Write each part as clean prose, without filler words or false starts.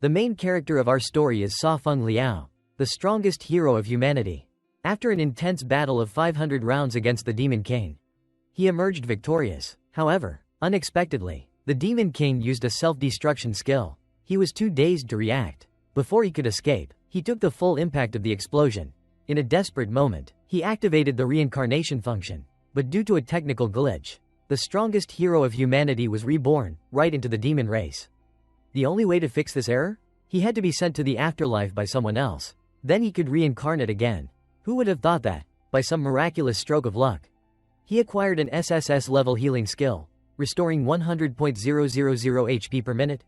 The main character of our story is Sa Feng Liao, the strongest hero of humanity. After an intense battle of 500 rounds against the Demon King, he emerged victorious. However, unexpectedly, the Demon King used a self-destruction skill. He was too dazed to react. Before he could escape, he took the full impact of the explosion. In a desperate moment, he activated the reincarnation function. But due to a technical glitch, the strongest hero of humanity was reborn, right into the demon race. The only way to fix this error? He had to be sent to the afterlife by someone else. Then he could reincarnate again. Who would have thought that? By some miraculous stroke of luck. He acquired an SSS level healing skill, restoring 100.000 HP per minute.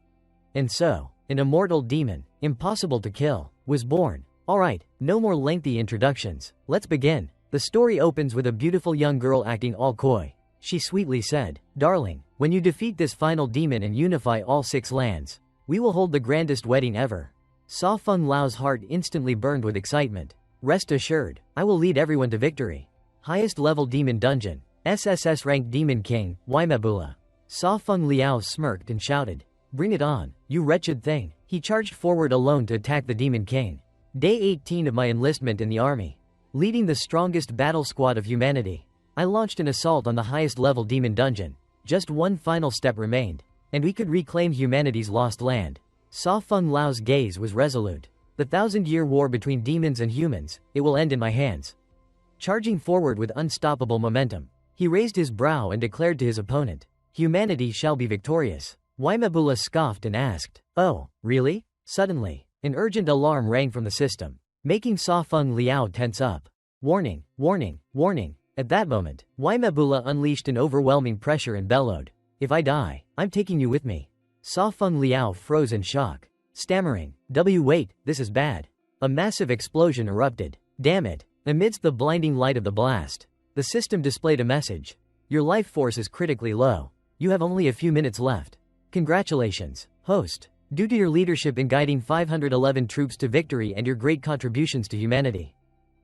And so, an immortal demon, impossible to kill, was born. Alright, no more lengthy introductions, let's begin. The story opens with a beautiful young girl acting all coy. She sweetly said, "Darling, when you defeat this final demon and unify all 6 lands, we will hold the grandest wedding ever." Sa Feng Liao's heart instantly burned with excitement. "Rest assured, I will lead everyone to victory." Highest level demon dungeon. SSS ranked Demon King, Yahello. Sa Feng Liao smirked and shouted, "Bring it on, you wretched thing." He charged forward alone to attack the Demon King. Day 18 of my enlistment in the army. Leading the strongest battle squad of humanity, I launched an assault on the highest level demon dungeon. Just one final step remained, and we could reclaim humanity's lost land. Sa Feng Liao's gaze was resolute. The 1,000-year war between demons and humans, it will end in my hands. Charging forward with unstoppable momentum, he raised his brow and declared to his opponent, "Humanity shall be victorious." Yahello scoffed and asked, "Oh, really?" Suddenly, an urgent alarm rang from the system, making Sa Feng Liao tense up. Warning, warning, warning. At that moment, Yahello unleashed an overwhelming pressure and bellowed, "If I die, I'm taking you with me." Sa Feng Liao froze in shock, stammering, Wait, this is bad." A massive explosion erupted. Damn it. Amidst the blinding light of the blast, the system displayed a message. "Your life force is critically low. You have only a few minutes left. Congratulations, host. Due to your leadership in guiding 511 troops to victory and your great contributions to humanity,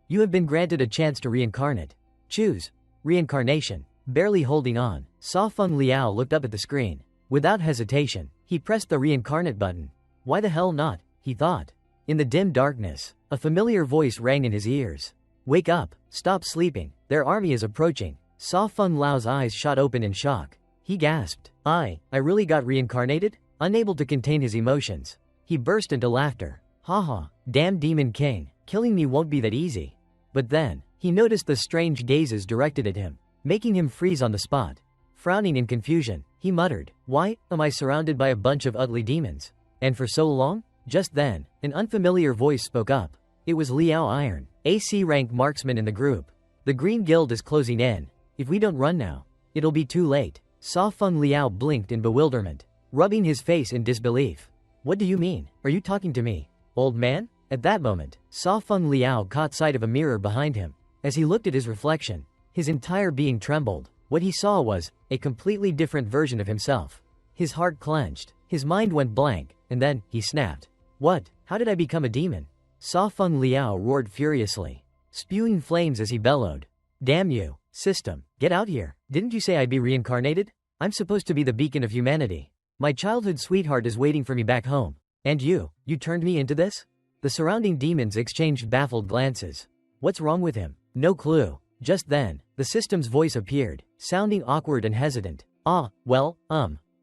you have been granted a chance to reincarnate. Choose reincarnation." Barely holding on, Sa Feng Liao looked up at the screen. Without hesitation, he pressed the reincarnate button. Why the hell not? He thought. In the dim darkness, a familiar voice rang in his ears. "Wake up, stop sleeping, their army is approaching." Sa Feng Liao's eyes shot open in shock. He gasped, I really got reincarnated?" Unable to contain his emotions, he burst into laughter. Haha, damn Demon King, killing me won't be that easy. But then, he noticed the strange gazes directed at him, making him freeze on the spot. Frowning in confusion, he muttered, "Why am I surrounded by a bunch of ugly demons? And for so long?" Just then, an unfamiliar voice spoke up. It was Liao Iron, AC rank marksman in the group. "The Green Guild is closing in. If we don't run now, it'll be too late." Sa Feng Liao blinked in bewilderment, rubbing his face in disbelief. "What do you mean? Are you talking to me, old man?" At that moment, Sa Feng Liao caught sight of a mirror behind him. As he looked at his reflection, his entire being trembled. What he saw was a completely different version of himself. His heart clenched, his mind went blank, and then he snapped. "What? How did I become a demon?" Sa Feng Liao roared furiously, spewing flames as he bellowed. "Damn you, system, get out here. Didn't you say I'd be reincarnated? I'm supposed to be the beacon of humanity. My childhood sweetheart is waiting for me back home. And you turned me into this?" The surrounding demons exchanged baffled glances. What's wrong with him? No clue. Just then, the system's voice appeared, sounding awkward and hesitant.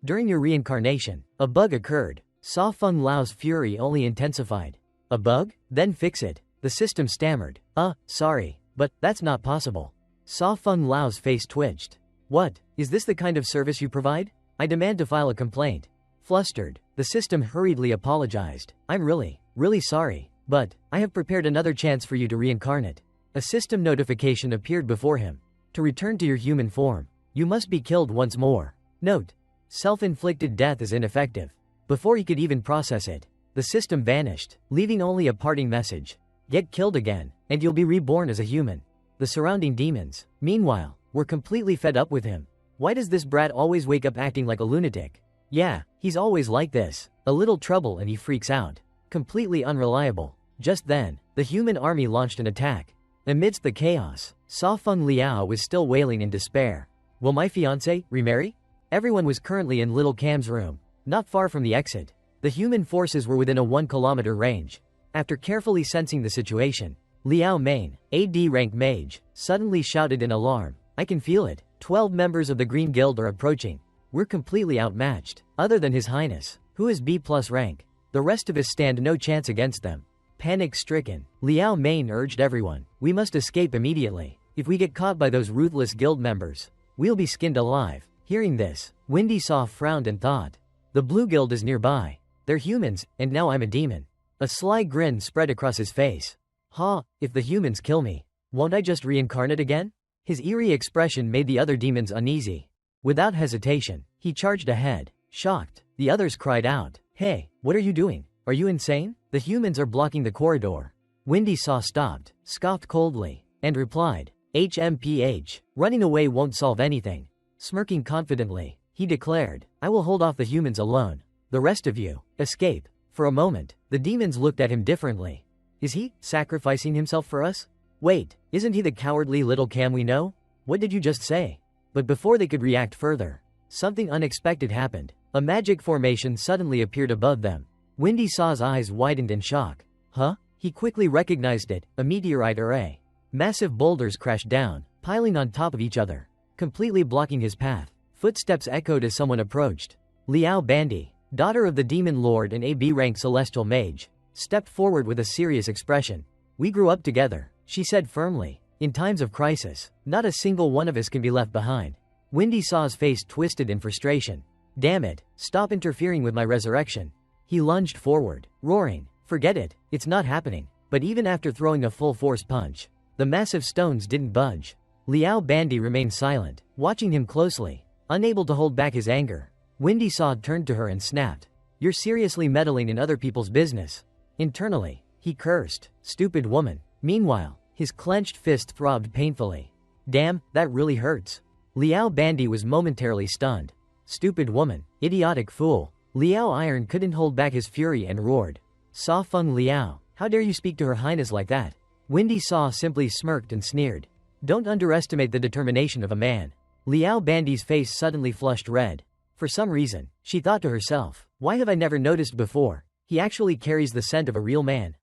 During your reincarnation, a bug occurred." Sa Feng Liao's fury only intensified. "A bug? Then fix it." The system stammered. Sorry, but that's not possible." Sa Feng Liao's face twitched. "What? Is this the kind of service you provide? I demand to file a complaint." Flustered, the system hurriedly apologized. "I'm really sorry, but I have prepared another chance for you to reincarnate." A system notification appeared before him. "To return to your human form, you must be killed once more. Note: self-inflicted death is ineffective." Before he could even process it, the system vanished, leaving only a parting message. "Get killed again, and you'll be reborn as a human." The surrounding demons, meanwhile, were completely fed up with him. Why does this brat always wake up acting like a lunatic? Yeah, he's always like this. A little trouble and he freaks out. Completely unreliable. Just then, the human army launched an attack. Amidst the chaos, Sa Feng Liao was still wailing in despair. "Will my fiancé remarry?" Everyone was currently in Little Cam's room, not far from the exit. The human forces were within a 1 kilometer range. After carefully sensing the situation, Liao Main, a D-rank mage, suddenly shouted in alarm, "I can feel it. 12 members of the Green Guild are approaching. We're completely outmatched. Other than His Highness, who is B+ rank. The rest of us stand no chance against them." Panic-stricken, Liao Main urged everyone, "We must escape immediately. If we get caught by those ruthless guild members, we'll be skinned alive." Hearing this, Windy Saw frowned and thought, "The Blue Guild is nearby. They're humans, and now I'm a demon." A sly grin spread across his face. "Ha, if the humans kill me, won't I just reincarnate again?" His eerie expression made the other demons uneasy. Without hesitation, he charged ahead. Shocked, the others cried out, "Hey, what are you doing? Are you insane? The humans are blocking the corridor." Windy Saw stopped, scoffed coldly, and replied, "HMPH, running away won't solve anything." Smirking confidently, he declared, "I will hold off the humans alone. The rest of you, escape." For a moment, the demons looked at him differently. Is he sacrificing himself for us? Wait, isn't he the cowardly little Cam we know? What did you just say? But before they could react further, something unexpected happened. A magic formation suddenly appeared above them. Windy Saw's eyes widened in shock. Huh? He quickly recognized it, a meteorite array. Massive boulders crashed down, piling on top of each other, completely blocking his path. Footsteps echoed as someone approached. Liao Bandi, daughter of the Demon Lord and a B-rank celestial mage, stepped forward with a serious expression. "We grew up together," she said firmly. "In times of crisis, not a single one of us can be left behind." Windy Saw's face twisted in frustration. "Damn it, stop interfering with my resurrection." He lunged forward, roaring, "Forget it, it's not happening." But even after throwing a full-force punch, the massive stones didn't budge. Liao Bandi remained silent, watching him closely, unable to hold back his anger. Windy Saw turned to her and snapped, "You're seriously meddling in other people's business." Internally, he cursed, "Stupid woman." Meanwhile, his clenched fist throbbed painfully. "Damn, that really hurts." Liao Bandi was momentarily stunned. "Stupid woman, idiotic fool." Liao Iron couldn't hold back his fury and roared, "Saw Feng Liao, how dare you speak to Her Highness like that?" Windy Saw simply smirked and sneered. "Don't underestimate the determination of a man." Liao Bandi's face suddenly flushed red. For some reason, she thought to herself, "Why have I never noticed before? He actually carries the scent of a real man."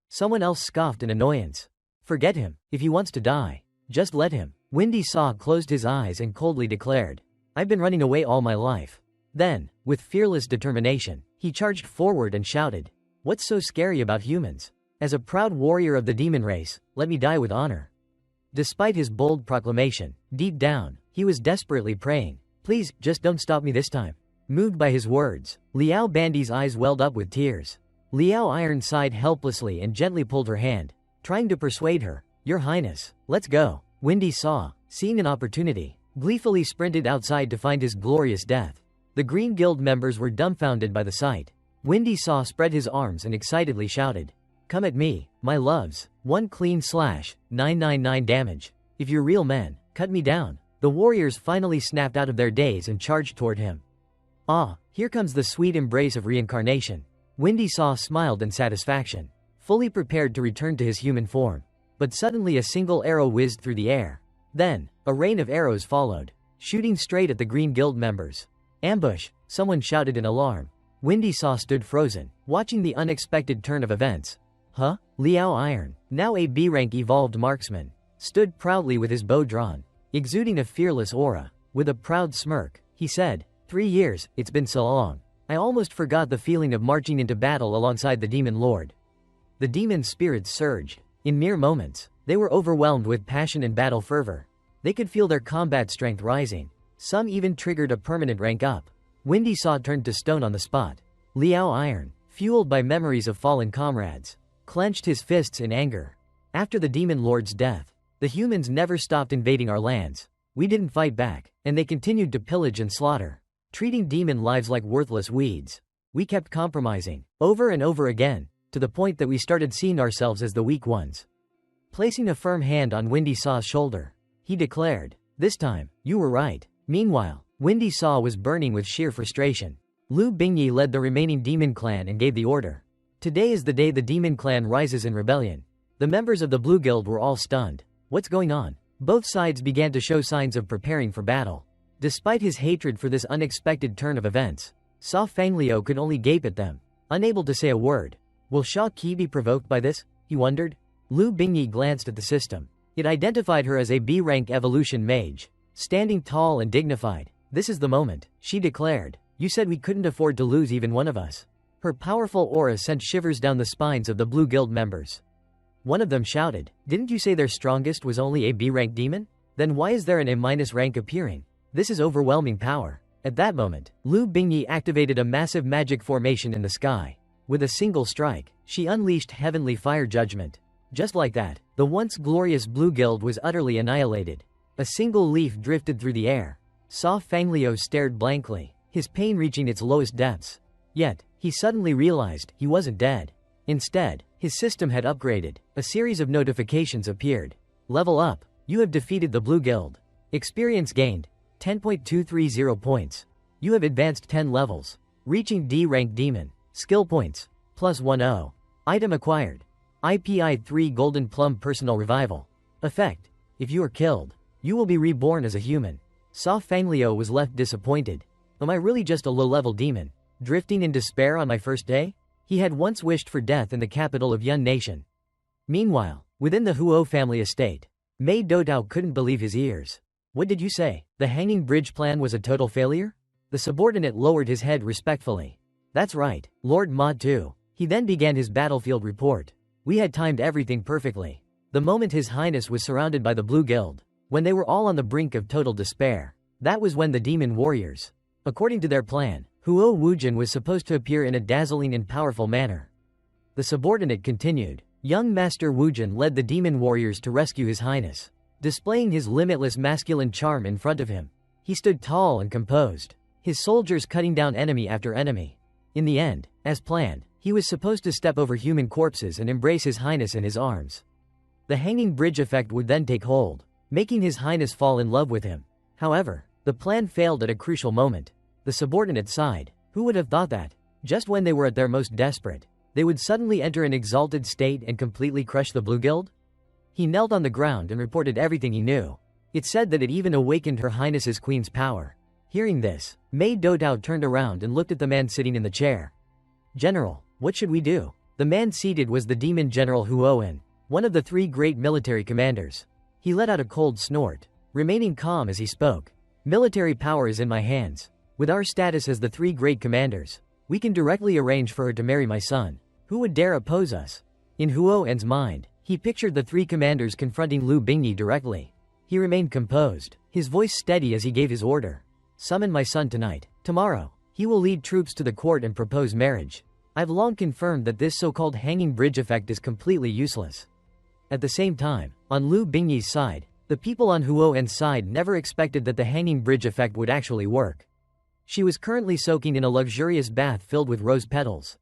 Someone else scoffed in annoyance. "Forget him. If he wants to die, just let him." Windy Saw closed his eyes and coldly declared, "I've been running away all my life." Then, with fearless determination, he charged forward and shouted, "What's so scary about humans? As a proud warrior of the demon race, let me die with honor." Despite his bold proclamation, deep down, he was desperately praying, "Please, just don't stop me this time." Moved by his words, Liao Bandi's eyes welled up with tears. Liao Iron sighed helplessly and gently pulled her hand, trying to persuade her, "Your Highness, let's go." Windy Saw, seeing an opportunity, gleefully sprinted outside to find his glorious death. The Green Guild members were dumbfounded by the sight. Windy Saw spread his arms and excitedly shouted, "Come at me, my loves. One clean slash, 999 damage. If you're real men, cut me down." The warriors finally snapped out of their daze and charged toward him. Ah, here comes the sweet embrace of reincarnation. Windy Saw smiled in satisfaction, fully prepared to return to his human form. But suddenly a single arrow whizzed through the air. Then, a rain of arrows followed, shooting straight at the Green Guild members. "Ambush!" someone shouted in alarm. Windy Saw stood frozen, watching the unexpected turn of events. Huh? Liao Iron, now a B-rank evolved marksman, stood proudly with his bow drawn, exuding a fearless aura. With a proud smirk, he said, 3 years, it's been so long. I almost forgot the feeling of marching into battle alongside the Demon Lord." The demon spirits surged. In mere moments, they were overwhelmed with passion and battle fervor. They could feel their combat strength rising. Some even triggered a permanent rank up. Windy Saw turned to stone on the spot. Liao Iron, fueled by memories of fallen comrades, clenched his fists in anger. After the Demon Lord's death, the humans never stopped invading our lands. We didn't fight back, and they continued to pillage and slaughter, treating demon lives like worthless weeds. We kept compromising, over and over again, to the point that we started seeing ourselves as the weak ones. Placing a firm hand on Windy Saw's shoulder, he declared, "This time, you were right." Meanwhile, Windy Saw was burning with sheer frustration. Lu Bingyi led the remaining demon clan and gave the order. Today is the day the demon clan rises in rebellion. The members of the Blue Guild were all stunned. What's going on? Both sides began to show signs of preparing for battle. Despite his hatred for this unexpected turn of events, Sa Fanglio could only gape at them. unable to say a word. Will Sha Qi be provoked by this? He wondered. Lu Bingyi glanced at the system. It identified her as a B-rank evolution mage, standing tall and dignified. This is the moment, she declared. You said we couldn't afford to lose even one of us. Her powerful aura sent shivers down the spines of the Blue Guild members. One of them shouted, "Didn't you say their strongest was only a B-rank demon? Then why is there an A- rank appearing? This is overwhelming power." At that moment, Lu Bingyi activated a massive magic formation in the sky. With a single strike, she unleashed heavenly fire judgment. Just like that, the once glorious Blue Guild was utterly annihilated. A single leaf drifted through the air. Sa Fangliu stared blankly, his pain reaching its lowest depths. Yet, he suddenly realized he wasn't dead. Instead, his system had upgraded. A series of notifications appeared. Level up. You have defeated the Blue Guild. Experience gained. 10.230 points. You have advanced 10 levels. Reaching D-rank demon. Skill points. +10. Item acquired. IPI 3 Golden Plum Personal Revival. Effect. If you are killed, you will be reborn as a human. Sa Fangliu was left disappointed. Am I really just a low-level demon, drifting in despair on my first day? He had once wished for death in the capital of Yun Nation. Meanwhile, within the Huo family estate, Mei Doutao couldn't believe his ears. What did you say? The hanging bridge plan was a total failure? The subordinate lowered his head respectfully. That's right, Lord Ma too. He then began his battlefield report. We had timed everything perfectly. The moment His Highness was surrounded by the Blue Guild, when they were all on the brink of total despair, that was when the demon warriors. According to their plan, Huo Wujin was supposed to appear in a dazzling and powerful manner. The subordinate continued. Young Master Wujin led the demon warriors to rescue His Highness. Displaying his limitless masculine charm in front of him, he stood tall and composed, his soldiers cutting down enemy after enemy. In the end, as planned, he was supposed to step over human corpses and embrace His Highness in his arms. The hanging bridge effect would then take hold, making His Highness fall in love with him. However, the plan failed at a crucial moment. The subordinate sighed. Who would have thought that, just when they were at their most desperate, they would suddenly enter an exalted state and completely crush the Blue Guild? He knelt on the ground and reported everything he knew. It said that it even awakened Her Highness's queen's power. Hearing this, Mei Doutao turned around and looked at the man sitting in the chair. General, what should we do? The man seated was the demon general Huoen, one of the 3 great military commanders. He let out a cold snort, remaining calm as he spoke. Military power is in my hands. With our status as the 3 great commanders, we can directly arrange for her to marry my son. Who would dare oppose us? In Huoen's mind, he pictured the 3 commanders confronting Lu Bingyi directly. He remained composed, his voice steady as he gave his order. Summon my son tonight. Tomorrow, he will lead troops to the court and propose marriage. I've long confirmed that this so-called hanging bridge effect is completely useless. At the same time, on Lu Bingyi's side, the people on Huoen's side never expected that the hanging bridge effect would actually work. She was currently soaking in a luxurious bath filled with rose petals,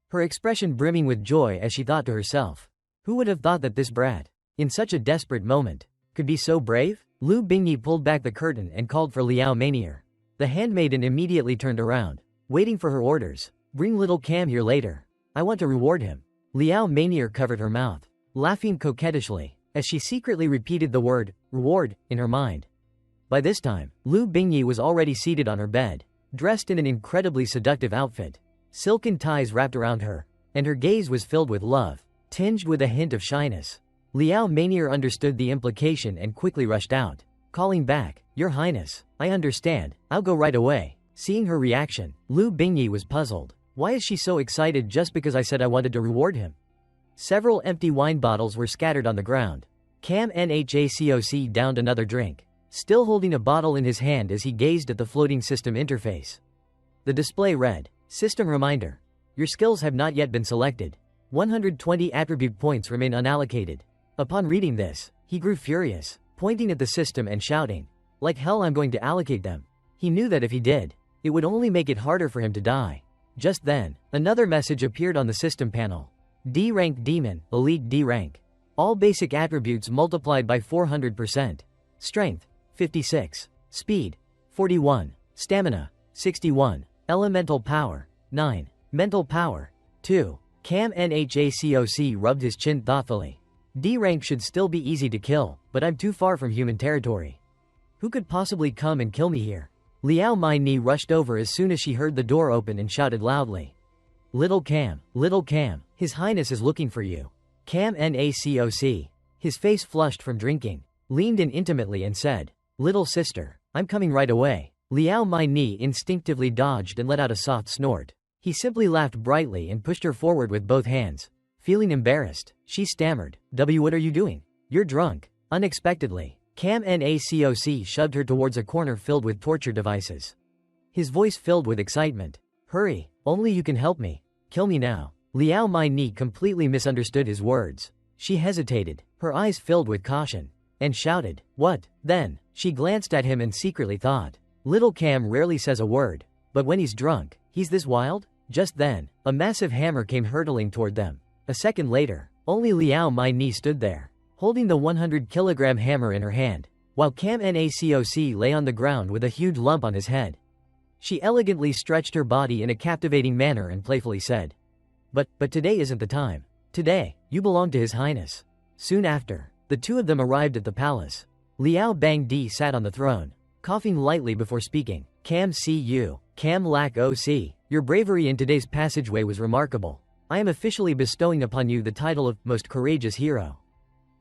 her expression brimming with joy as she thought to herself, who would have thought that this brat, in such a desperate moment, could be so brave? Lu Bingyi pulled back the curtain and called for Liao Manier. The handmaiden immediately turned around, waiting for her orders. Bring little Cam here later. I want to reward him. Liao Manier covered her mouth, laughing coquettishly, as she secretly repeated the word, reward, in her mind. By this time, Lu Bingyi was already seated on her bed, dressed in an incredibly seductive outfit. Silken ties wrapped around her, and her gaze was filled with love, tinged with a hint of shyness. Liao Manier understood the implication and quickly rushed out, calling back, Your Highness, I understand, I'll go right away. Seeing her reaction, Lu Bingyi was puzzled. Why is she so excited just because I said I wanted to reward him? Several empty wine bottles were scattered on the ground. Cam Nhacoc downed another drink, still holding a bottle in his hand as he gazed at the floating system interface. The display read, System reminder. Your skills have not yet been selected. 120 attribute points remain unallocated. Upon reading this, he grew furious, pointing at the system and shouting, like hell I'm going to allocate them. He knew that if he did, it would only make it harder for him to die. Just then, another message appeared on the system panel. D-rank demon, elite D-rank. All basic attributes multiplied by 400%. Strength, 56. Speed, 41. Stamina, 61. Elemental power, 9. Mental power, 2. Cam Nhacoc rubbed his chin thoughtfully. D-rank should still be easy to kill, but I'm too far from human territory. Who could possibly come and kill me here? Liao Mai Ni rushed over as soon as she heard the door open and shouted loudly. Little Cam, His Highness is looking for you. Cam Nacoc, his face flushed from drinking, leaned in intimately and said, little sister, I'm coming right away. Liao My Ni instinctively dodged and let out a soft snort. He simply laughed brightly and pushed her forward with both hands. Feeling embarrassed, she stammered, what are you doing? You're drunk. Unexpectedly, Cam Nacoc shoved her towards a corner filled with torture devices. His voice filled with excitement. Hurry, only you can help me. Kill me now. Liao My Ni completely misunderstood his words. She hesitated, her eyes filled with caution, and shouted, what? Then, she glanced at him and secretly thought, little Cam rarely says a word, but when he's drunk, he's this wild? Just then, a massive hammer came hurtling toward them. A second later, only Liao My Ni stood there, holding the 100-kilogram hammer in her hand, while Cam Nacoc lay on the ground with a huge lump on his head. She elegantly stretched her body in a captivating manner and playfully said, But today isn't the time. Today, you belong to His Highness. Soon after, the two of them arrived at the palace. Liao Bangdi sat on the throne, coughing lightly before speaking. Cam Lac OC, your bravery in today's passageway was remarkable. I am officially bestowing upon you the title of Most Courageous Hero.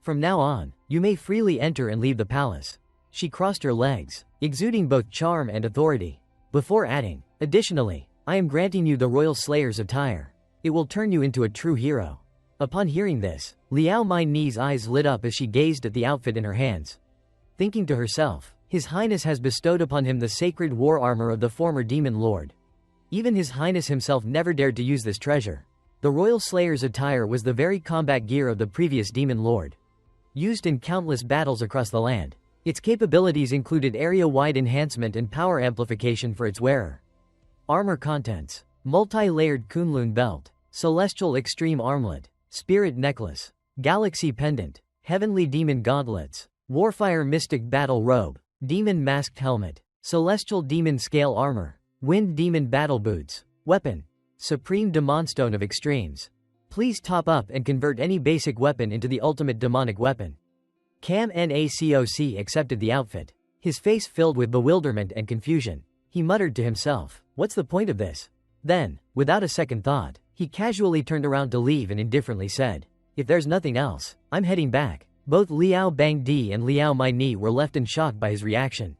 From now on, you may freely enter and leave the palace. She crossed her legs, exuding both charm and authority, before adding, additionally, I am granting you the Royal Slayer's attire. It will turn you into a true hero. Upon hearing this, Liao My Ni's eyes lit up as she gazed at the outfit in her hands. Thinking to herself, His Highness has bestowed upon him the sacred war armor of the former demon lord. Even His Highness himself never dared to use this treasure. The Royal Slayer's attire was the very combat gear of the previous demon lord, used in countless battles across the land. Its capabilities included area-wide enhancement and power amplification for its wearer. Armor contents: multi-layered Kunlun belt, celestial extreme armlet, spirit necklace, galaxy pendant, heavenly demon gauntlets, warfire mystic battle robe, demon masked helmet, celestial demon scale armor, wind demon battle boots, weapon, supreme demonstone of extremes. Please top up and convert any basic weapon into the ultimate demonic weapon. Cam Nacoc accepted the outfit, his face filled with bewilderment and confusion. He muttered to himself, what's the point of this? Then, without a second thought, he casually turned around to leave and indifferently said, if there's nothing else, I'm heading back. Both Liao Bangdi and Liao My Ni were left in shock by his reaction.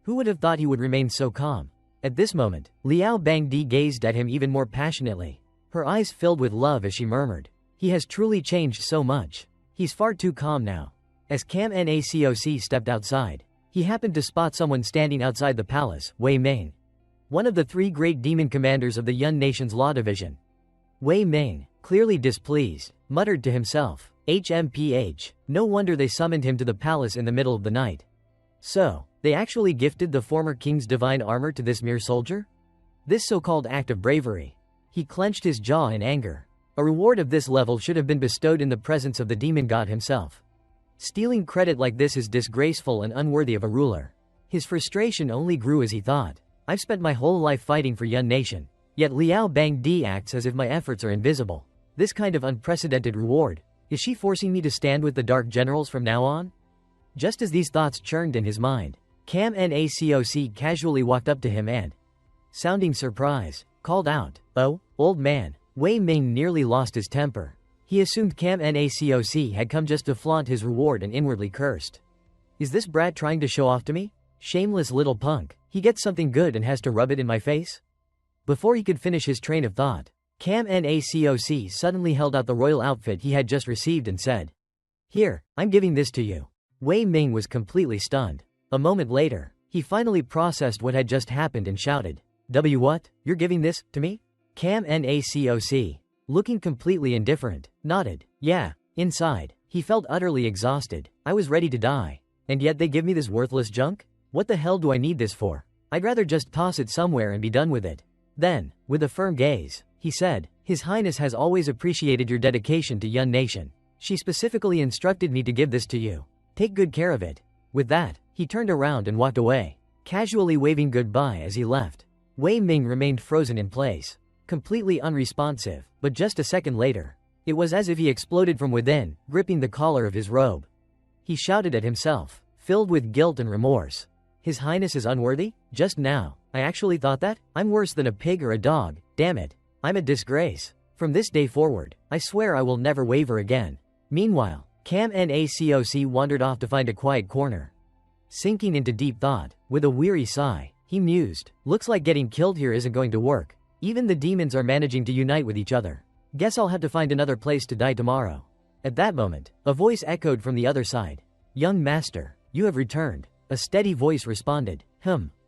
Who would have thought he would remain so calm? At this moment, Liao Bangdi gazed at him even more passionately, her eyes filled with love as she murmured, he has truly changed so much. He's far too calm now. As Cam Nacoc stepped outside, he happened to spot someone standing outside the palace, Wei Ming, one of the three great demon commanders of the Yun Nation's Law Division. Wei Ming, clearly displeased, muttered to himself, HMPH, no wonder they summoned him to the palace in the middle of the night. So, they actually gifted the former king's divine armor to this mere soldier? This so-called act of bravery. He clenched his jaw in anger. A reward of this level should have been bestowed in the presence of the demon god himself. Stealing credit like this is disgraceful and unworthy of a ruler. His frustration only grew as he thought, I've spent my whole life fighting for Yun Nation, yet Liao Bangdi acts as if my efforts are invisible. This kind of unprecedented reward, is she forcing me to stand with the Dark Generals from now on? Just as these thoughts churned in his mind, Cam Nacoc casually walked up to him and, sounding surprise, called out, oh, old man. Wei Ming nearly lost his temper. He assumed Cam Nacoc had come just to flaunt his reward and inwardly cursed. Is this brat trying to show off to me? Shameless little punk. He gets something good and has to rub it in my face? Before he could finish his train of thought, Cam Nacoc suddenly held out the royal outfit he had just received and said, here, I'm giving this to you. Wei Ming was completely stunned. A moment later, he finally processed what had just happened and shouted, what? You're giving this to me? Cam Nacoc, looking completely indifferent, nodded. Yeah. Inside, he felt utterly exhausted. I was ready to die. And yet they give me this worthless junk? What the hell do I need this for? I'd rather just toss it somewhere and be done with it. Then, with a firm gaze, he said, His Highness has always appreciated your dedication to Yun Nation. She specifically instructed me to give this to you. Take good care of it. With that, he turned around and walked away, casually waving goodbye as he left. Wei Ming remained frozen in place, completely unresponsive, but just a second later, it was as if he exploded from within, gripping the collar of his robe. He shouted at himself, filled with guilt and remorse. His Highness is unworthy? Just now, I actually thought that? I'm worse than a pig or a dog, damn it. I'm a disgrace. From this day forward, I swear I will never waver again. Meanwhile, Manhwa wandered off to find a quiet corner. Sinking into deep thought, with a weary sigh, he mused, looks like getting killed here isn't going to work. Even the demons are managing to unite with each other. Guess I'll have to find another place to die tomorrow. At that moment, a voice echoed from the other side. Young master, you have returned. A steady voice responded.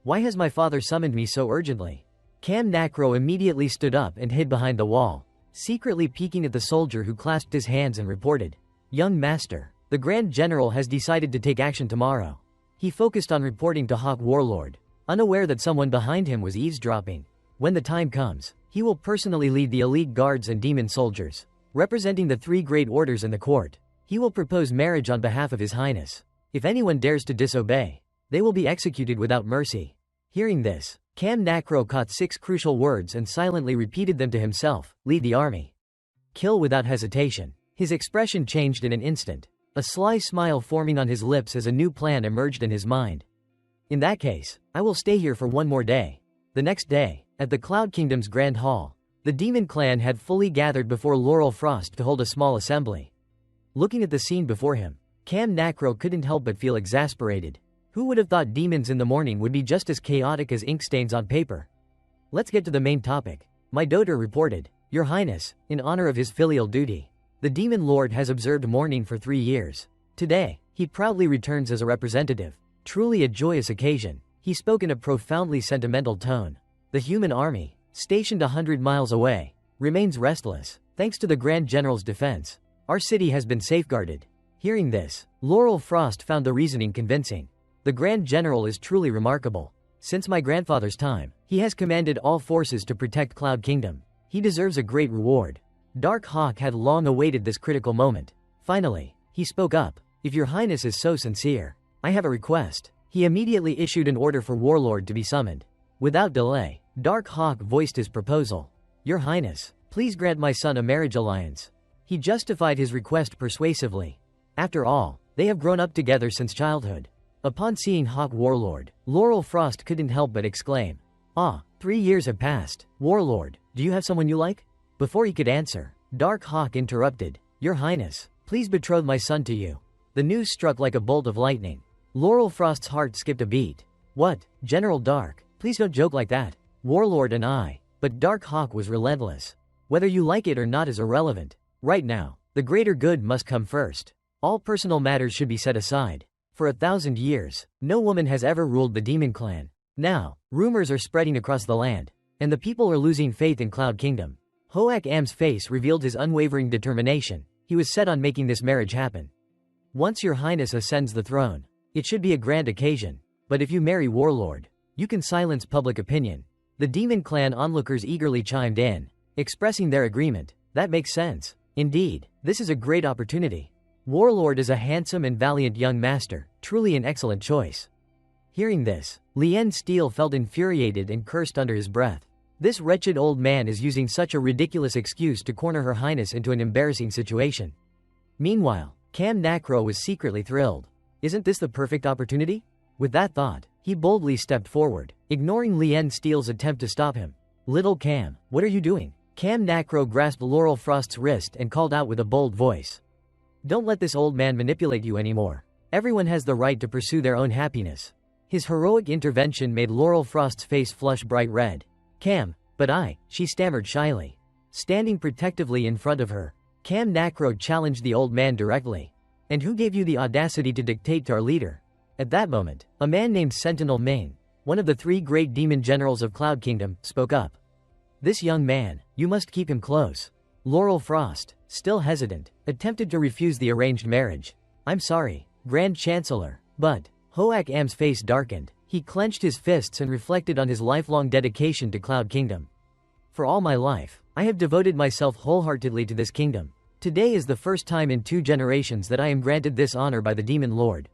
Why has my father summoned me so urgently? Manhwa immediately stood up and hid behind the wall, secretly peeking at the soldier who clasped his hands and reported. Young master, the Grand General has decided to take action tomorrow. He focused on reporting to Hawk Warlord, unaware that someone behind him was eavesdropping. When the time comes, he will personally lead the elite guards and demon soldiers, representing the 3 great orders in the court. He will propose marriage on behalf of His Highness. If anyone dares to disobey, they will be executed without mercy. Hearing this, Manhwa caught 6 crucial words and silently repeated them to himself. Lead the army. Kill without hesitation. His expression changed in an instant, a sly smile forming on his lips as a new plan emerged in his mind. In that case, I will stay here for one more day. The next day, at the Cloud Kingdom's Grand Hall, the demon clan had fully gathered before Laurel Frost to hold a small assembly. Looking at the scene before him, Manhwa couldn't help but feel exasperated. Who would have thought demons in the morning would be just as chaotic as ink stains on paper? Let's get to the main topic. My daughter reported, Your Highness, in honor of his filial duty, the demon lord has observed mourning for 3 years. Today, he proudly returns as a representative. Truly a joyous occasion. He spoke in a profoundly sentimental tone. The human army, stationed 100 miles away, remains restless. Thanks to the Grand General's defense, our city has been safeguarded. Hearing this, Laurel Frost found the reasoning convincing. The Grand General is truly remarkable. Since my grandfather's time, he has commanded all forces to protect Cloud Kingdom. He deserves a great reward. Dark Hawk had long awaited this critical moment. Finally, he spoke up. If Your Highness is so sincere, I have a request. He immediately issued an order for Warlord to be summoned. Without delay, Dark Hawk voiced his proposal. Your Highness, please grant my son a marriage alliance. He justified his request persuasively. After all, they have grown up together since childhood. Upon seeing Hawk Warlord, Laurel Frost couldn't help but exclaim. 3 years have passed. Warlord, do you have someone you like? Before he could answer, Dark Hawk interrupted. Your Highness, please betroth my son to you. The news struck like a bolt of lightning. Laurel Frost's heart skipped a beat. What, General Dark, please don't joke like that. Warlord and I. But Dark Hawk was relentless. Whether you like it or not is irrelevant. Right now, the greater good must come first. All personal matters should be set aside. For 1,000 years, no woman has ever ruled the demon clan. Now, rumors are spreading across the land, and the people are losing faith in Cloud Kingdom. Hoak Am's face revealed his unwavering determination. He was set on making this marriage happen. Once Your Highness ascends the throne, it should be a grand occasion. But if you marry Warlord, you can silence public opinion. The demon clan onlookers eagerly chimed in, expressing their agreement. That makes sense. Indeed, this is a great opportunity. Warlord is a handsome and valiant young master, truly an excellent choice. Hearing this, Lien Steele felt infuriated and cursed under his breath. This wretched old man is using such a ridiculous excuse to corner Her Highness into an embarrassing situation. Meanwhile, Manhwa was secretly thrilled. Isn't this the perfect opportunity? With that thought, he boldly stepped forward, ignoring Lien Steele's attempt to stop him. Little Cam, what are you doing? Manhwa grasped Laurel Frost's wrist and called out with a bold voice. Don't let this old man manipulate you anymore. Everyone has the right to pursue their own happiness. His heroic intervention made Laurel Frost's face flush bright red. Cam, but she stammered shyly. Standing protectively in front of her, Manhwa challenged the old man directly. And who gave you the audacity to dictate to our leader? At that moment, a man named Sentinel Mane, one of the 3 great demon generals of Cloud Kingdom, spoke up. This young man, you must keep him close. Laurel Frost, still hesitant, attempted to refuse the arranged marriage. I'm sorry, Grand Chancellor, but Hoak Am's face darkened. He clenched his fists and reflected on his lifelong dedication to Cloud Kingdom. For all my life, I have devoted myself wholeheartedly to this kingdom. Today is the first time in 2 generations that I am granted this honor by the Demon Lord.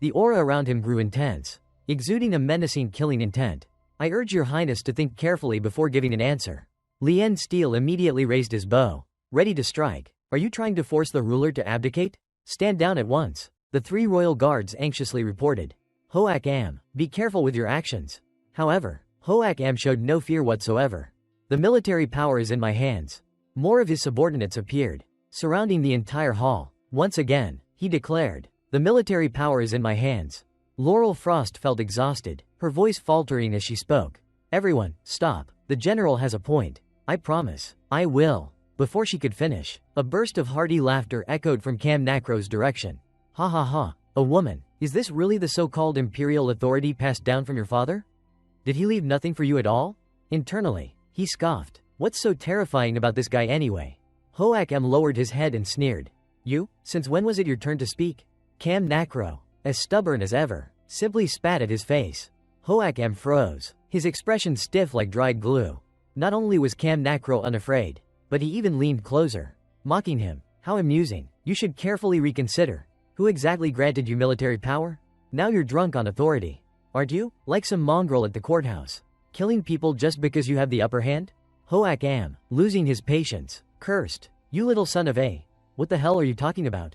The aura around him grew intense, exuding a menacing killing intent. I urge Your Highness to think carefully before giving an answer. Lien Steele immediately raised his bow, ready to strike. Are you trying to force the ruler to abdicate? Stand down at once. The 3 royal guards anxiously reported. Hoak Am, be careful with your actions. However, Hoak Am showed no fear whatsoever. The military power is in my hands. More of his subordinates appeared, surrounding the entire hall. Once again, he declared, the military power is in my hands. Laurel Frost felt exhausted, her voice faltering as she spoke. Everyone, stop. The general has a point. I promise. I will. Before she could finish, a burst of hearty laughter echoed from Cam Nacro's direction. Ha ha ha. A woman. Is this really the so-called imperial authority passed down from your father? Did he leave nothing for you at all? Internally, he scoffed. What's so terrifying about this guy anyway? Hoak-M lowered his head and sneered. You? Since when was it your turn to speak? Cam Nacro, as stubborn as ever, simply spat at his face. Hoak-M froze, his expression stiff like dried glue. Not only was Cam Nacro unafraid, but he even leaned closer, mocking him. How amusing. You should carefully reconsider. Who exactly granted you military power? Now you're drunk on authority. Aren't you? Like some mongrel at the courthouse, killing people just because you have the upper hand? Hoak-M, losing his patience, cursed. You little son of a. What the hell are you talking about?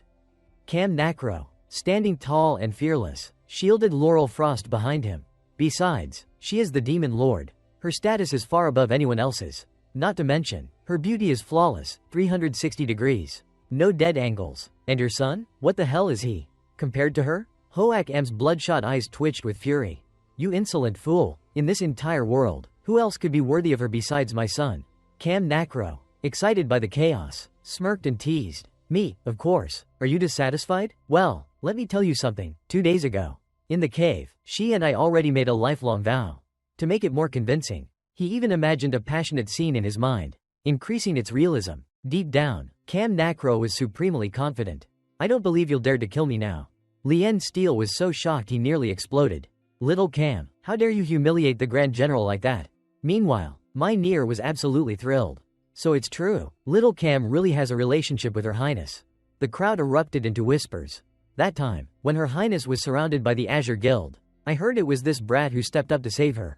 Cam Nacro, standing tall and fearless, shielded Laurel Frost behind him. Besides, she is the demon lord. Her status is far above anyone else's. Not to mention, her beauty is flawless, 360 degrees. No dead angles. And your son? What the hell is he? Compared to her? Hoak-M's bloodshot eyes twitched with fury. You insolent fool. In this entire world, who else could be worthy of her besides my son? Cam Nacro, excited by the chaos, smirked and teased. Me, of course. Are you dissatisfied? Well, let me tell you something. 2 days ago, in the cave, she and I already made a lifelong vow. To make it more convincing, he even imagined a passionate scene in his mind, increasing its realism. Deep down, Cam Nacro was supremely confident. I don't believe you'll dare to kill me now. Lien Steele was so shocked he nearly exploded. Little Cam, how dare you humiliate the Grand General like that? Meanwhile, my Nier was absolutely thrilled. So it's true. Little Cam really has a relationship with Her Highness. The crowd erupted into whispers. That time, when Her Highness was surrounded by the Azure Guild, I heard it was this brat who stepped up to save her.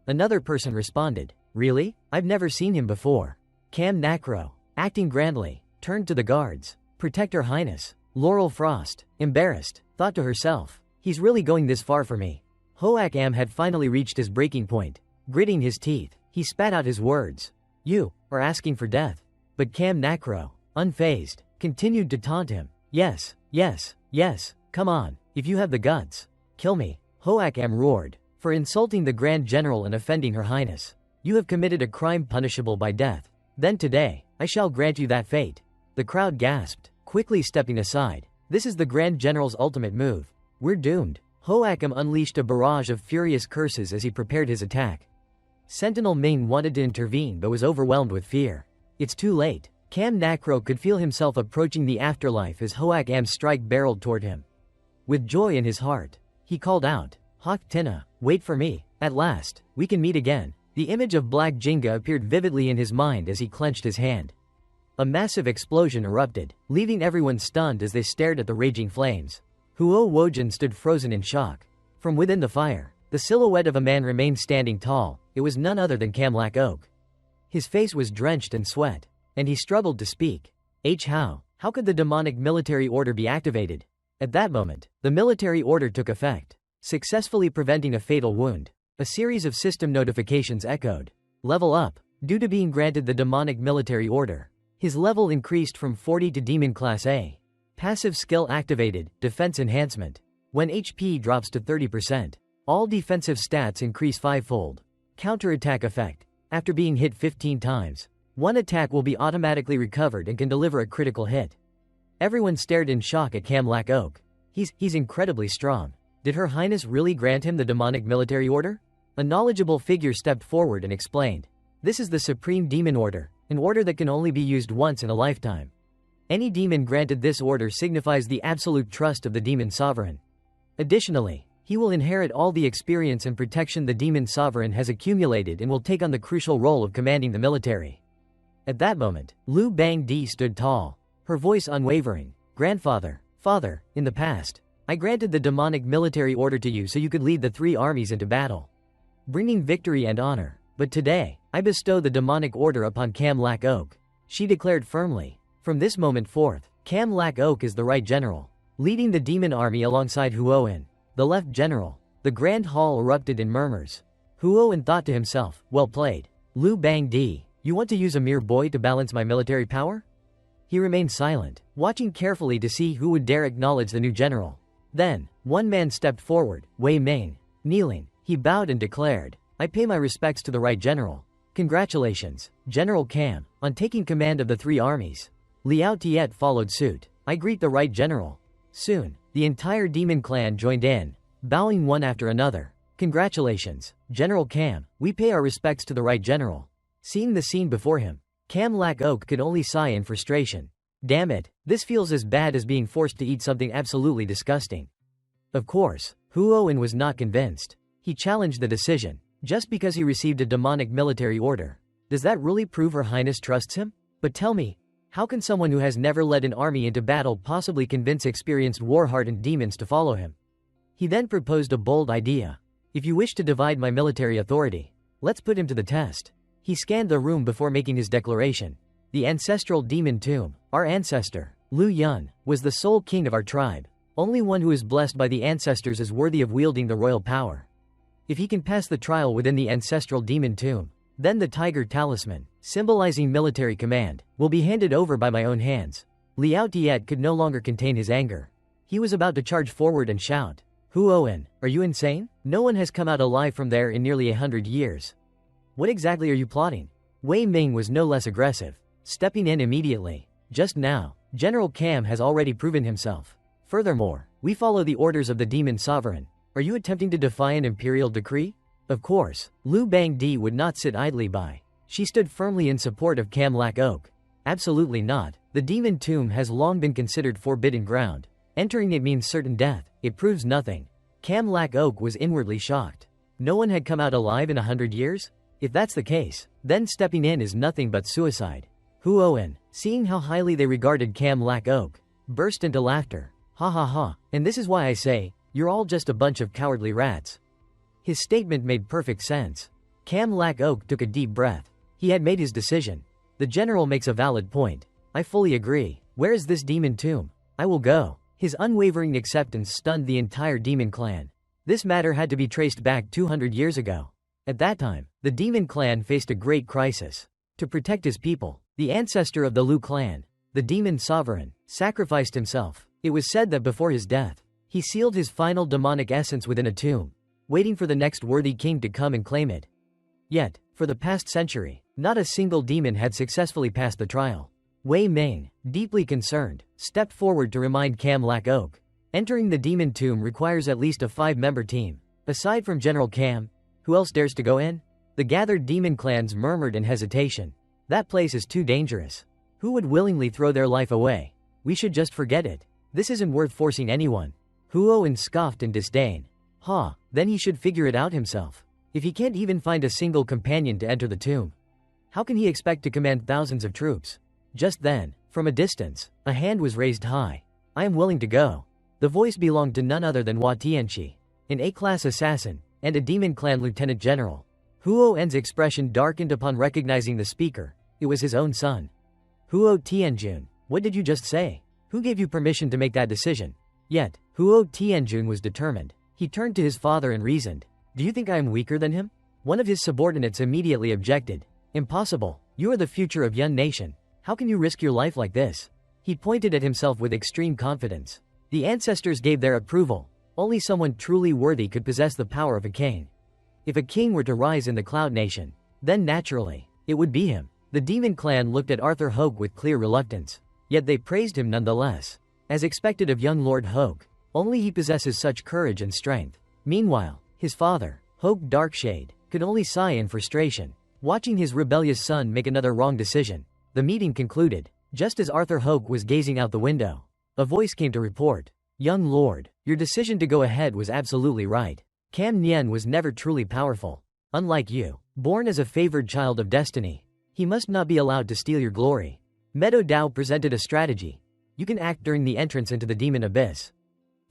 Another person responded. Really? I've never seen him before. Cam Nacro, acting grandly, turned to the guards. Protect Her Highness. Laurel Frost, embarrassed, thought to herself. He's really going this far for me. Hoak-M had finally reached his breaking point. Gritting his teeth, he spat out his words. You are asking for death. But Cam Nacro, unfazed, continued to taunt him. Yes, yes, yes, come on, if you have the guts. Kill me. Hoak-M roared. For insulting the Grand General and offending Her Highness, you have committed a crime punishable by death. Then today, I shall grant you that fate. The crowd gasped, quickly stepping aside. This is the Grand General's ultimate move. We're doomed. Hoak-M unleashed a barrage of furious curses as he prepared his attack. Sentinel Ming wanted to intervene but was overwhelmed with fear. It's too late. Cam Nacro could feel himself approaching the afterlife as Hoak-M's strike barreled toward him. With joy in his heart, he called out, Hawk Tina, wait for me. At last, we can meet again. The image of Black Jinga appeared vividly in his mind as he clenched his hand. A massive explosion erupted, leaving everyone stunned as they stared at the raging flames. Huo Wojin stood frozen in shock. From within the fire, the silhouette of a man remained standing tall. It was none other than Cam Nacro. His face was drenched in sweat, and he struggled to speak. How could the demonic military order be activated? At that moment, the military order took effect, successfully preventing a fatal wound. A series of system notifications echoed. Level up. Due to being granted the demonic military order, his level increased from 40 to Demon Class A. Passive skill activated, defense enhancement. When HP drops to 30%, all defensive stats increase 5-fold. Counterattack effect. After being hit 15 times, one attack will be automatically recovered and can deliver a critical hit. Everyone stared in shock at Cam Nacro. He's incredibly strong. Did Her Highness really grant him the demonic military order? A knowledgeable figure stepped forward and explained. This is the Supreme Demon Order, an order that can only be used once in a lifetime. Any demon granted this order signifies the absolute trust of the demon sovereign. Additionally, he will inherit all the experience and protection the demon sovereign has accumulated and will take on the crucial role of commanding the military. At that moment, Lu Bangdi stood tall, her voice unwavering. Grandfather, father, in the past, I granted the demonic military order to you so you could lead the 3 armies into battle, bringing victory and honor. But today, I bestow the demonic order upon Cam Nacro. She declared firmly. From this moment forth, Cam Nacro is the right general, leading the demon army alongside Huoin, the left general. The grand hall erupted in murmurs. Huoin thought to himself, well played. Liu Bangdi, you want to use a mere boy to balance my military power? He remained silent, watching carefully to see who would dare acknowledge the new general. Then, one man stepped forward, Wei Ming. Kneeling, he bowed and declared, I pay my respects to the right general. Congratulations, General Cam, on taking command of the 3 armies. Liao Tiet followed suit. I greet the right general. Soon, the entire demon clan joined in, bowing one after another. Congratulations, General Cam, we pay our respects to the right general. Seeing the scene before him, Cam Lack Oak could only sigh in frustration. Damn it, this feels as bad as being forced to eat something absolutely disgusting. Of course, Huowen was not convinced. He challenged the decision. Just because he received a demonic military order, does that really prove Her Highness trusts him? But tell me, how can someone who has never led an army into battle possibly convince experienced war-hardened demons to follow him? He then proposed a bold idea. If you wish to divide my military authority, let's put him to the test. He scanned the room before making his declaration. The ancestral demon tomb, our ancestor, Lu Yun, was the sole king of our tribe. Only one who is blessed by the ancestors is worthy of wielding the royal power. If he can pass the trial within the ancestral demon tomb, then the tiger talisman, symbolizing military command, will be handed over by my own hands. Liao Tiet could no longer contain his anger. He was about to charge forward and shout, Huowen, are you insane? No one has come out alive from there in nearly 100 years. What exactly are you plotting? Wei Ming was no less aggressive, stepping in immediately. Just now, General Cam has already proven himself. Furthermore, we follow the orders of the demon sovereign. Are you attempting to defy an imperial decree? Of course, Liu Bangdi would not sit idly by. She stood firmly in support of Cam Lack Oak. Absolutely not. The demon tomb has long been considered forbidden ground. Entering it means certain death. It proves nothing. Cam Lack Oak was inwardly shocked. No one had come out alive in 100 years? If that's the case, then stepping in is nothing but suicide. Huowen, seeing how highly they regarded Cam Lack Oak, burst into laughter. Ha ha ha, and this is why I say, you're all just a bunch of cowardly rats. His statement made perfect sense. Cam Lack Oak took a deep breath. He had made his decision. The general makes a valid point. I fully agree. Where is this demon tomb? I will go. His unwavering acceptance stunned the entire demon clan. This matter had to be traced back 200 years ago. At that time, the demon clan faced a great crisis. To protect his people, the ancestor of the Lu clan, the demon sovereign, sacrificed himself. It was said that before his death, he sealed his final demonic essence within a tomb, waiting for the next worthy king to come and claim it. Yet, for the past century, not a single demon had successfully passed the trial. Wei Ming, deeply concerned, stepped forward to remind Cam Lack Oak. Entering the demon tomb requires at least a 5-member team. Aside from General Cam, who else dares to go in? The gathered demon clans murmured in hesitation. That place is too dangerous. Who would willingly throw their life away? We should just forget it. This isn't worth forcing anyone. Huowen scoffed in disdain. Ha, then he should figure it out himself. If he can't even find a single companion to enter the tomb, how can he expect to command thousands of troops? Just then, from a distance, a hand was raised high. I am willing to go. The voice belonged to none other than Hua Tianqi, an A-class assassin, and a demon clan lieutenant general. Huowen's expression darkened upon recognizing the speaker. It was his own son. Huo Tianjun, what did you just say? Who gave you permission to make that decision? Yet, Huo Tianjun was determined. He turned to his father and reasoned. Do you think I am weaker than him? One of his subordinates immediately objected. Impossible. You are the future of Yun Nation. How can you risk your life like this? He pointed at himself with extreme confidence. The ancestors gave their approval. Only someone truly worthy could possess the power of a king. If a king were to rise in the Cloud Nation, then naturally, it would be him. The demon clan looked at Arthur Hoke with clear reluctance. Yet they praised him nonetheless. As expected of young Lord Hoke, only he possesses such courage and strength. Meanwhile, his father, Hoke Darkshade, could only sigh in frustration, watching his rebellious son make another wrong decision. The meeting concluded. Just as Arthur Hoke was gazing out the window, a voice came to report. Young Lord, your decision to go ahead was absolutely right. Cam Nien was never truly powerful. Unlike you, born as a favored child of destiny, he must not be allowed to steal your glory. Meadow Dao presented a strategy. You can act during the entrance into the demon abyss.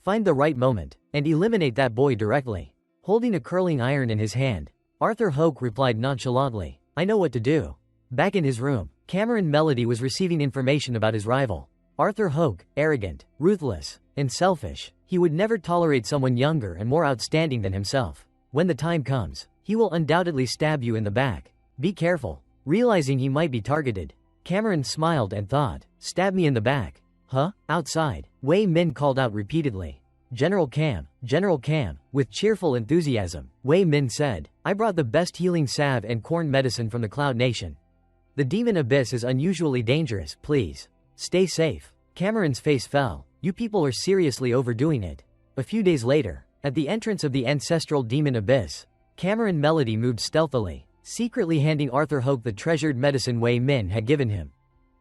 Find the right moment, and eliminate that boy directly. Holding a curling iron in his hand, Arthur Hoke replied nonchalantly, I know what to do. Back in his room, Cameron Melody was receiving information about his rival. Arthur Hoke, arrogant, ruthless, and selfish, he would never tolerate someone younger and more outstanding than himself. When the time comes, he will undoubtedly stab you in the back. Be careful. Realizing he might be targeted, Cameron smiled and thought, stab me in the back. Huh? Outside, Wei Min called out repeatedly. General Cam, with cheerful enthusiasm, Wei Min said, I brought the best healing salve and corn medicine from the Cloud Nation. The demon abyss is unusually dangerous, please. Stay safe. Cameron's face fell. You people are seriously overdoing it. A few days later, at the entrance of the ancestral demon abyss, Cameron Melody moved stealthily, secretly handing Arthur Hoke the treasured medicine Wei Min had given him.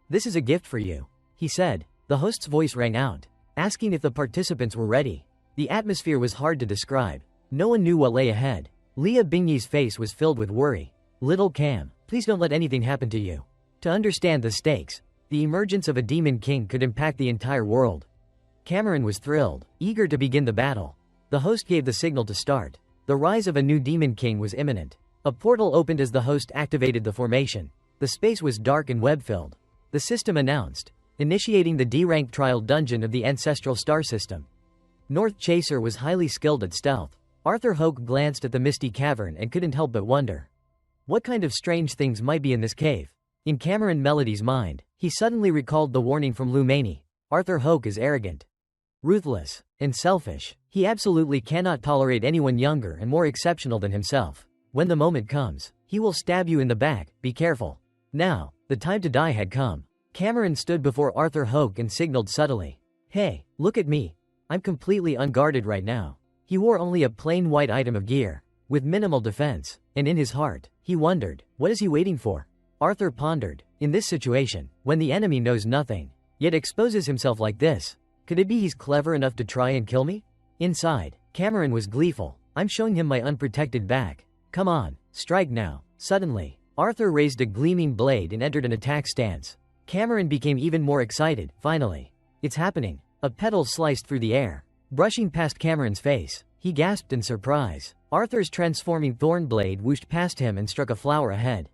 This is a gift for you, he said. The host's voice rang out, asking if the participants were ready. The atmosphere was hard to describe. No one knew what lay ahead. Leah Bingyi's face was filled with worry. Little Cam, please don't let anything happen to you. To understand the stakes, the emergence of a demon king could impact the entire world. Cameron was thrilled, eager to begin the battle. The host gave the signal to start. The rise of a new demon king was imminent. A portal opened as the host activated the formation. The space was dark and web-filled. The system announced, initiating the D-rank trial dungeon of the ancestral star system. North Chaser was highly skilled at stealth. Arthur Hoke glanced at the misty cavern and couldn't help but wonder. What kind of strange things might be in this cave? In Cameron Melody's mind, he suddenly recalled the warning from Lu Mani. Arthur Hoke is arrogant, ruthless, and selfish. He absolutely cannot tolerate anyone younger and more exceptional than himself. When the moment comes, he will stab you in the back, be careful. Now, the time to die had come. Cameron stood before Arthur Hoke and signaled subtly. Hey, look at me. I'm completely unguarded right now. He wore only a plain white item of gear, with minimal defense, and in his heart, he wondered, what is he waiting for? Arthur pondered, in this situation, when the enemy knows nothing, yet exposes himself like this, could it be he's clever enough to try and kill me? Inside, Cameron was gleeful. I'm showing him my unprotected back. Come on, strike now. Suddenly, Arthur raised a gleaming blade and entered an attack stance. Cameron became even more excited. Finally, it's happening. A petal sliced through the air, brushing past Cameron's face. He gasped in surprise. Arthur's transforming thorn blade whooshed past him and struck a flower ahead.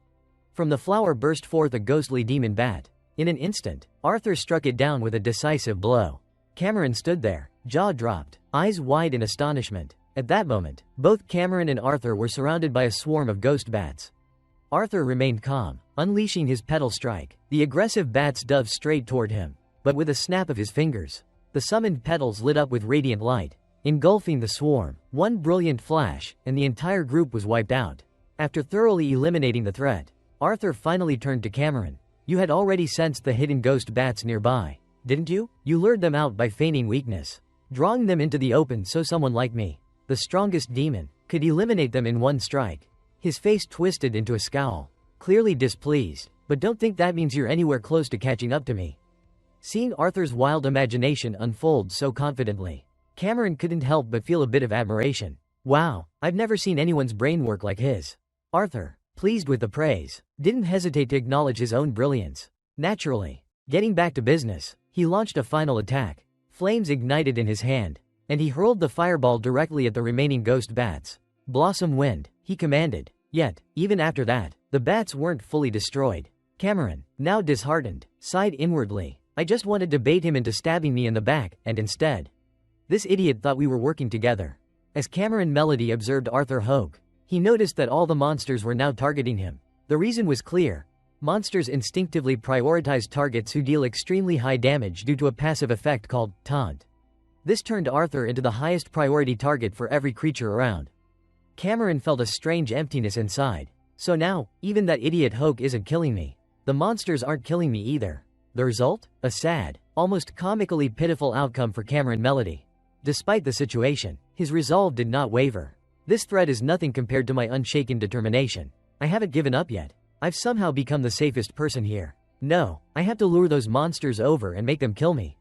From the flower burst forth a ghostly demon bat. In an instant, Arthur struck it down with a decisive blow. Cameron stood there, jaw dropped, eyes wide in astonishment. At that moment, both Cameron and Arthur were surrounded by a swarm of ghost bats. Arthur remained calm, unleashing his petal strike. The aggressive bats dove straight toward him. But with a snap of his fingers, the summoned petals lit up with radiant light, engulfing the swarm. One brilliant flash, and the entire group was wiped out. After thoroughly eliminating the threat, Arthur finally turned to Cameron. You had already sensed the hidden ghost bats nearby, didn't you? You lured them out by feigning weakness, drawing them into the open so someone like me, the strongest demon, could eliminate them in one strike. His face twisted into a scowl, clearly displeased. But don't think that means you're anywhere close to catching up to me. Seeing Arthur's wild imagination unfold so confidently, Cameron couldn't help but feel a bit of admiration. Wow, I've never seen anyone's brain work like his. Arthur, pleased with the praise, didn't hesitate to acknowledge his own brilliance. Naturally, getting back to business, he launched a final attack. Flames ignited in his hand, and he hurled the fireball directly at the remaining ghost bats. Blossom wind, he commanded. Yet, even after that, the bats weren't fully destroyed. Cameron, now disheartened, sighed inwardly. I just wanted to bait him into stabbing me in the back, and instead, this idiot thought we were working together. As Cameron Melody observed Arthur Hoke, he noticed that all the monsters were now targeting him. The reason was clear. Monsters instinctively prioritize targets who deal extremely high damage due to a passive effect called taunt. This turned Arthur into the highest priority target for every creature around. Cameron felt a strange emptiness inside. So now, even that idiot Hoke isn't killing me. The monsters aren't killing me either. The result? A sad, almost comically pitiful outcome for Cameron Melody. Despite the situation, his resolve did not waver. This threat is nothing compared to my unshaken determination. I haven't given up yet. I've somehow become the safest person here. No, I have to lure those monsters over and make them kill me.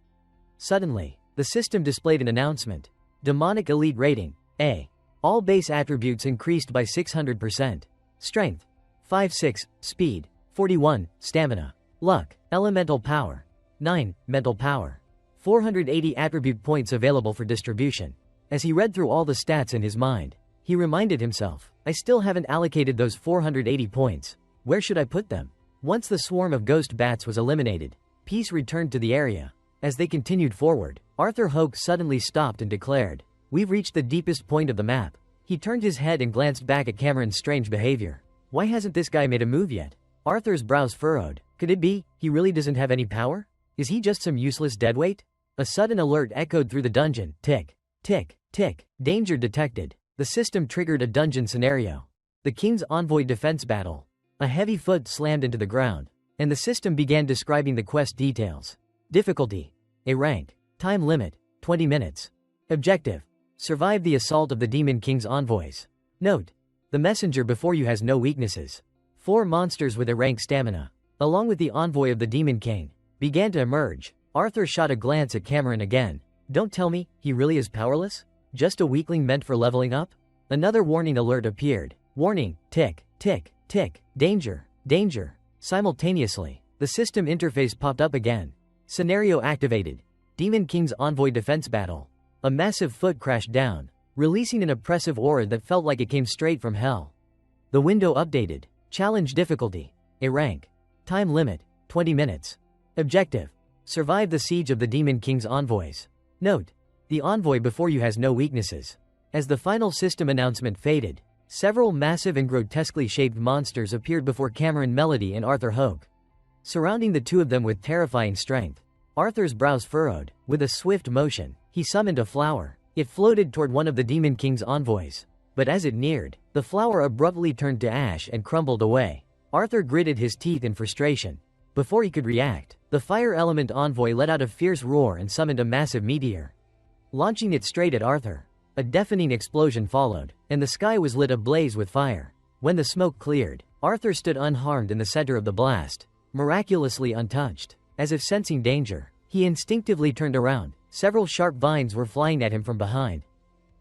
Suddenly, the system displayed an announcement. Demonic Elite Rating, A. All base attributes increased by 600%. Strength, 5-6, Speed, 41, Stamina, Luck, Elemental Power, 9, Mental Power. 480 attribute points available for distribution. As he read through all the stats in his mind, he reminded himself, I still haven't allocated those 480 points. Where should I put them? Once the swarm of ghost bats was eliminated, peace returned to the area. As they continued forward, Arthur Hoke suddenly stopped and declared, We've reached the deepest point of the map. He turned his head and glanced back at Cameron's strange behavior. Why hasn't this guy made a move yet? Arthur's brows furrowed. Could it be, he really doesn't have any power? Is he just some useless deadweight? A sudden alert echoed through the dungeon. Tick, tick, tick. Danger detected. The system triggered a dungeon scenario. The king's envoy defense battle. A heavy foot slammed into the ground, and the system began describing the quest details. Difficulty: A rank. Time limit: 20 minutes. Objective: survive the assault of the Demon King's envoys. Note: the messenger before you has no weaknesses. 4 monsters with a rank stamina, along with the envoy of the Demon King, began to emerge. Arthur shot a glance at Cameron again. Don't tell me, he really is powerless? Just a weakling meant for leveling up? Another warning alert appeared. Warning: tick, tick, tick. Danger, danger. Simultaneously, the system interface popped up again. Scenario activated. Demon King's envoy defense battle. A massive foot crashed down, releasing an oppressive aura that felt like it came straight from hell. The window updated. Challenge difficulty: A rank. Time limit: 20 minutes. Objective: survive the siege of the Demon King's envoys. Note: the envoy before you has no weaknesses. As the final system announcement faded, several massive and grotesquely shaped monsters appeared before Cameron Melody and Arthur Hoke, surrounding the two of them with terrifying strength. Arthur's brows furrowed. With a swift motion, he summoned a flower. It floated toward one of the Demon King's envoys. But as it neared, the flower abruptly turned to ash and crumbled away. Arthur gritted his teeth in frustration. Before he could react, the fire element envoy let out a fierce roar and summoned a massive meteor, launching it straight at Arthur. A deafening explosion followed, and the sky was lit ablaze with fire. When the smoke cleared, Arthur stood unharmed in the center of the blast, miraculously untouched. As if sensing danger, he instinctively turned around. Several sharp vines were flying at him from behind.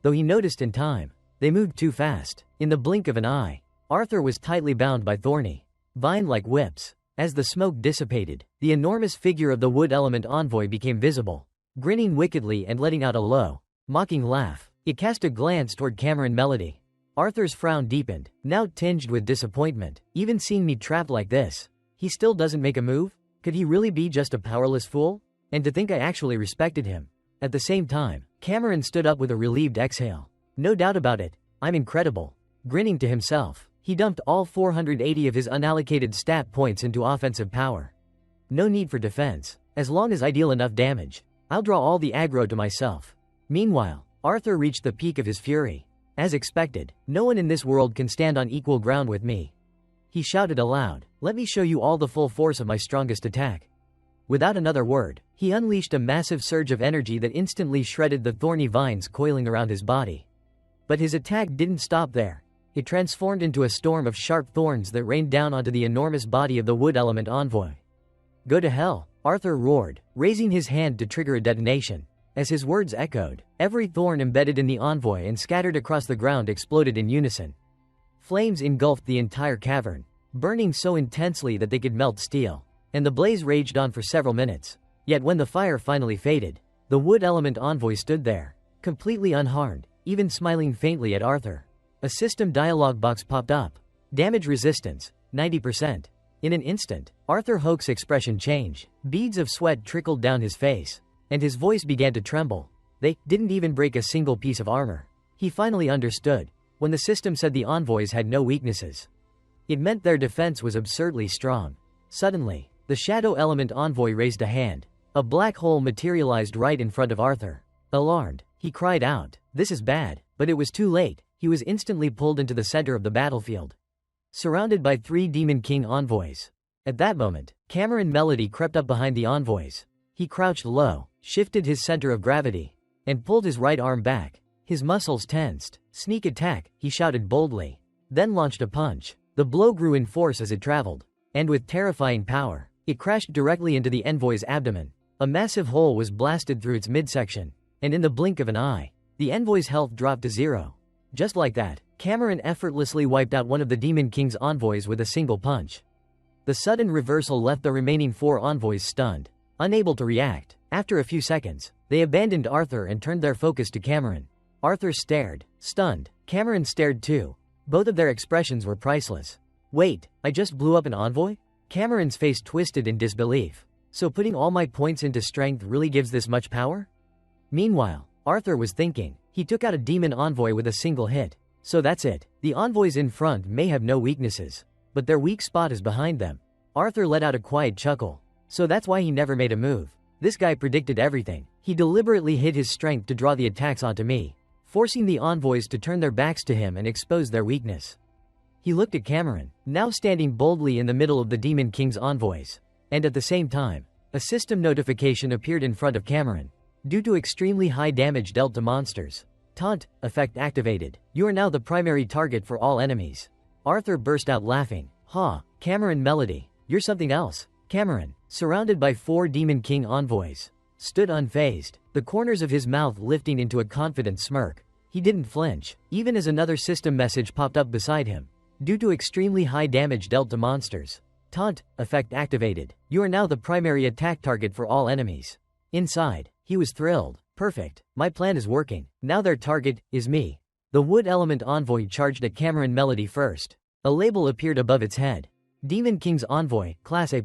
Though he noticed in time, they moved too fast. In the blink of an eye, Arthur was tightly bound by thorny, vine-like whips. As the smoke dissipated, the enormous figure of the wood element envoy became visible, grinning wickedly and letting out a low, mocking laugh. It cast a glance toward Cameron Melody. Arthur's frown deepened, now tinged with disappointment. Even seeing me trapped like this, he still doesn't make a move? Could he really be just a powerless fool? And to think I actually respected him. At the same time, Cameron stood up with a relieved exhale. No doubt about it, I'm incredible. Grinning to himself, he dumped all 480 of his unallocated stat points into offensive power. No need for defense. As long as I deal enough damage, I'll draw all the aggro to myself. Meanwhile, Arthur reached the peak of his fury. As expected, no one in this world can stand on equal ground with me. He shouted aloud, let me show you all the full force of my strongest attack. Without another word, he unleashed a massive surge of energy that instantly shredded the thorny vines coiling around his body. But his attack didn't stop there. It transformed into a storm of sharp thorns that rained down onto the enormous body of the wood element envoy. Go to hell, Arthur roared, raising his hand to trigger a detonation. As his words echoed, every thorn embedded in the envoy and scattered across the ground exploded in unison. Flames engulfed the entire cavern, burning so intensely that they could melt steel, and the blaze raged on for several minutes. Yet when the fire finally faded, the wood element envoy stood there, completely unharmed, even smiling faintly at Arthur. A system dialog box popped up. Damage resistance, 90%. In an instant, Arthur Hoke's expression changed. Beads of sweat trickled down his face, and his voice began to tremble. They didn't even break a single piece of armor. He finally understood. When the system said the envoys had no weaknesses, it meant their defense was absurdly strong. Suddenly, the shadow element envoy raised a hand. A black hole materialized right in front of Arthur. Alarmed, he cried out, "This is bad," but it was too late. He was instantly pulled into the center of the battlefield, surrounded by 3 Demon King envoys. At that moment, Cameron Melody crept up behind the envoys. He crouched low, shifted his center of gravity, and pulled his right arm back. His muscles tensed. Sneak attack, he shouted boldly, then launched a punch. The blow grew in force as it traveled, and with terrifying power, it crashed directly into the envoy's abdomen. A massive hole was blasted through its midsection, and in the blink of an eye, the envoy's health dropped to 0. Just like that, Cameron effortlessly wiped out one of the Demon King's envoys with a single punch. The sudden reversal left the remaining 4 envoys stunned, unable to react. After a few seconds, they abandoned Arthur and turned their focus to Cameron. Arthur stared, stunned. Cameron stared too. Both of their expressions were priceless. Wait, I just blew up an envoy? Cameron's face twisted in disbelief. So putting all my points into strength really gives this much power? Meanwhile, Arthur was thinking. He took out a demon envoy with a single hit. So that's it. The envoys in front may have no weaknesses, but their weak spot is behind them. Arthur let out a quiet chuckle. So that's why he never made a move. This guy predicted everything. He deliberately hid his strength to draw the attacks onto me, forcing the envoys to turn their backs to him and expose their weakness. He looked at Cameron, now standing boldly in the middle of the Demon King's envoys. And at the same time, a system notification appeared in front of Cameron. Due to extremely high damage dealt to monsters. Taunt effect activated. You are now the primary target for all enemies. Arthur burst out laughing. Ha, Cameron Melody, you're something else. Cameron, surrounded by 4 Demon King envoys, stood unfazed, the corners of his mouth lifting into a confident smirk. He didn't flinch, even as another system message popped up beside him. Due to extremely high damage dealt to monsters. Taunt effect activated. You are now the primary attack target for all enemies. Inside, he was thrilled. Perfect. My plan is working. Now their target is me. The wood element envoy charged at Cameron Melody first. A label appeared above its head. Demon King's envoy, Class A+.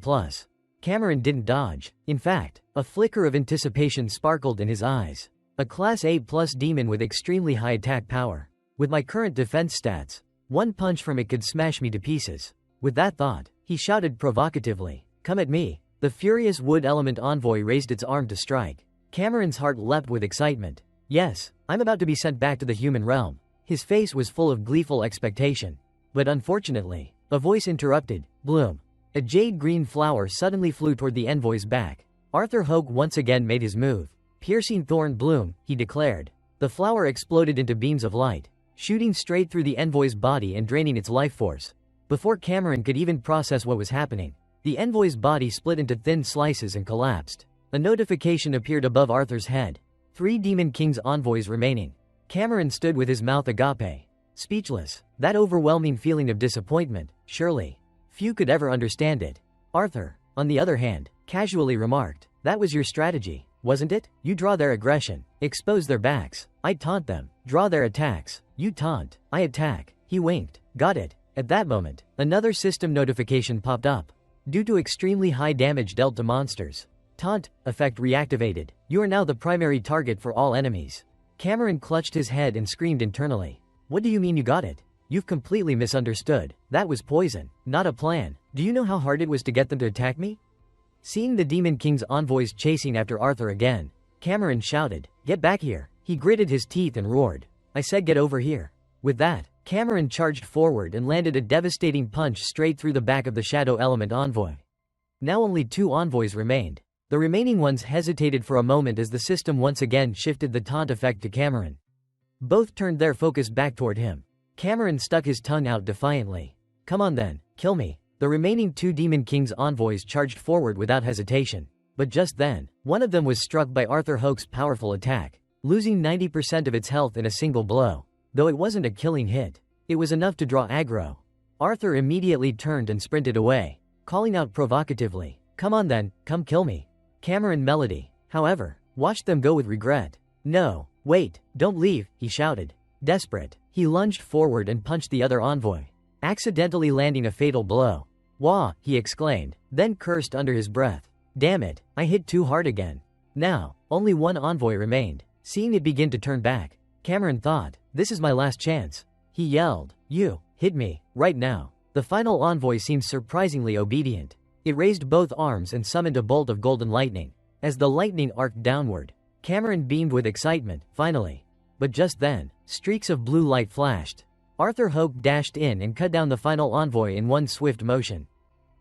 Cameron didn't dodge. In fact, a flicker of anticipation sparkled in his eyes. A Class A+ demon with extremely high attack power. With my current defense stats, one punch from it could smash me to pieces. With that thought, he shouted provocatively, "Come at me." The furious wood element envoy raised its arm to strike. Cameron's heart leapt with excitement. Yes, I'm about to be sent back to the human realm. His face was full of gleeful expectation. But unfortunately, a voice interrupted. Bloom. A jade-green flower suddenly flew toward the envoy's back. Arthur Hoke once again made his move. Piercing thorn bloom, he declared. The flower exploded into beams of light, shooting straight through the envoy's body and draining its life force. Before Cameron could even process what was happening, the envoy's body split into thin slices and collapsed. A notification appeared above Arthur's head. 3 Demon King's envoys remaining. Cameron stood with his mouth agape, speechless. That overwhelming feeling of disappointment, surely few could ever understand it. Arthur, on the other hand, casually remarked, "That was your strategy, wasn't it? You draw their aggression, expose their backs. I taunt them. Draw their attacks. You taunt. I attack." He winked. Got it. At that moment, another system notification popped up. Due to extremely high damage dealt to monsters. Taunt effect reactivated. You are now the primary target for all enemies. Cameron clutched his head and screamed internally. What do you mean you got it? You've completely misunderstood. That was poison, not a plan. Do you know how hard it was to get them to attack me? Seeing the Demon King's envoys chasing after Arthur again, Cameron shouted, "Get back here." He gritted his teeth and roared. "I said get over here." With that, Cameron charged forward and landed a devastating punch straight through the back of the Shadow Element envoy. Now only 2 envoys remained. The remaining ones hesitated for a moment as the system once again shifted the taunt effect to Cameron. Both turned their focus back toward him. Cameron stuck his tongue out defiantly. "Come on then, kill me." The remaining 2 Demon King's envoys charged forward without hesitation. But just then, one of them was struck by Arthur Hoke's powerful attack, losing 90% of its health in a single blow. Though it wasn't a killing hit, it was enough to draw aggro. Arthur immediately turned and sprinted away, calling out provocatively, "Come on then, come kill me." Cameron Melody, however, watched them go with regret. "No, wait, don't leave," he shouted. Desperate, he lunged forward and punched the other envoy, accidentally landing a fatal blow. "Wah," he exclaimed, then cursed under his breath. "Damn it, I hit too hard again." Now, only 1 envoy remained. Seeing it begin to turn back, Cameron thought, "This is my last chance." He yelled, "You, hit me, right now." The final envoy seemed surprisingly obedient. It raised both arms and summoned a bolt of golden lightning. As the lightning arced downward, Cameron beamed with excitement, finally. But just then, streaks of blue light flashed. Arthur Hoke dashed in and cut down the final envoy in one swift motion.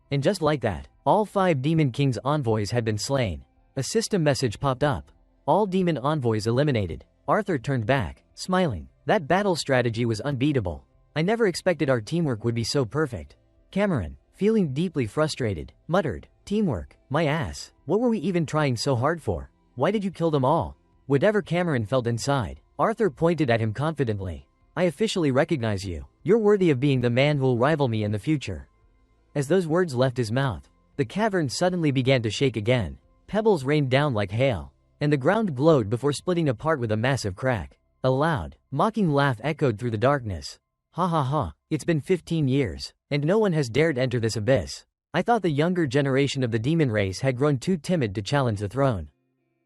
And just like that, all 5 Demon King's envoys had been slain. A system message popped up. All demon envoys eliminated. Arthur turned back, smiling. That battle strategy was unbeatable. I never expected our teamwork would be so perfect. Cameron, feeling deeply frustrated, muttered, "Teamwork, my ass. What were we even trying so hard for? Why did you kill them all?" Whatever Cameron felt inside, Arthur pointed at him confidently. "I officially recognize you. You're worthy of being the man who'll rival me in the future." As those words left his mouth, the cavern suddenly began to shake again. Pebbles rained down like hail, and the ground glowed before splitting apart with a massive crack. A loud, mocking laugh echoed through the darkness. "Ha ha ha, it's been 15 years, and no one has dared enter this abyss. I thought the younger generation of the demon race had grown too timid to challenge the throne."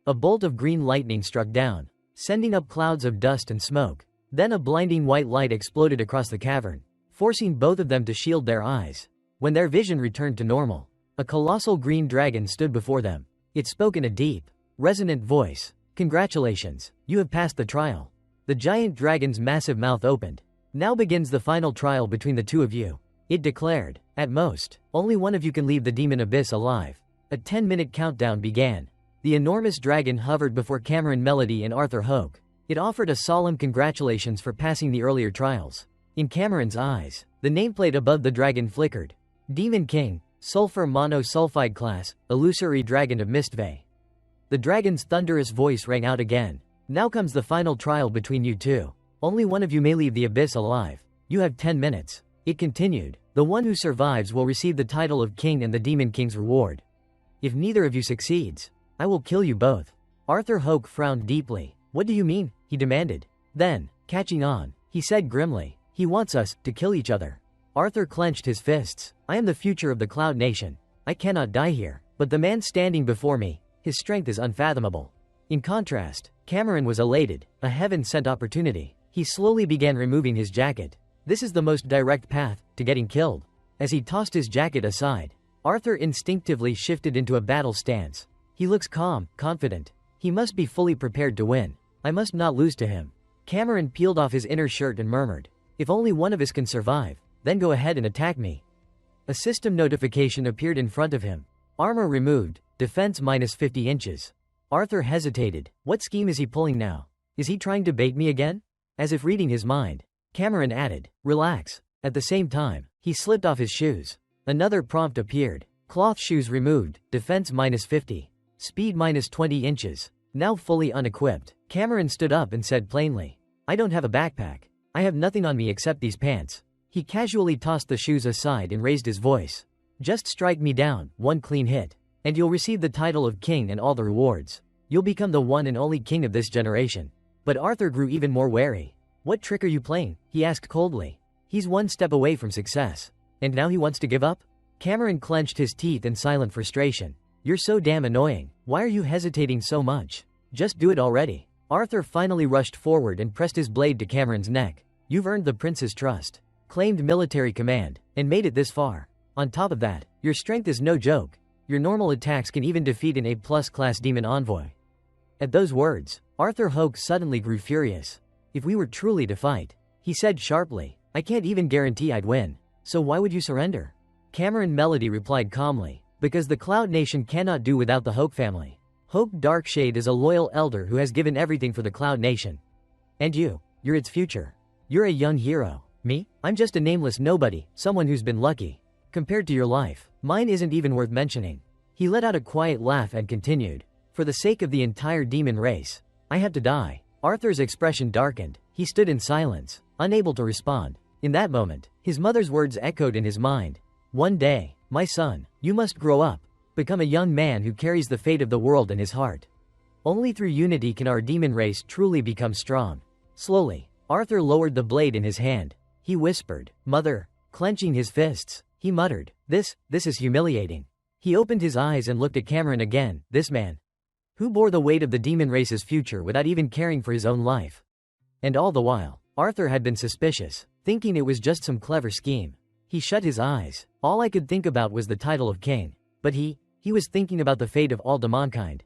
A bolt of green lightning struck down, sending up clouds of dust and smoke. Then a blinding white light exploded across the cavern, forcing both of them to shield their eyes. When their vision returned to normal, a colossal green dragon stood before them. It spoke in a deep, resonant voice. "Congratulations, you have passed the trial." The giant dragon's massive mouth opened. "Now begins the final trial between the two of you," it declared. "At most, only one of you can leave the demon abyss alive." A 10-minute countdown began. The enormous dragon hovered before Cameron Melody and Arthur Hoke. It offered a solemn congratulations for passing the earlier trials. In Cameron's eyes, the nameplate above the dragon flickered. Demon King, Sulfur Monosulfide Class, Illusory Dragon of Mistvey. The dragon's thunderous voice rang out again. "Now comes the final trial between you two. Only one of you may leave the abyss alive. You have 10 minutes. It continued. "The one who survives will receive the title of King and the Demon King's reward. If neither of you succeeds, I will kill you both." Arthur Hoke frowned deeply. "What do you mean?" he demanded. Then, catching on, he said grimly, "He wants us to kill each other." Arthur clenched his fists. "I am the future of the Cloud Nation. I cannot die here. But the man standing before me, his strength is unfathomable." In contrast, Cameron was elated, a heaven-sent opportunity. He slowly began removing his jacket. "This is the most direct path to getting killed." As he tossed his jacket aside, Arthur instinctively shifted into a battle stance. "He looks calm, confident. He must be fully prepared to win. I must not lose to him." Cameron peeled off his inner shirt and murmured, "If only one of us can survive, then go ahead and attack me." A system notification appeared in front of him. "Armor removed, defense minus 50 inches. Arthur hesitated. What scheme is he pulling now? Is he trying to bait me again? As if reading his mind, Cameron added, "Relax." At the same time, he slipped off his shoes. Another prompt appeared. Cloth shoes removed, defense minus 50. Speed minus 20 inches. Now fully unequipped, Cameron stood up and said plainly, "I don't have a backpack. I have nothing on me except these pants." He casually tossed the shoes aside and raised his voice. "Just strike me down, one clean hit, and you'll receive the title of king and all the rewards. You'll become the one and only king of this generation." But Arthur grew even more wary. "What trick are you playing?" he asked coldly. "He's one step away from success. And now he wants to give up?" Cameron clenched his teeth in silent frustration. "You're so damn annoying. Why are you hesitating so much? Just do it already." Arthur finally rushed forward and pressed his blade to Cameron's neck. "You've earned the prince's trust, claimed military command, and made it this far. On top of that, your strength is no joke. Your normal attacks can even defeat an A+ class demon envoy." At those words, Arthur Hoke suddenly grew furious. "If we were truly to fight," he said sharply, "I can't even guarantee I'd win. So why would you surrender?" Cameron Melody replied calmly, "Because the Cloud Nation cannot do without the Hoke family. Hoke Darkshade is a loyal elder who has given everything for the Cloud Nation. And you're its future. You're a young hero. Me? I'm just a nameless nobody, someone who's been lucky. Compared to your life, mine isn't even worth mentioning." He let out a quiet laugh and continued, "For the sake of the entire demon race, I have to die." Arthur's expression darkened. He stood in silence, unable to respond. In that moment, his mother's words echoed in his mind. "One day, my son, you must grow up, become a young man who carries the fate of the world in his heart. Only through unity can our demon race truly become strong." Slowly, Arthur lowered the blade in his hand. He whispered, "Mother." Clenching his fists, he muttered, This is humiliating." He opened his eyes and looked at Cameron again. This man, who bore the weight of the demon race's future without even caring for his own life. And all the while, Arthur had been suspicious, thinking it was just some clever scheme. He shut his eyes. All I could think about was the title of king. But he was thinking about the fate of all demonkind.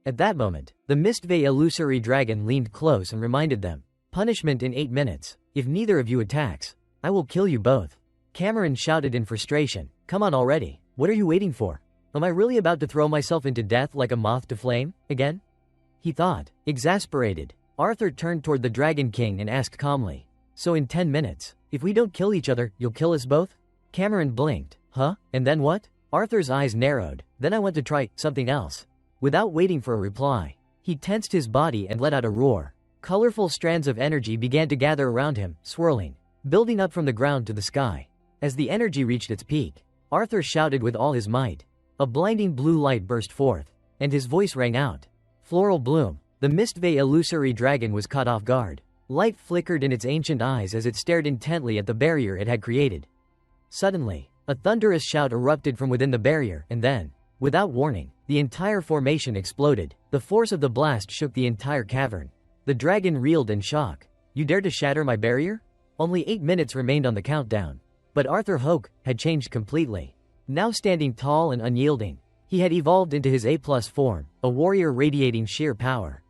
At that moment, the Mistvey illusory dragon leaned close and reminded them, "Punishment in 8 minutes. If neither of you attacks, I will kill you both." Cameron shouted in frustration, "Come on already. What are you waiting for? Am I really about to throw myself into death like a moth to flame, again?" he thought, exasperated. Arthur turned toward the Dragon King and asked calmly, "So in 10 minutes, if we don't kill each other, you'll kill us both?" Cameron blinked. "Huh? And then what?" Arthur's eyes narrowed. "Then I want to try something else." Without waiting for a reply, he tensed his body and let out a roar. Colorful strands of energy began to gather around him, swirling, building up from the ground to the sky. As the energy reached its peak, Arthur shouted with all his might. A blinding blue light burst forth, and his voice rang out. "Floral bloom." The Mistvey illusory dragon was caught off guard. Light flickered in its ancient eyes as it stared intently at the barrier it had created. Suddenly, a thunderous shout erupted from within the barrier, and then, without warning, the entire formation exploded. The force of the blast shook the entire cavern. The dragon reeled in shock. You dare to shatter my barrier? Only 8 minutes remained on the countdown. But Arthur Hoke had changed completely. Now standing tall and unyielding, he had evolved into his A+ form, a warrior radiating sheer power.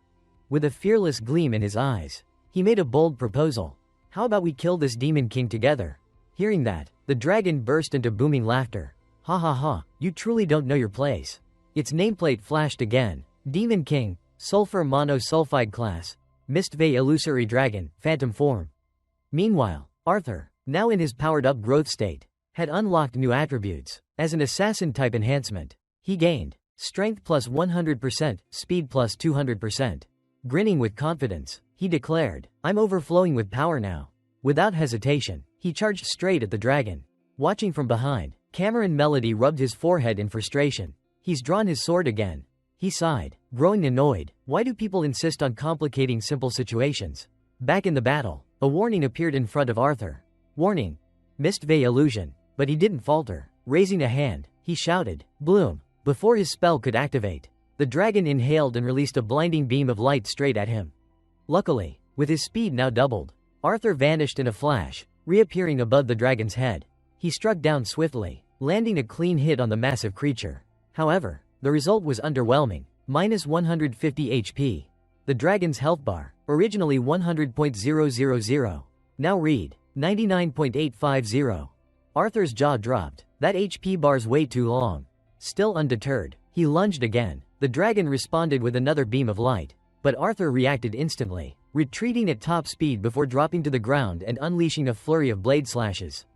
With a fearless gleam in his eyes, he made a bold proposal. How about we kill this Demon King together? Hearing that, the dragon burst into booming laughter. Ha ha ha, you truly don't know your place. Its nameplate flashed again. Demon King, Sulfur Monosulfide Class, Mistveil Illusory Dragon, Phantom Form. Meanwhile, Arthur, now in his powered-up growth state, had unlocked new attributes. As an assassin-type enhancement, he gained Strength plus 100%, Speed plus 200%. Grinning with confidence, he declared, I'm overflowing with power now. Without hesitation, he charged straight at the dragon. Watching from behind, Cameron Melody rubbed his forehead in frustration. He's drawn his sword again. He sighed, growing annoyed. Why do people insist on complicating simple situations? Back in the battle, a warning appeared in front of Arthur. Warning. Mistveil illusion. But he didn't falter. Raising a hand, he shouted, Bloom. Before his spell could activate, the dragon inhaled and released a blinding beam of light straight at him. Luckily, with his speed now doubled, Arthur vanished in a flash, reappearing above the dragon's head. He struck down swiftly, landing a clean hit on the massive creature. However, the result was underwhelming. Minus 150 HP. The dragon's health bar, originally 100.000, now read 99.850. Arthur's jaw dropped. That HP bar's way too long. Still undeterred, he lunged again. The dragon responded with another beam of light, but Arthur reacted instantly, retreating at top speed before dropping to the ground and unleashing a flurry of blade slashes.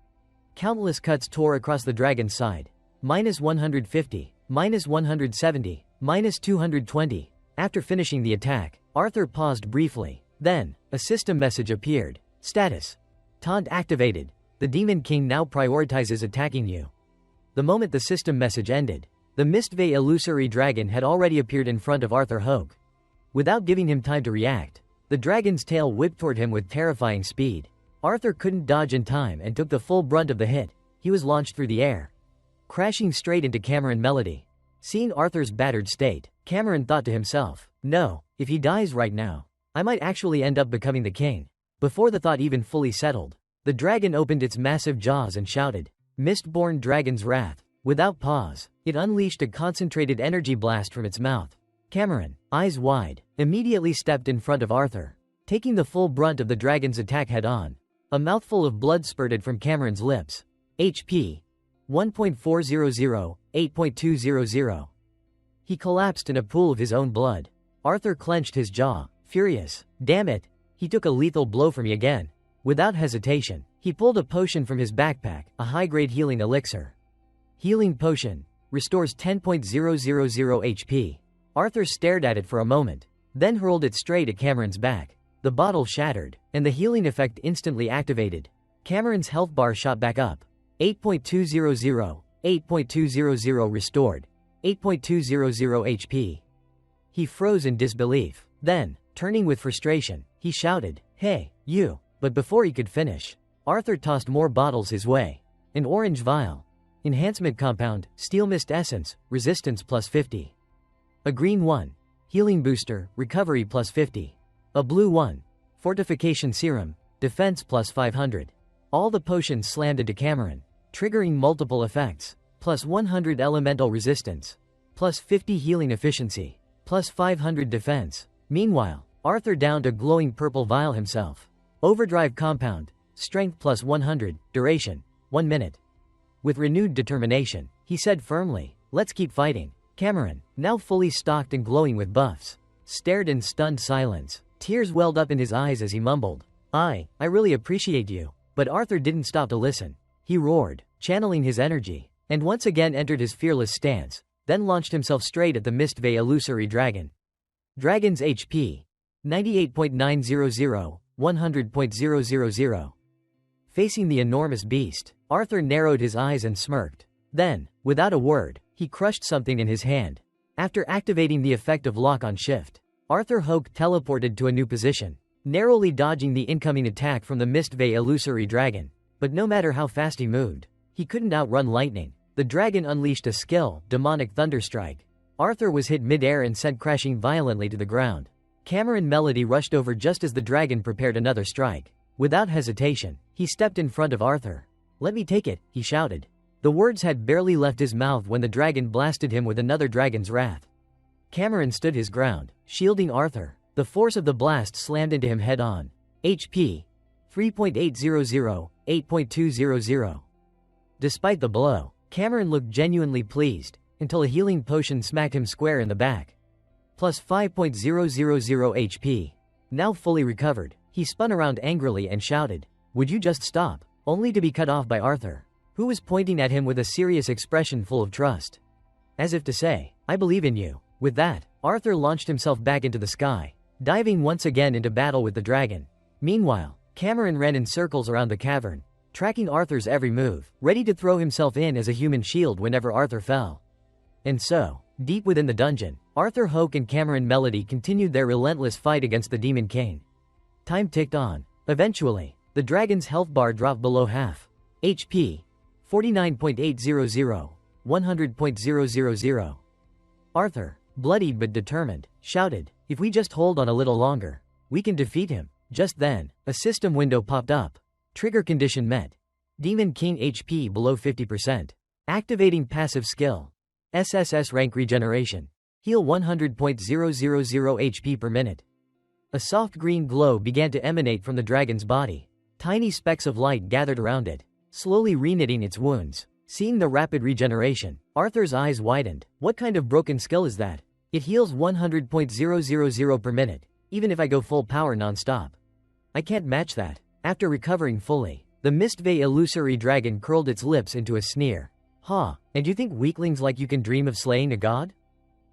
Countless cuts tore across the dragon's side. Minus 150, minus 170, minus 220. After finishing the attack, Arthur paused briefly. Then, a system message appeared. Status. Taunt activated. The Demon King now prioritizes attacking you. The moment the system message ended, the Mistveil Illusory Dragon had already appeared in front of Arthur Hoke. Without giving him time to react, the dragon's tail whipped toward him with terrifying speed. Arthur couldn't dodge in time and took the full brunt of the hit. He was launched through the air, crashing straight into Cameron Melody. Seeing Arthur's battered state, Cameron thought to himself, no, if he dies right now, I might actually end up becoming the king. Before the thought even fully settled, the dragon opened its massive jaws and shouted, Mistborn Dragon's Wrath. Without pause, it unleashed a concentrated energy blast from its mouth. Cameron, eyes wide, immediately stepped in front of Arthur, taking the full brunt of the dragon's attack head-on. A mouthful of blood spurted from Cameron's lips. HP. 1.400, 8.200. He collapsed in a pool of his own blood. Arthur clenched his jaw, furious. Damn it, he took a lethal blow for me again. Without hesitation, he pulled a potion from his backpack, a high-grade healing elixir. Healing potion. Restores 10.000 HP. Arthur stared at it for a moment, then hurled it straight at Cameron's back. The bottle shattered, and the healing effect instantly activated. Cameron's health bar shot back up. 8.200, 8.200 restored. 8.200 HP. He froze in disbelief. Then, turning with frustration, he shouted, Hey, you! But before he could finish, Arthur tossed more bottles his way. An orange vial. Enhancement compound, Steel Mist Essence, Resistance plus 50. A green one. Healing booster, Recovery plus 50. A blue one. Fortification serum, Defense plus 500. All the potions slammed into Cameron, triggering multiple effects. Plus 100 elemental resistance. Plus 50 healing efficiency. Plus 500 defense. Meanwhile, Arthur downed a glowing purple vial himself. Overdrive compound, Strength plus 100, duration, 1 minute. With renewed determination, he said firmly, Let's keep fighting. Cameron, now fully stocked and glowing with buffs, stared in stunned silence. Tears welled up in his eyes as he mumbled, I really appreciate you. But Arthur didn't stop to listen. He roared, channeling his energy, and once again entered his fearless stance, then launched himself straight at the Mistveil Illusory Dragon. Dragon's HP. 98.900, 100.000. Facing the enormous beast, Arthur narrowed his eyes and smirked. Then, without a word, he crushed something in his hand. After activating the effect of lock on shift, Arthur Hoke teleported to a new position, narrowly dodging the incoming attack from the Mistveil Illusory Dragon. But no matter how fast he moved, he couldn't outrun lightning. The dragon unleashed a skill, Demonic Thunderstrike. Arthur was hit mid-air and sent crashing violently to the ground. Cameron Melody rushed over just as the dragon prepared another strike. Without hesitation, he stepped in front of Arthur. "Let me take it," he shouted. The words had barely left his mouth when the dragon blasted him with another dragon's wrath. Cameron stood his ground, shielding Arthur. The force of the blast slammed into him head-on. HP 3.800, 8.200. Despite the blow, Cameron looked genuinely pleased, until a healing potion smacked him square in the back. Plus 5.000 HP. Now fully recovered, he spun around angrily and shouted, "Would you just stop?" Only to be cut off by Arthur, who was pointing at him with a serious expression full of trust. As if to say, "I believe in you." With that, Arthur launched himself back into the sky, diving once again into battle with the dragon. Meanwhile, Cameron ran in circles around the cavern, tracking Arthur's every move, ready to throw himself in as a human shield whenever Arthur fell. And so, deep within the dungeon, Arthur Hoke and Cameron Melody continued their relentless fight against the Demon King. Time ticked on. Eventually, the dragon's health bar dropped below half. HP 49.800, 100.000. Arthur, bloodied but determined, shouted, "If we just hold on a little longer, we can defeat him." Just then, a system window popped up. Trigger condition met. Demon King HP below 50%. Activating passive skill. SSS rank regeneration. Heal 100.000 HP per minute. A soft green glow began to emanate from the dragon's body. Tiny specks of light gathered around it, slowly reknitting its wounds. Seeing the rapid regeneration, Arthur's eyes widened. What kind of broken skill is that? It heals 100.000 per minute, even if I go full power non-stop. I can't match that. After recovering fully, the Mistveil illusory dragon curled its lips into a sneer. "Ha, and you think weaklings like you can dream of slaying a god?"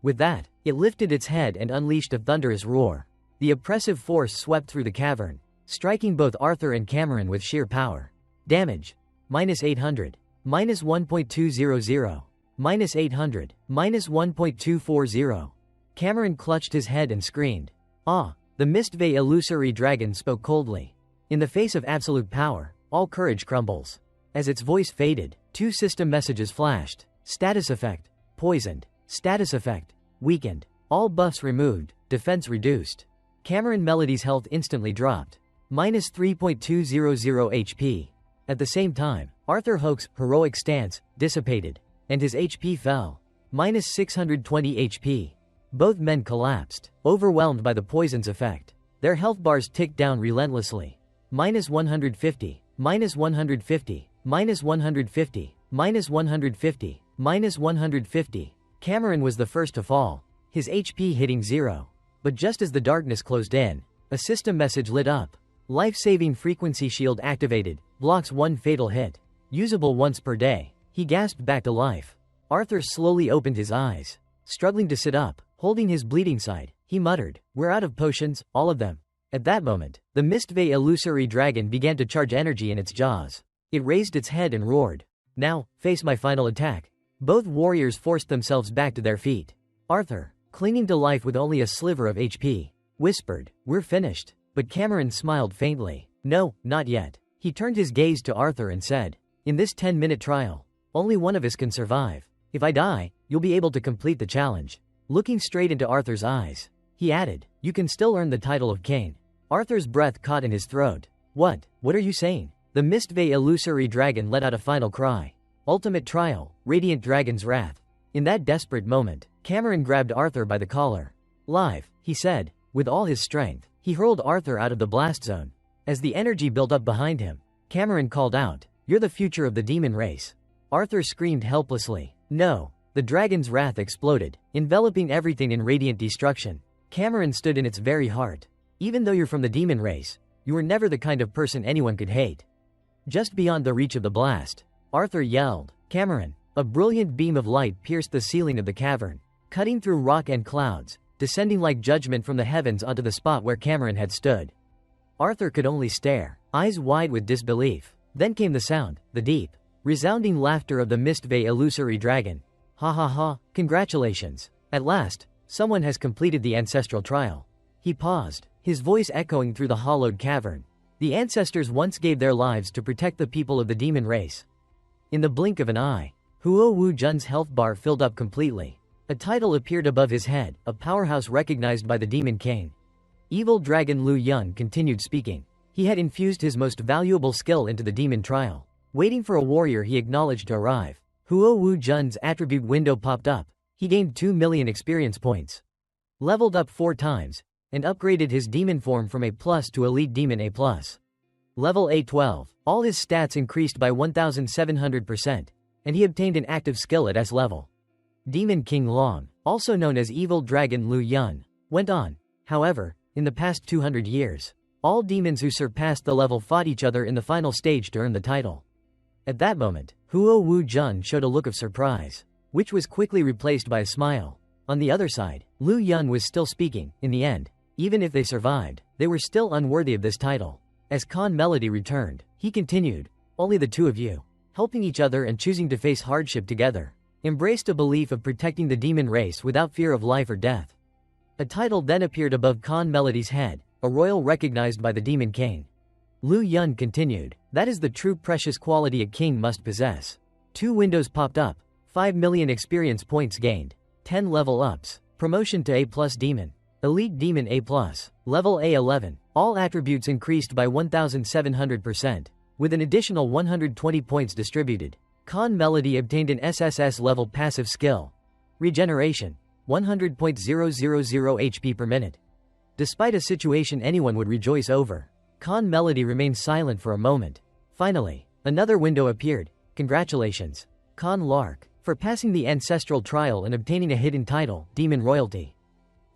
With that, it lifted its head and unleashed a thunderous roar. The oppressive force swept through the cavern, striking both Arthur and Cameron with sheer power. Damage: -800, -1.200, -800, -1.240. Cameron clutched his head and screamed. "Ah!" The Mistveil illusory dragon spoke coldly. In the face of absolute power, all courage crumbles. As its voice faded, two system messages flashed. Status effect: poisoned. Status effect: weakened. All buffs removed, defense reduced. Cameron Melody's health instantly dropped. -3.200 HP. At the same time, Arthur Hoke's heroic stance dissipated, and his HP fell. -620 HP. Both men collapsed, overwhelmed by the poison's effect. Their health bars ticked down relentlessly. -150, -150, -150, -150, -150. Cameron was the first to fall, his HP hitting 0. But just as the darkness closed in, a system message lit up. Life-saving frequency shield activated, blocks 1 fatal hit. Usable once per day. He gasped back to life. Arthur slowly opened his eyes. Struggling to sit up, holding his bleeding side, he muttered, "We're out of potions, all of them." At that moment, the Mistveil illusory dragon began to charge energy in its jaws. It raised its head and roared. "Now, face my final attack." Both warriors forced themselves back to their feet. Arthur, clinging to life with only a sliver of HP, whispered, "We're finished." But Cameron smiled faintly. "No, not yet." He turned his gaze to Arthur and said, "In this 10-minute trial, only one of us can survive. If I die, you'll be able to complete the challenge." Looking straight into Arthur's eyes, he added, "You can still earn the title of king." Arthur's breath caught in his throat. What are you saying?" The Mistveil illusory dragon let out a final cry. Ultimate trial, Radiant Dragon's Wrath. In that desperate moment, Cameron grabbed Arthur by the collar. "Live," he said. With all his strength, he hurled Arthur out of the blast zone. As the energy built up behind him, Cameron called out, "You're the future of the demon race." Arthur screamed helplessly. No. The dragon's wrath exploded, enveloping everything in radiant destruction. Cameron stood in its very heart. "Even though you're from the demon race, you were never the kind of person anyone could hate." Just beyond the reach of the blast, Arthur yelled, "Cameron!" A brilliant beam of light pierced the ceiling of the cavern, cutting through rock and clouds, descending like judgment from the heavens onto the spot where Cameron had stood. Arthur could only stare, eyes wide with disbelief. Then came the sound, the deep, resounding laughter of the Mistveil illusory dragon. "Ha ha ha, congratulations. At last, someone has completed the ancestral trial." He paused, his voice echoing through the hollowed cavern. The ancestors once gave their lives to protect the people of the demon race. In the blink of an eye, Huo Wu Jun's health bar filled up completely. A title appeared above his head, a powerhouse recognized by the Demon King. Evil Dragon Lu Yun continued speaking. He had infused his most valuable skill into the demon trial. Waiting for a warrior he acknowledged to arrive. Huo Wu Jun's attribute window popped up. He gained 2 million experience points. Leveled up 4 times, and upgraded his demon form from A+ to Elite Demon A+. Level A12. All his stats increased by 1700%, and he obtained an active skill at S level. Demon King Long, also known as Evil Dragon Lu Yun, went on. However, in the past 200 years, all demons who surpassed the level fought each other in the final stage to earn the title. At that moment, Huo Wu Jun showed a look of surprise, which was quickly replaced by a smile. On the other side, Lu Yun was still speaking. In the end, even if they survived, they were still unworthy of this title. As Khan Melody returned, he continued, only the two of you, helping each other and choosing to face hardship together, embraced a belief of protecting the demon race without fear of life or death. A title then appeared above Khan Melody's head, a royal recognized by the Demon King. Lu Yun continued, that is the true precious quality a king must possess. 2 windows popped up, 5 million experience points gained, 10 level ups, promotion to A+ Demon, Elite Demon A+, level A11, all attributes increased by 1700%, with an additional 120 points distributed. Khan Melody obtained an SSS level passive skill. Regeneration, 100.000 HP per minute. Despite a situation anyone would rejoice over, Khan Melody remained silent for a moment. Finally, another window appeared. Congratulations, Khan Lark, for passing the ancestral trial and obtaining a hidden title, Demon Royalty.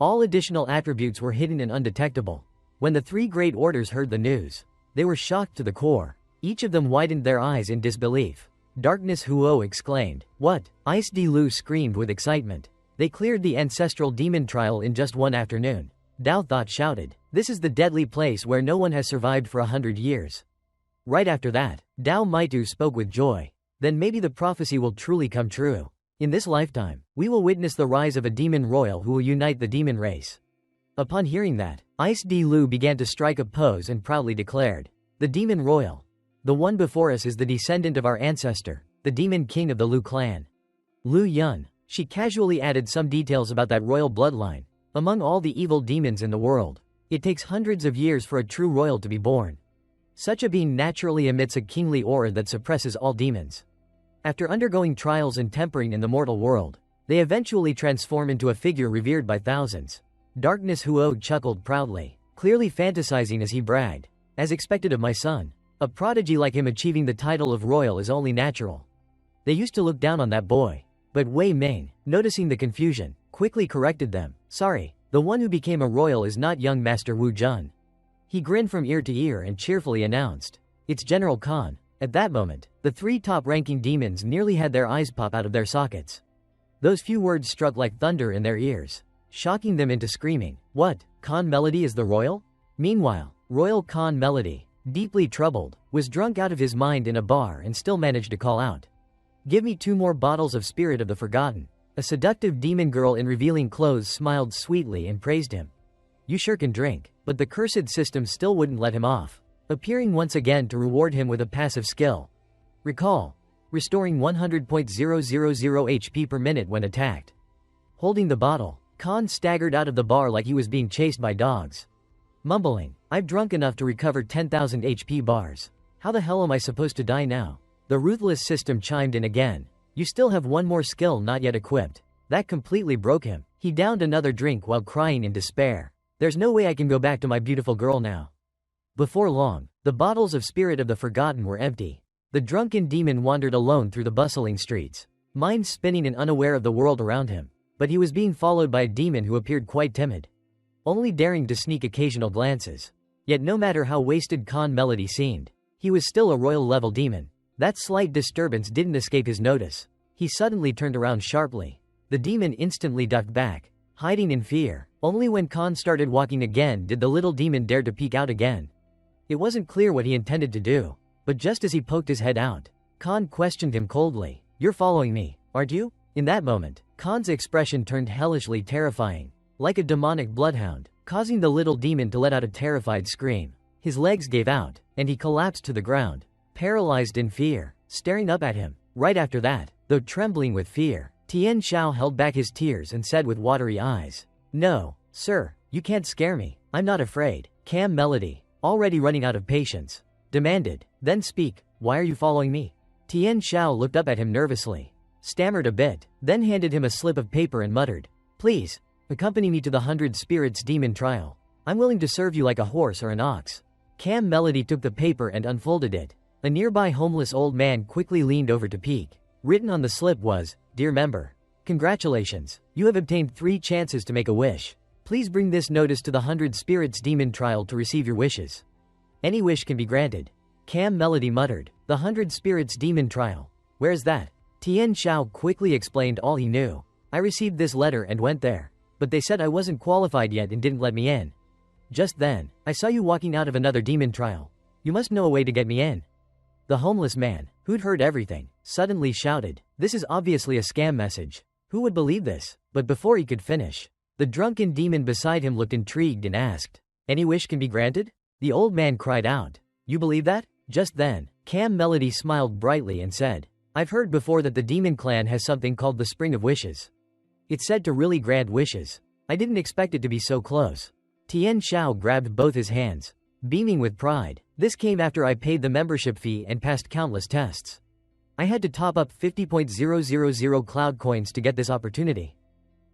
All additional attributes were hidden and undetectable. When the 3 great orders heard the news, they were shocked to the core. Each of them widened their eyes in disbelief. Darkness Huo exclaimed, what? Ice D Lu screamed with excitement. They cleared the ancestral demon trial in just one afternoon. Dao Thought shouted, this is the deadly place where no one has survived for 100 years. Right after that, Dao Maitu spoke with joy. Then maybe the prophecy will truly come true. In this lifetime, we will witness the rise of a demon royal who will unite the demon race. Upon hearing that, Ice D Lu began to strike a pose and proudly declared, the demon royal. The one before us is the descendant of our ancestor, the demon king of the Lu clan. Lu Yun. She casually added some details about that royal bloodline. Among all the evil demons in the world, it takes hundreds of years for a true royal to be born. Such a being naturally emits a kingly aura that suppresses all demons. After undergoing trials and tempering in the mortal world, they eventually transform into a figure revered by thousands. Darkness Huo chuckled proudly, clearly fantasizing as he bragged. As expected of my son, a prodigy like him achieving the title of royal is only natural. They used to look down on that boy. But Wei Ming, noticing the confusion, quickly corrected them. Sorry, the one who became a royal is not young Master Wu Jun. He grinned from ear to ear and cheerfully announced, it's General Khan. At that moment, the 3 top-ranking demons nearly had their eyes pop out of their sockets. Those few words struck like thunder in their ears, shocking them into screaming, what, Khan Melody is the royal? Meanwhile, Royal Khan Melody, deeply troubled, was drunk out of his mind in a bar and still managed to call out, give me 2 more bottles of Spirit of the Forgotten. A seductive demon girl in revealing clothes smiled sweetly and praised him. You sure can drink, but the cursed system still wouldn't let him off, appearing once again to reward him with a passive skill. Recall, restoring 100.000 HP per minute when attacked. Holding the bottle, Khan staggered out of the bar like he was being chased by dogs. Mumbling, I've drunk enough to recover 10,000 HP bars. How the hell am I supposed to die now? The ruthless system chimed in again. You still have 1 more skill not yet equipped. That completely broke him. He downed another drink while crying in despair. There's no way I can go back to my beautiful girl now. Before long, the bottles of Spirit of the Forgotten were empty. The drunken demon wandered alone through the bustling streets, mind spinning and unaware of the world around him. But he was being followed by a demon who appeared quite timid, only daring to sneak occasional glances. Yet no matter how wasted Khan Melody seemed, he was still a royal-level demon. That slight disturbance didn't escape his notice. He suddenly turned around sharply. The demon instantly ducked back, hiding in fear. Only when Khan started walking again did the little demon dare to peek out again. It wasn't clear what he intended to do, but just as he poked his head out, Khan questioned him coldly. You're following me, aren't you? In that moment, Khan's expression turned hellishly terrifying, like a demonic bloodhound, causing the little demon to let out a terrified scream. His legs gave out, and he collapsed to the ground, paralyzed in fear, staring up at him. Right after that, though trembling with fear, Tian Shao held back his tears and said with watery eyes, no, sir, you can't scare me. I'm not afraid. Cam Melody, already running out of patience, demanded. Then speak, why are you following me? Tian Xiao looked up at him nervously, stammered a bit, then handed him a slip of paper and muttered, please, accompany me to the 100 Spirits Demon trial. I'm willing to serve you like a horse or an ox. Cam Melody took the paper and unfolded it. A nearby homeless old man quickly leaned over to peek. Written on the slip was, Dear member, congratulations, you have obtained 3 chances to make a wish. Please bring this notice to the 100 Spirits Demon trial to receive your wishes. Any wish can be granted. Cam Melody muttered, the 100 Spirits Demon trial. Where's that? Tian Xiao quickly explained all he knew. I received this letter and went there, but they said I wasn't qualified yet and didn't let me in. Just then, I saw you walking out of another demon trial. You must know a way to get me in. The homeless man, who'd heard everything, suddenly shouted, this is obviously a scam message. Who would believe this? But before he could finish, the drunken demon beside him looked intrigued and asked, any wish can be granted? The old man cried out, you believe that? Just then, Cam Melody smiled brightly and said, I've heard before that the demon clan has something called the Spring of Wishes. It's said to really grant wishes. I didn't expect it to be so close. Tian Xiao grabbed both his hands, beaming with pride. This came after I paid the membership fee and passed countless tests. I had to top up 50,000 cloud coins to get this opportunity.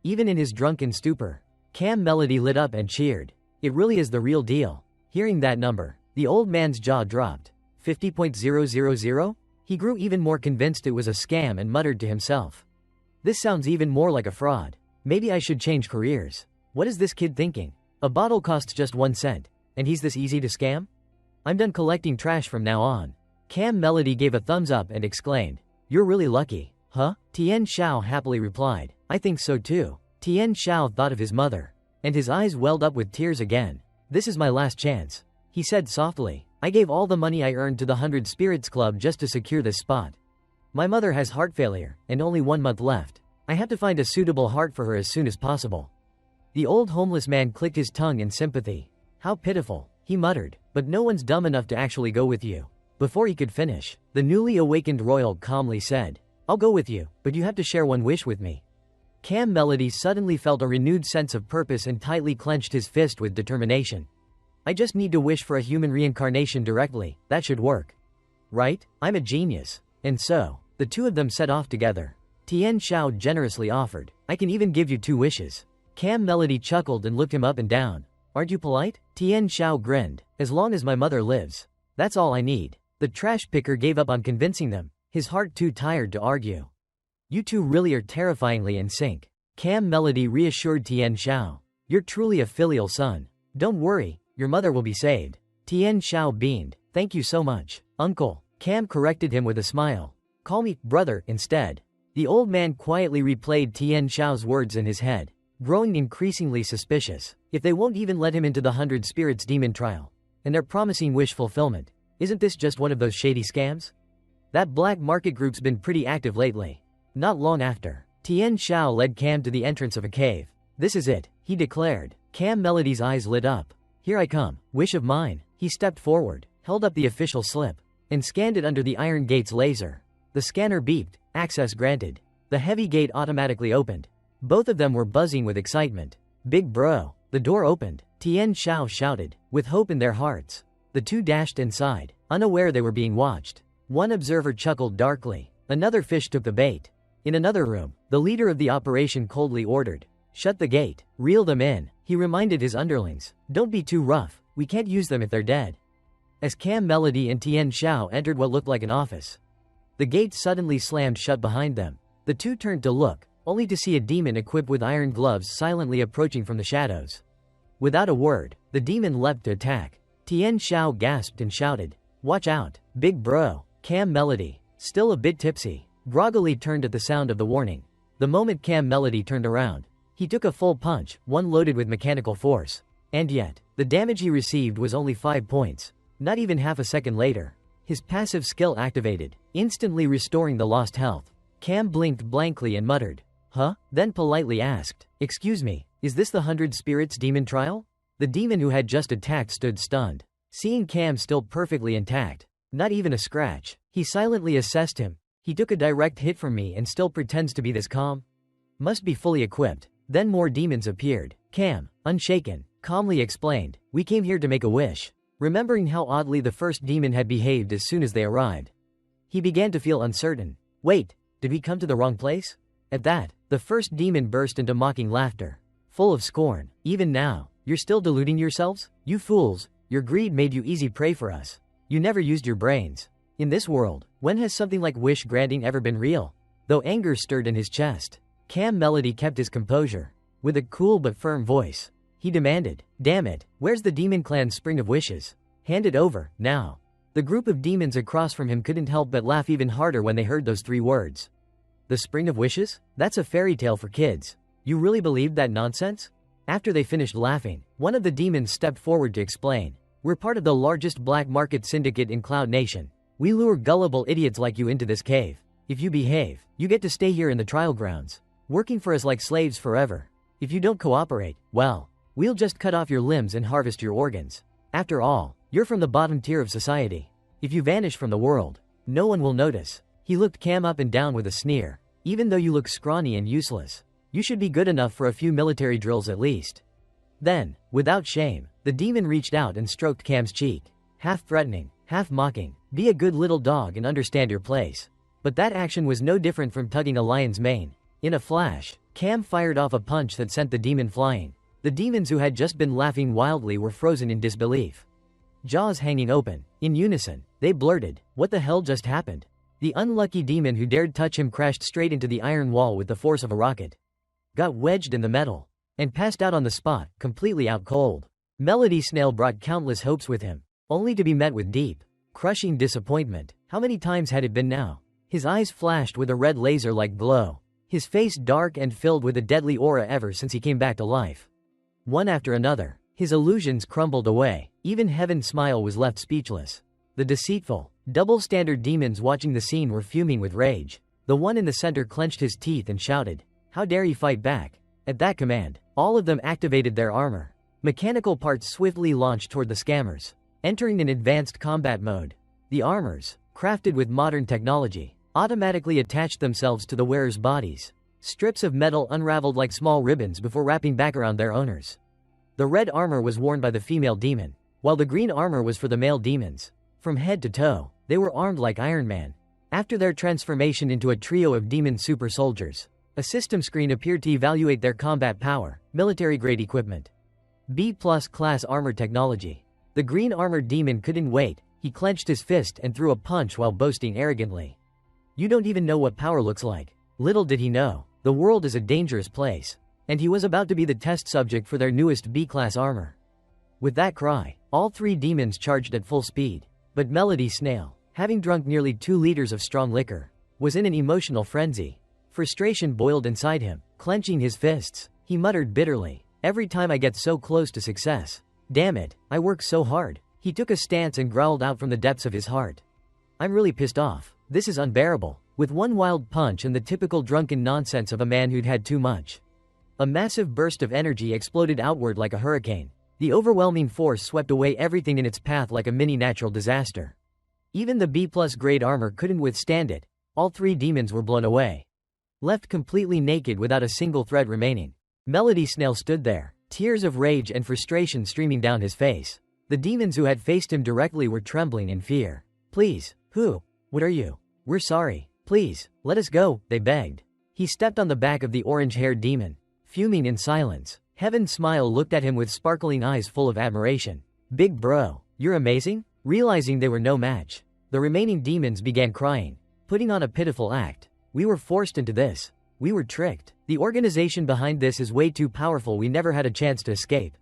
Even in his drunken stupor, Cam Melody lit up and cheered. It really is the real deal. Hearing that number, the old man's jaw dropped. 50,000? He grew even more convinced it was a scam and muttered to himself. This sounds even more like a fraud. Maybe I should change careers. What is this kid thinking? A bottle costs just 1 cent, and he's this easy to scam? I'm done collecting trash from now on. Cam Melody gave a thumbs up and exclaimed, you're really lucky. Huh? Tian Xiao happily replied, I think so too. Tian Xiao thought of his mother, and his eyes welled up with tears again. This is my last chance, he said softly. I gave all the money I earned to the 100 Spirits Club just to secure this spot. My mother has heart failure, and only 1 month left. I have to find a suitable heart for her as soon as possible. The old homeless man clicked his tongue in sympathy. How pitiful, he muttered, but no one's dumb enough to actually go with you. Before he could finish, the newly awakened royal calmly said, I'll go with you, but you have to share 1 wish with me. Cam Melody suddenly felt a renewed sense of purpose and tightly clenched his fist with determination. I just need to wish for a human reincarnation directly, that should work. Right? I'm a genius. And so, the two of them set off together. Tian Xiao generously offered, I can even give you 2 wishes. Cam Melody chuckled and looked him up and down. Aren't you polite? Tian Xiao grinned. As long as my mother lives. That's all I need. The trash picker gave up on convincing them, his heart too tired to argue. You two really are terrifyingly in sync. Cam Melody reassured Tian Xiao. You're truly a filial son. Don't worry, your mother will be saved. Tian Xiao beamed. Thank you so much, uncle. Cam corrected him with a smile. Call me brother instead. The old man quietly replayed Tian Xiao's words in his head, growing increasingly suspicious. If they won't even let him into the 100 Spirits Demon trial, and they're promising wish fulfillment, isn't this just one of those shady scams? That black market group's been pretty active lately. Not long after, Tian Xiao led Cam to the entrance of a cave. This is it, he declared. Cam Melody's eyes lit up. Here I come, wish of mine. He stepped forward, held up the official slip, and scanned it under the iron gate's laser. The scanner beeped, access granted. The heavy gate automatically opened. Both of them were buzzing with excitement. Big bro. The door opened. Tian Xiao shouted, with hope in their hearts. The two dashed inside, unaware they were being watched. One observer chuckled darkly. Another fish took the bait. In another room, the leader of the operation coldly ordered, shut the gate, reel them in. He reminded his underlings, don't be too rough, we can't use them if they're dead. As Cam Melody and Tian Xiao entered what looked like an office, the gate suddenly slammed shut behind them. The two turned to look, only to see a demon equipped with iron gloves silently approaching from the shadows. Without a word, the demon leapt to attack. Tian Xiao gasped and shouted, watch out, big bro. Cam Melody, still a bit tipsy, groggily turned at the sound of the warning. The moment Cam Melody turned around, he took a full punch, one loaded with mechanical force. And yet, the damage he received was only 5 points. Not even half a second later, his passive skill activated, instantly restoring the lost health. Cam blinked blankly and muttered, huh? Then politely asked, excuse me, is this the 100 Spirits Demon trial? The demon who had just attacked stood stunned. Seeing Cam still perfectly intact, not even a scratch, he silently assessed him. He took a direct hit from me and still pretends to be this calm? Must be fully equipped. Then more demons appeared. Cam, unshaken, calmly explained, "We came here to make a wish." Remembering how oddly the first demon had behaved as soon as they arrived, he began to feel uncertain. Wait, did we come to the wrong place? At that, the first demon burst into mocking laughter, full of scorn. "Even now, you're still deluding yourselves? You fools, your greed made you easy prey for us. You never used your brains. In this world, when has something like wish granting ever been real?" Though anger stirred in his chest, Cam Melody kept his composure. With a cool but firm voice, he demanded, "Damn it, where's the demon clan's spring of wishes? Hand it over, now." The group of demons across from him couldn't help but laugh even harder when they heard those 3 words. The spring of wishes? That's a fairy tale for kids. You really believed that nonsense? After they finished laughing, one of the demons stepped forward to explain. "We're part of the largest black market syndicate in Cloud Nation. We lure gullible idiots like you into this cave. If you behave, you get to stay here in the trial grounds, working for us like slaves forever. If you don't cooperate, well, we'll just cut off your limbs and harvest your organs. After all, you're from the bottom tier of society. If you vanish from the world, no one will notice." He looked Cam up and down with a sneer. "Even though you look scrawny and useless, you should be good enough for a few military drills at least." Then, without shame, the demon reached out and stroked Cam's cheek. Half threatening, half mocking, "Be a good little dog and understand your place." But that action was no different from tugging a lion's mane. In a flash, Cam fired off a punch that sent the demon flying. The demons who had just been laughing wildly were frozen in disbelief. Jaws hanging open, in unison, they blurted, "What the hell just happened?" The unlucky demon who dared touch him crashed straight into the iron wall with the force of a rocket, got wedged in the metal, and passed out on the spot, completely out cold. Melody Snail brought countless hopes with him, only to be met with deep, crushing disappointment. How many times had it been now? His eyes flashed with a red laser-like glow, his face dark and filled with a deadly aura ever since he came back to life. One after another, his illusions crumbled away. Even Heaven Smile was left speechless. The deceitful, double-standard demons watching the scene were fuming with rage. The one in the center clenched his teeth and shouted, "How dare you fight back?" At that command, all of them activated their armor. Mechanical parts swiftly launched toward the scammers, entering in advanced combat mode. The armors, crafted with modern technology, automatically attached themselves to the wearers' bodies. Strips of metal unraveled like small ribbons before wrapping back around their owners. The red armor was worn by the female demon, while the green armor was for the male demons. From head to toe, they were armed like Iron Man. After their transformation into a trio of demon super soldiers, a system screen appeared to evaluate their combat power, military-grade equipment, B+ class armor technology. The green armored demon couldn't wait. He clenched his fist and threw a punch while boasting arrogantly, "You don't even know what power looks like." Little did he know, the world is a dangerous place, and he was about to be the test subject for their newest B-class armor. With that cry, all 3 demons charged at full speed. But Melody Snail, having drunk nearly 2 liters of strong liquor, was in an emotional frenzy. Frustration boiled inside him. Clenching his fists, he muttered bitterly, "Every time I get so close to success. Damn it, I work so hard." He took a stance and growled out from the depths of his heart, "I'm really pissed off. This is unbearable." With one wild punch and the typical drunken nonsense of a man who'd had too much, a massive burst of energy exploded outward like a hurricane. The overwhelming force swept away everything in its path like a mini natural disaster. Even the B+ grade armor couldn't withstand it. All 3 demons were blown away, left completely naked without a single thread remaining. Melody Snail stood there, tears of rage and frustration streaming down his face. The demons who had faced him directly were trembling in fear. "Please, who? What are you? We're sorry. Please, let us go," they begged. He stepped on the back of the orange-haired demon, fuming in silence. Heaven Smile looked at him with sparkling eyes full of admiration. "Big bro, you're amazing." Realizing they were no match, the remaining demons began crying, putting on a pitiful act. "We were forced into this. We were tricked. The organization behind this is way too powerful. We never had a chance to escape."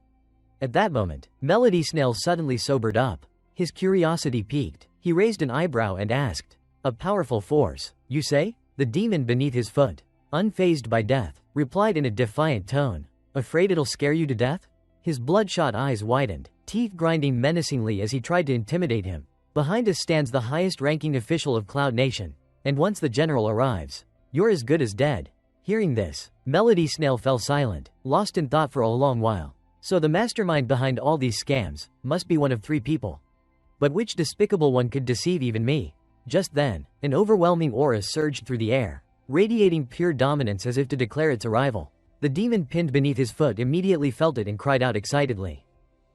At that moment, Melody Snail suddenly sobered up. His curiosity piqued. He raised an eyebrow and asked, "A powerful force, you say?" The demon beneath his foot, unfazed by death, replied in a defiant tone, "Afraid it'll scare you to death?" His bloodshot eyes widened, teeth grinding menacingly as he tried to intimidate him. "Behind us stands the highest-ranking official of Cloud Nation, and once the general arrives, you're as good as dead." Hearing this, Melody Snail fell silent, lost in thought for a long while. So the mastermind behind all these scams must be one of 3 people. But which despicable one could deceive even me? Just then, an overwhelming aura surged through the air, radiating pure dominance as if to declare its arrival. The demon pinned beneath his foot immediately felt it and cried out excitedly.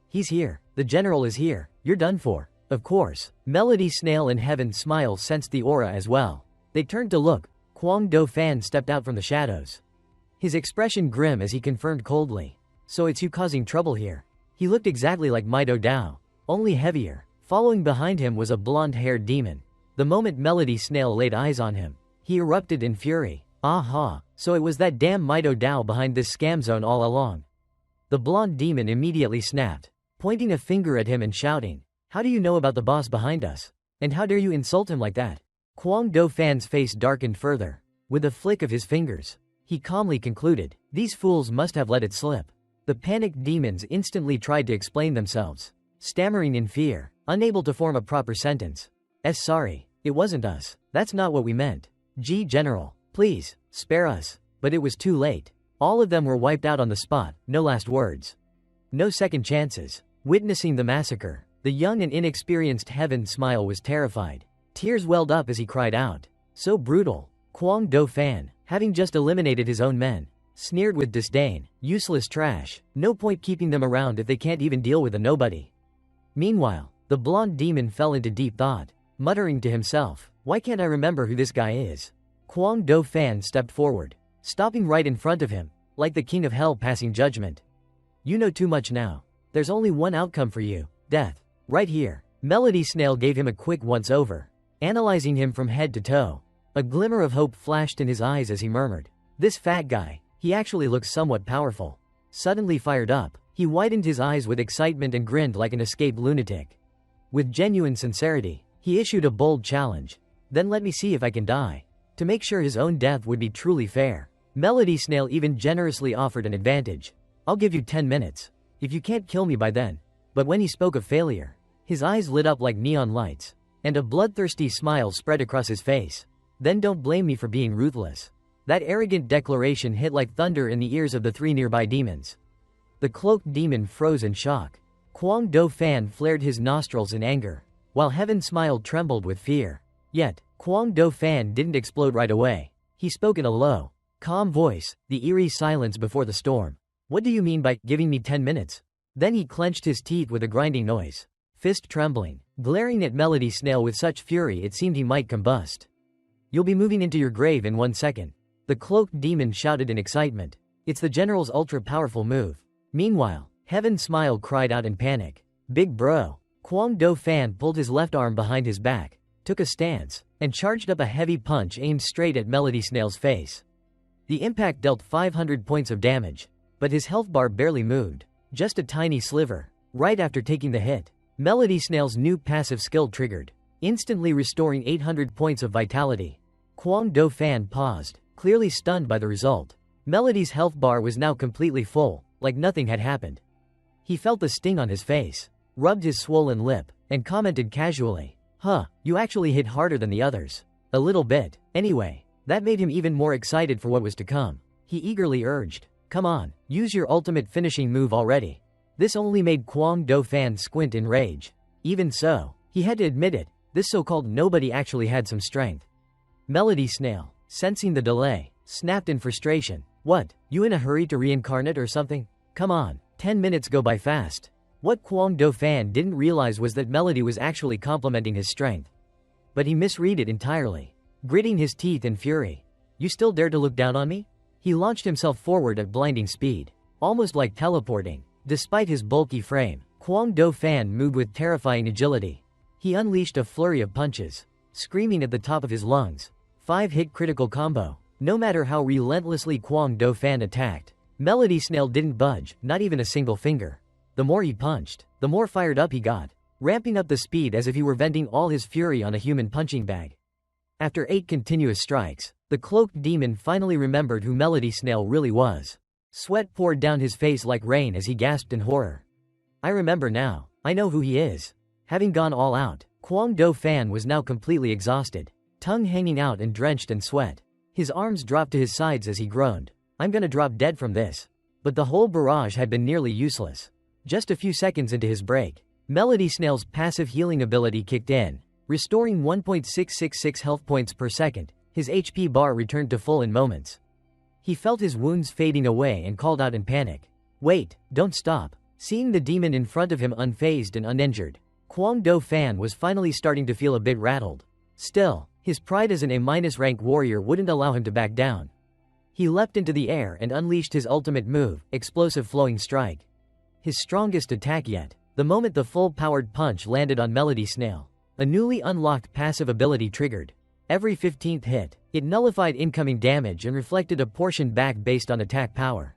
He's here. The general is here. You're done for. Of course. Melody Snail and Heaven Smile sensed the aura as well. They turned to look. Kwang Do Fan stepped out from the shadows. His expression grim as he confirmed coldly. So it's you causing trouble here. He looked exactly like Mido Dao, only heavier. Following behind him was a blonde-haired demon. The moment Melody Snail laid eyes on him, he erupted in fury. Aha, so it was that damn Mido Dao behind this scam zone all along. The blonde demon immediately snapped, pointing a finger at him and shouting, "How do you know about the boss behind us? And how dare you insult him like that?" Kwang Do Fan's face darkened further. With a flick of his fingers, he calmly concluded, "These fools must have let it slip." The panicked demons instantly tried to explain themselves, stammering in fear, unable to form a proper sentence. Sorry, it wasn't us. That's not what we meant. General, please, spare us." But it was too late. All of them were wiped out on the spot, no last words. No second chances. Witnessing the massacre, the young and inexperienced Heaven Smile was terrified. Tears welled up as he cried out. So brutal. Kwang Do Fan, having just eliminated his own men, sneered with disdain. Useless trash. No point keeping them around if they can't even deal with a nobody. Meanwhile, the blonde demon fell into deep thought, muttering to himself, "Why can't I remember who this guy is?" Kwang Do Fan stepped forward, stopping right in front of him, like the king of hell passing judgment. "You know too much now. There's only one outcome for you, death. Right here." Melody Snail gave him a quick once-over, analyzing him from head to toe. A glimmer of hope flashed in his eyes as he murmured, "This fat guy, he actually looks somewhat powerful." Suddenly fired up, he widened his eyes with excitement and grinned like an escaped lunatic. With genuine sincerity, he issued a bold challenge. "Then let me see if I can die." To make sure his own death would be truly fair, Melody Snail even generously offered an advantage. "I'll give you 10 minutes. If you can't kill me by then." But when he spoke of failure, his eyes lit up like neon lights, and a bloodthirsty smile spread across his face. "Then don't blame me for being ruthless." That arrogant declaration hit like thunder in the ears of the three nearby demons. The cloaked demon froze in shock. Kwang Do Fan flared his nostrils in anger, while Heaven Smile trembled with fear. Yet, Kwang Do Fan didn't explode right away. He spoke in a low, calm voice, the eerie silence before the storm. "What do you mean by giving me 10 minutes? Then he clenched his teeth with a grinding noise, fist trembling, glaring at Melody Snail with such fury it seemed he might combust. "You'll be moving into your grave in 1 second. The cloaked demon shouted in excitement. "It's the general's ultra-powerful move." Meanwhile, Heaven Smile cried out in panic, "Big bro." Kwang Do Fan pulled his left arm behind his back, took a stance, and charged up a heavy punch aimed straight at Melody Snail's face. The impact dealt 500 points of damage, but his health bar barely moved, just a tiny sliver. Right after taking the hit, Melody Snail's new passive skill triggered, instantly restoring 800 points of vitality. Kwang Do Fan paused, clearly stunned by the result. Melody's health bar was now completely full, like nothing had happened. He felt the sting on his face, rubbed his swollen lip, and commented casually, "Huh, you actually hit harder than the others." "A little bit, anyway." That made him even more excited for what was to come. He eagerly urged, "Come on, use your ultimate finishing move already." This only made Kwang Do Fan squint in rage. Even so, he had to admit it, this so-called nobody actually had some strength. Melody Snail, sensing the delay, snapped in frustration, "What, you in a hurry to reincarnate or something? Come on, 10 minutes go by fast." What Kwang Do Fan didn't realize was that Melody was actually complimenting his strength. But he misread it entirely. Gritting his teeth in fury, "You still dare to look down on me?" He launched himself forward at blinding speed, almost like teleporting. Despite his bulky frame, Kwang Do Fan moved with terrifying agility. He unleashed a flurry of punches, screaming at the top of his lungs. 5-hit critical combo. No matter how relentlessly Kwang Do Fan attacked, Melody Snail didn't budge, not even a single finger. The more he punched, the more fired up he got, ramping up the speed as if he were venting all his fury on a human punching bag. After 8 continuous strikes, the cloaked demon finally remembered who Melody Snail really was. Sweat poured down his face like rain as he gasped in horror. "I remember now. I know who he is." Having gone all out, Kwang Do Fan was now completely exhausted, tongue hanging out and drenched in sweat. His arms dropped to his sides as he groaned, "I'm gonna drop dead from this." But the whole barrage had been nearly useless. Just a few seconds into his break, Melody Snail's passive healing ability kicked in, restoring 1.666 health points per second. His HP bar returned to full in moments. He felt his wounds fading away and called out in panic. Wait, don't stop. Seeing the demon in front of him unfazed and uninjured, Kwang Do Fan was finally starting to feel a bit rattled. Still, his pride as an A-rank warrior wouldn't allow him to back down. He leapt into the air and unleashed his ultimate move, Explosive Flowing Strike. His strongest attack yet. The moment the full-powered punch landed on Melody Snail, a newly unlocked passive ability triggered. Every 15th hit, it nullified incoming damage and reflected a portion back based on attack power.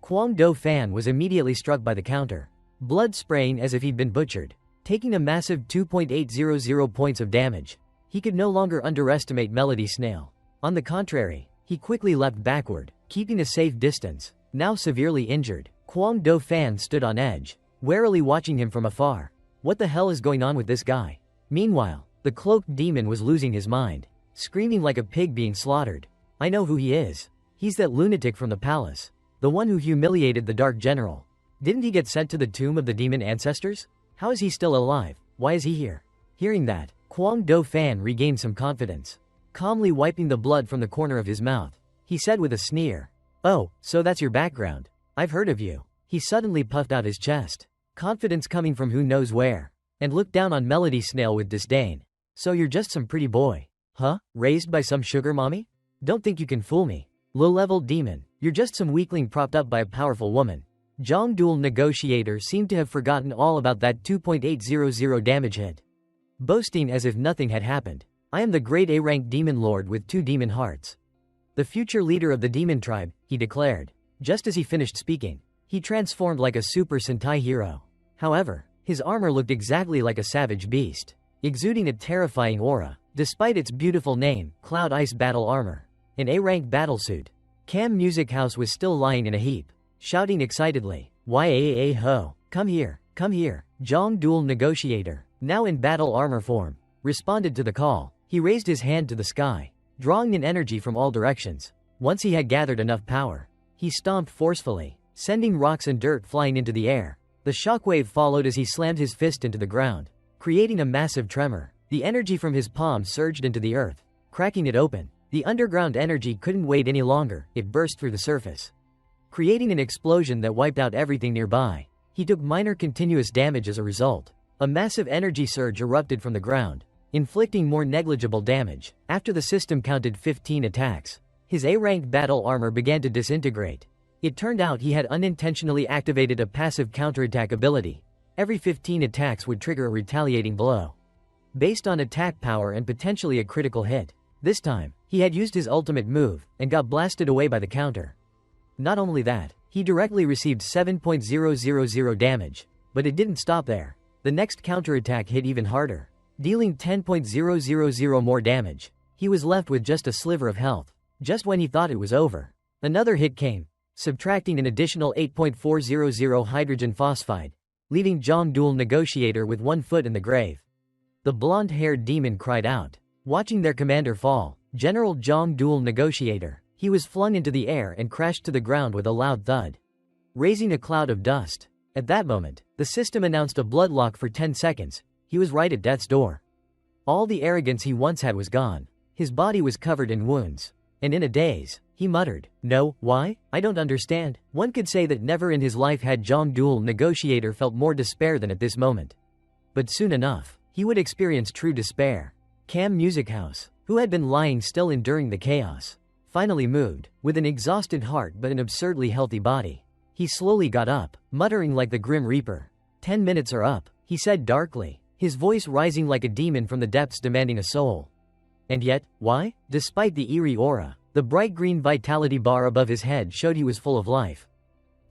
Kwang Do Fan was immediately struck by the counter, blood spraying as if he'd been butchered. Taking a massive 2.800 points of damage, he could no longer underestimate Melody Snail. On the contrary, he quickly leapt backward, keeping a safe distance. Now severely injured, Kwang Do Fan stood on edge, warily watching him from afar. What the hell is going on with this guy? Meanwhile, the cloaked demon was losing his mind, screaming like a pig being slaughtered. I know who he is. He's that lunatic from the palace. The one who humiliated the Dark General. Didn't he get sent to the tomb of the demon ancestors? How is he still alive? Why is he here? Hearing that, Kwang Do Fan regained some confidence. Calmly wiping the blood from the corner of his mouth, he said with a sneer, "Oh, so that's your background. I've heard of you." He suddenly puffed out his chest, confidence coming from who knows where, and looked down on Melody Snail with disdain. "So you're just some pretty boy, huh? Raised by some sugar mommy? Don't think you can fool me. Low-level demon, you're just some weakling propped up by a powerful woman." Zhang Duel Negotiator seemed to have forgotten all about that 2.800 damage hit, boasting as if nothing had happened. "I am the great A-rank demon lord with 2 demon hearts. The future leader of the demon tribe," he declared. Just as he finished speaking, he transformed like a Super Sentai hero. However, his armor looked exactly like a savage beast, exuding a terrifying aura, despite its beautiful name, Cloud Ice Battle Armor. An A-rank battlesuit. Cam Music House was still lying in a heap, shouting excitedly, "Yahello, come here, come here." Zhang Duel Negotiator, now in battle armor form, responded to the call. He raised his hand to the sky, drawing in energy from all directions. Once he had gathered enough power, he stomped forcefully, sending rocks and dirt flying into the air. The shockwave followed as he slammed his fist into the ground, creating a massive tremor. The energy from his palm surged into the earth, cracking it open. The underground energy couldn't wait any longer. It burst through the surface, creating an explosion that wiped out everything nearby. He took minor continuous damage as a result. A massive energy surge erupted from the ground, inflicting more negligible damage. After the system counted 15 attacks, his A-rank battle armor began to disintegrate. It turned out he had unintentionally activated a passive counterattack ability. Every 15 attacks would trigger a retaliating blow, based on attack power and potentially a critical hit. This time, he had used his ultimate move, and got blasted away by the counter. Not only that, he directly received 7.000 damage. But it didn't stop there. The next counterattack hit even harder, dealing 10.000 more damage. He was left with just a sliver of health. Just when he thought it was over, another hit came, subtracting an additional 8.400 hydrogen phosphide, leaving Zhang Duel Negotiator with 1 foot in the grave. The blonde-haired demon cried out, watching their commander fall. General Zhang Duel Negotiator. He was flung into the air and crashed to the ground with a loud thud, raising a cloud of dust. At that moment, the system announced a bloodlock for 10 seconds. He was right at death's door. All the arrogance he once had was gone. His body was covered in wounds. And in a daze, he muttered, "No, why? I don't understand." One could say that never in his life had Zhang Duel Negotiator felt more despair than at this moment. But soon enough, he would experience true despair. Cam Music House, who had been lying still enduring the chaos, finally moved. With an exhausted heart but an absurdly healthy body, he slowly got up, muttering like the Grim Reaper. 10 minutes are up, he said darkly, his voice rising like a demon from the depths demanding a soul. And yet, why? Despite the eerie aura, the bright green vitality bar above his head showed he was full of life.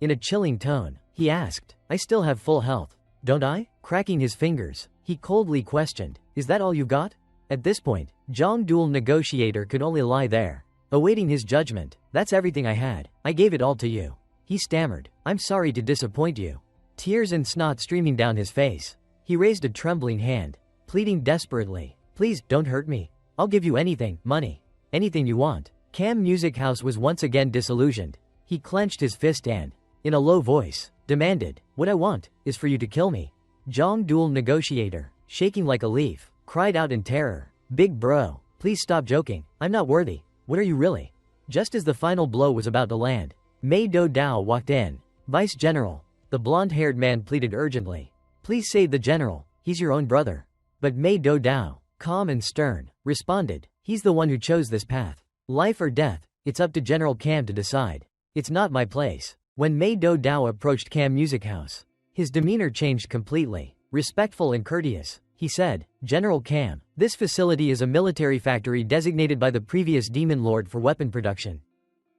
In a chilling tone, he asked, "I still have full health, don't I?" Cracking his fingers, he coldly questioned, "Is that all you got?" At this point, Zhang Duel Negotiator could only lie there, awaiting his judgment. "That's everything I had. I gave it all to you," he stammered. "I'm sorry to disappoint you." Tears and snot streaming down his face, he raised a trembling hand, pleading desperately, "Please, don't hurt me. I'll give you anything, money, anything you want." Cam Music House was once again disillusioned. He clenched his fist and, in a low voice, demanded, "What I want is for you to kill me." Zhang Duel Negotiator, shaking like a leaf, cried out in terror, "Big bro, please stop joking. I'm not worthy. What are you really?" Just as the final blow was about to land, Mei Do Dao walked in. Vice General. The blonde-haired man pleaded urgently. Please save the general, he's your own brother. But Mei Do Dao, calm and stern, responded, he's the one who chose this path. Life or death, it's up to General Cam to decide. It's not my place. When Mei Do Dao approached Cam Music House, his demeanor changed completely. Respectful and courteous, he said, General Cam, this facility is a military factory designated by the previous demon lord for weapon production.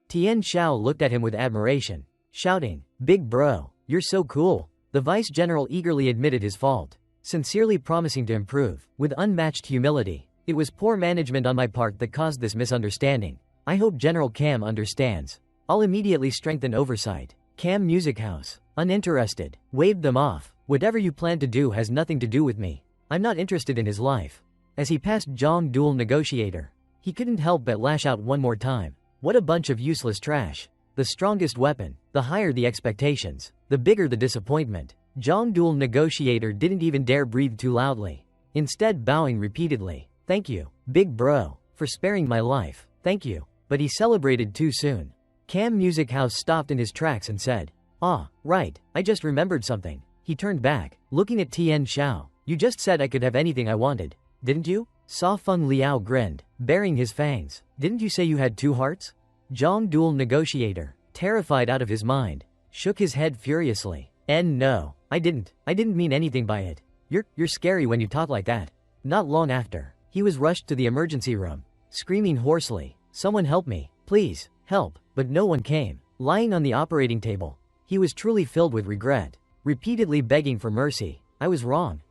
Tian Xiao looked at him with admiration, shouting, Big bro, you're so cool. The vice general eagerly admitted his fault, sincerely promising to improve. With unmatched humility, it was poor management on my part that caused this misunderstanding. I hope General Cam understands. I'll immediately strengthen oversight. Cam Music House, uninterested, waved them off. Whatever you plan to do has nothing to do with me. I'm not interested in his life. As he passed Zhang Dual Negotiator, he couldn't help but lash out one more time. What a bunch of useless trash. The strongest weapon, the higher the expectations, the bigger the disappointment. Zhang Dual Negotiator didn't even dare breathe too loudly, instead bowing repeatedly. Thank you, big bro, for sparing my life. Thank you. But he celebrated too soon. Cam Music House stopped in his tracks and said, Ah, right, I just remembered something. He turned back, looking at Tian Xiao. You just said I could have anything I wanted, didn't you? Sa Feng Liao grinned, baring his fangs. Didn't you say you had 2 hearts? Zhang Dual Negotiator, terrified out of his mind, shook his head furiously. No, I didn't mean anything by it. You're scary when you talk like that. Not long after, he was rushed to the emergency room, screaming hoarsely, Someone help me, please, help, but no one came. Lying on the operating table, he was truly filled with regret, repeatedly begging for mercy. I was wrong,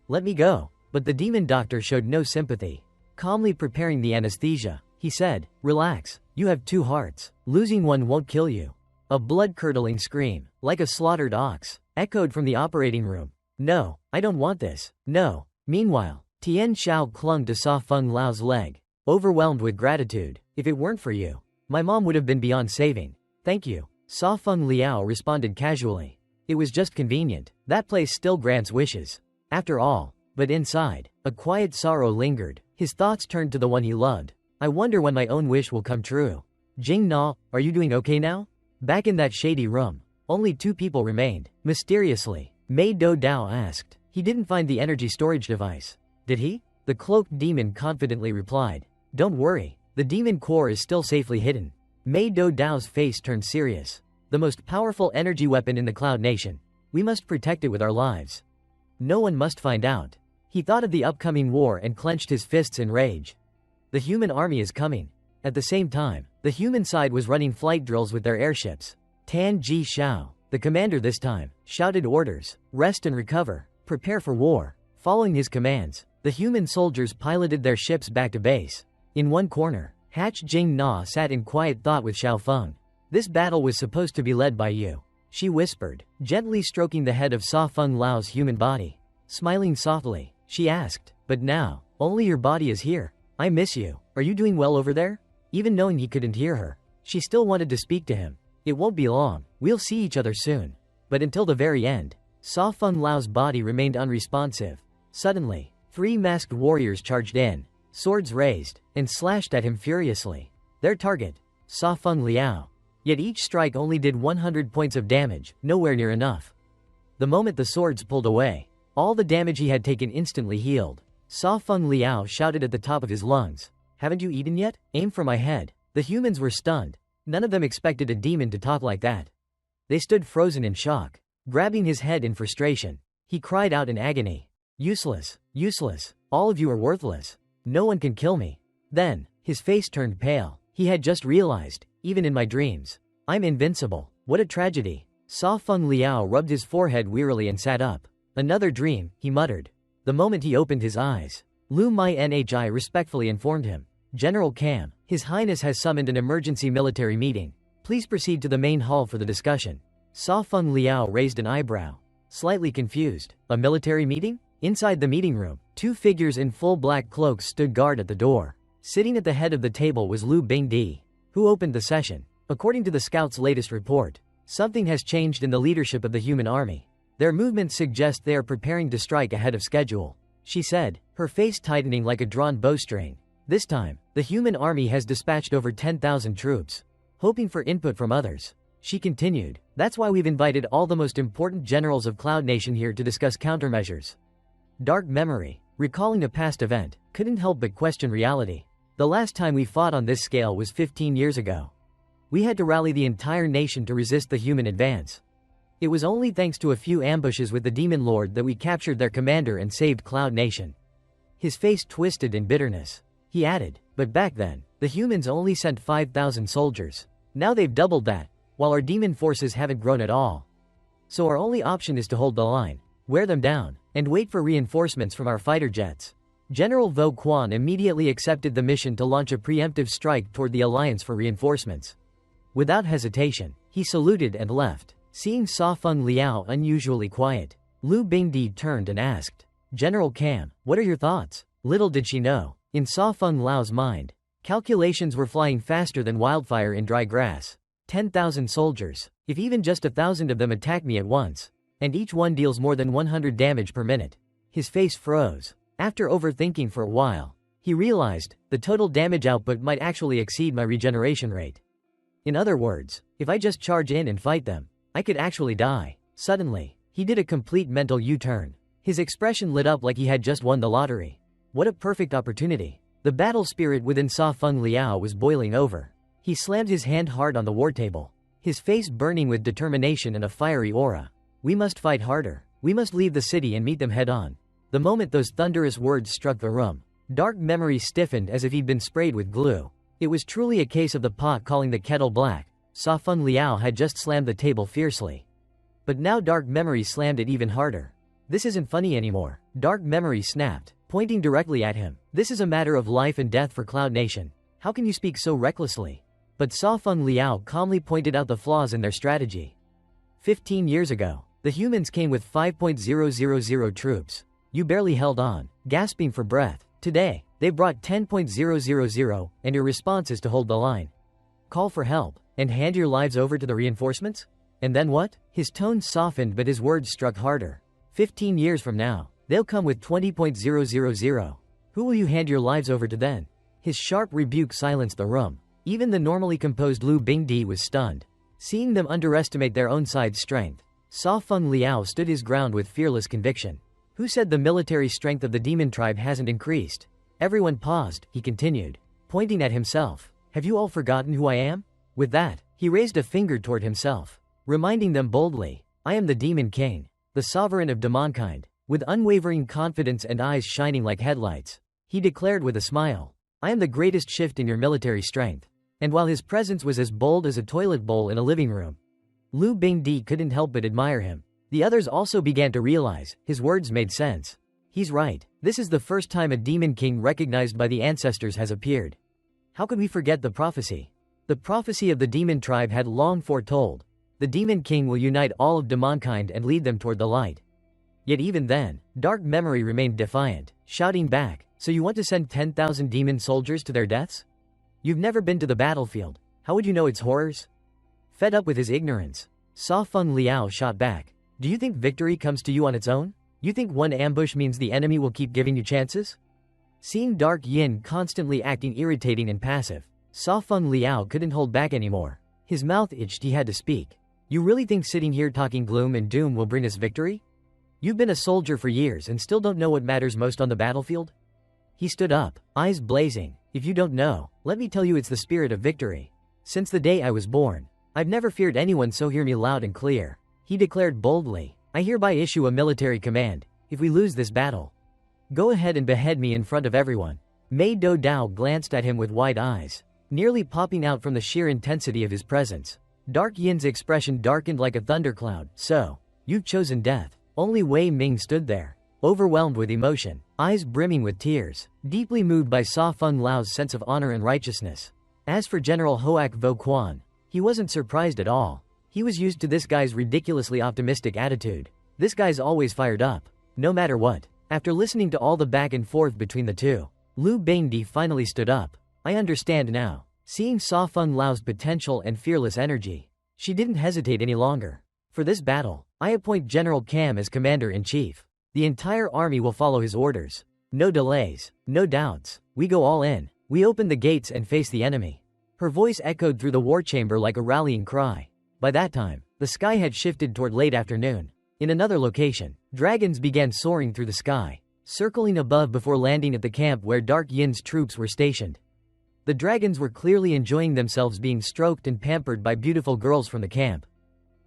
let me go. But the demon doctor showed no sympathy. Calmly preparing the anesthesia, he said, Relax, you have 2 hearts. Losing one won't kill you. A blood-curdling scream, like a slaughtered ox, echoed from the operating room. No, I don't want this, no. Meanwhile, Tian Xiao clung to Sa Feng Lao's leg, overwhelmed with gratitude. If it weren't for you, my mom would have been beyond saving. Thank you. Sa Feng Liao responded casually. It was just convenient. That place still grants wishes. After all. But inside, a quiet sorrow lingered. His thoughts turned to the one he loved. I wonder when my own wish will come true. Jing Na, are you doing okay now? Back in that shady room, only 2 people remained. Mysteriously, Mei Do Dao asked. He didn't find the energy storage device. Did he? The cloaked demon confidently replied. Don't worry, the demon core is still safely hidden. Mei Do Dao's face turned serious. The most powerful energy weapon in the Cloud Nation. We must protect it with our lives. No one must find out. He thought of the upcoming war and clenched his fists in rage. The human army is coming. At the same time, the human side was running flight drills with their airships. Tan Ji Xiao, the commander this time, shouted orders. Rest and recover. Prepare for war. Following his commands, the human soldiers piloted their ships back to base. In one corner, Hatch Jing Na sat in quiet thought with Xiao Feng. This battle was supposed to be led by you, she whispered, gently stroking the head of Sa Feng Lao's human body. Smiling softly, she asked, but now, only your body is here. I miss you. Are you doing well over there? Even knowing he couldn't hear her, she still wanted to speak to him. It won't be long. We'll see each other soon. But until the very end, Sa Feng Lao's body remained unresponsive. Suddenly, 3 masked warriors charged in, swords raised, and slashed at him furiously. Their target, Sa Feng Liao. Yet each strike only did 100 points of damage, nowhere near enough. The moment the swords pulled away, all the damage he had taken instantly healed. Sa Feng Liao shouted at the top of his lungs. Haven't you eaten yet? Aim for my head. The humans were stunned. None of them expected a demon to talk like that. They stood frozen in shock. Grabbing his head in frustration, he cried out in agony. Useless, useless, all of you are worthless. No one can kill me. Then, his face turned pale. He had just realized, even in my dreams, I'm invincible. What a tragedy. Sa Feng Liao rubbed his forehead wearily and sat up. Another dream, he muttered. The moment he opened his eyes, Lu Mai Nhi respectfully informed him. General Cam, His Highness has summoned an emergency military meeting. Please proceed to the main hall for the discussion. Sa Feng Liao raised an eyebrow, slightly confused. A military meeting? Inside the meeting room, 2 figures in full black cloaks stood guard at the door. Sitting at the head of the table was Lu Bingdi, who opened the session. According to the scouts' latest report, something has changed in the leadership of the human army. Their movements suggest they are preparing to strike ahead of schedule, she said, her face tightening like a drawn bowstring. This time, the human army has dispatched over 10,000 troops, hoping for input from others. She continued, that's why we've invited all the most important generals of Cloud Nation here to discuss countermeasures. Dark Memory, recalling a past event, couldn't help but question reality. The last time we fought on this scale was 15 years ago. We had to rally the entire nation to resist the human advance. It was only thanks to a few ambushes with the Demon Lord that we captured their commander and saved Cloud Nation. His face twisted in bitterness. He added, but back then, the humans only sent 5,000 soldiers. Now they've doubled that, while our demon forces haven't grown at all. So our only option is to hold the line, wear them down, and wait for reinforcements from our fighter jets. General Vo Quan immediately accepted the mission to launch a preemptive strike toward the alliance for reinforcements. Without hesitation, he saluted and left. Seeing Sa Feng Liao unusually quiet, Lu Bingdi turned and asked, General Cam, what are your thoughts? Little did she know, in Sa Feng Liao's mind, calculations were flying faster than wildfire in dry grass. 10,000 soldiers, if even just 1,000 of them attack me at once, and each one deals more than 100 damage per minute. His face froze. After overthinking for a while, he realized the total damage output might actually exceed my regeneration rate. In other words, if I just charge in and fight them, I could actually die. Suddenly, he did a complete mental U-turn. His expression lit up like he had just won the lottery. What a perfect opportunity. The battle spirit within Sa Feng Liao was boiling over. He slammed his hand hard on the war table, his face burning with determination and a fiery aura. We must fight harder. We must leave the city and meet them head-on. The moment those thunderous words struck the room, Dark Memory stiffened as if he'd been sprayed with glue. It was truly a case of the pot calling the kettle black. Sa Feng Liao had just slammed the table fiercely. But now Dark Memory slammed it even harder. This isn't funny anymore. Dark Memory snapped, pointing directly at him. This is a matter of life and death for Cloud Nation. How can you speak so recklessly? But Sa Feng Liao calmly pointed out the flaws in their strategy. 15 years ago, the humans came with 5,000 troops. You barely held on, gasping for breath. Today, they brought 10,000, and your response is to hold the line. Call for help, and hand your lives over to the reinforcements? And then what? His tone softened but his words struck harder. 15 years from now, they'll come with 20,000. Who will you hand your lives over to then? His sharp rebuke silenced the room. Even the normally composed Lu Bingdi was stunned. Seeing them underestimate their own side's strength, Sa Feng Liao stood his ground with fearless conviction. Who said the military strength of the demon tribe hasn't increased? Everyone paused, he continued, pointing at himself. Have you all forgotten who I am? With that, he raised a finger toward himself, reminding them boldly, I am the Demon King, the sovereign of demonkind. With unwavering confidence and eyes shining like headlights, he declared with a smile, I am the greatest shift in your military strength. And while his presence was as bold as a toilet bowl in a living room, Lu Bingdi couldn't help but admire him. The others also began to realize, his words made sense. He's right, this is the first time a demon king recognized by the ancestors has appeared. How could we forget the prophecy? The prophecy of the demon tribe had long foretold. The demon king will unite all of demonkind and lead them toward the light. Yet even then, Dark Memory remained defiant, shouting back, so you want to send 10,000 demon soldiers to their deaths? You've never been to the battlefield, how would you know its horrors? Fed up with his ignorance, Sa Feng Liao shot back. Do you think victory comes to you on its own? You think one ambush means the enemy will keep giving you chances? Seeing Dark Yin constantly acting irritating and passive, Sa Feng Liao couldn't hold back anymore. His mouth itched, he had to speak. You really think sitting here talking gloom and doom will bring us victory? You've been a soldier for years and still don't know what matters most on the battlefield? He stood up, eyes blazing. If you don't know, let me tell you it's the spirit of victory. Since the day I was born, I've never feared anyone, so hear me loud and clear. He declared boldly, I hereby issue a military command. If we lose this battle, go ahead and behead me in front of everyone. Mei Do Dao glanced at him with wide eyes, nearly popping out from the sheer intensity of his presence. Dark Yin's expression darkened like a thundercloud. So, you've chosen death. Only Wei Ming stood there, overwhelmed with emotion, eyes brimming with tears, deeply moved by Sa Feng Liao's sense of honor and righteousness. As for General Hoak Vo Quan, he wasn't surprised at all. He was used to this guy's ridiculously optimistic attitude. This guy's always fired up, no matter what. After listening to all the back and forth between the two, Lu Bingdi finally stood up. I understand now. Seeing Sa Feng Liao's potential and fearless energy, she didn't hesitate any longer. For this battle, I appoint General Cam as Commander-in-Chief. The entire army will follow his orders. No delays, no doubts. We go all in. We open the gates and face the enemy. Her voice echoed through the war chamber like a rallying cry. By that time, the sky had shifted toward late afternoon. In another location, dragons began soaring through the sky, circling above before landing at the camp where Dark Yin's troops were stationed. The dragons were clearly enjoying themselves being stroked and pampered by beautiful girls from the camp.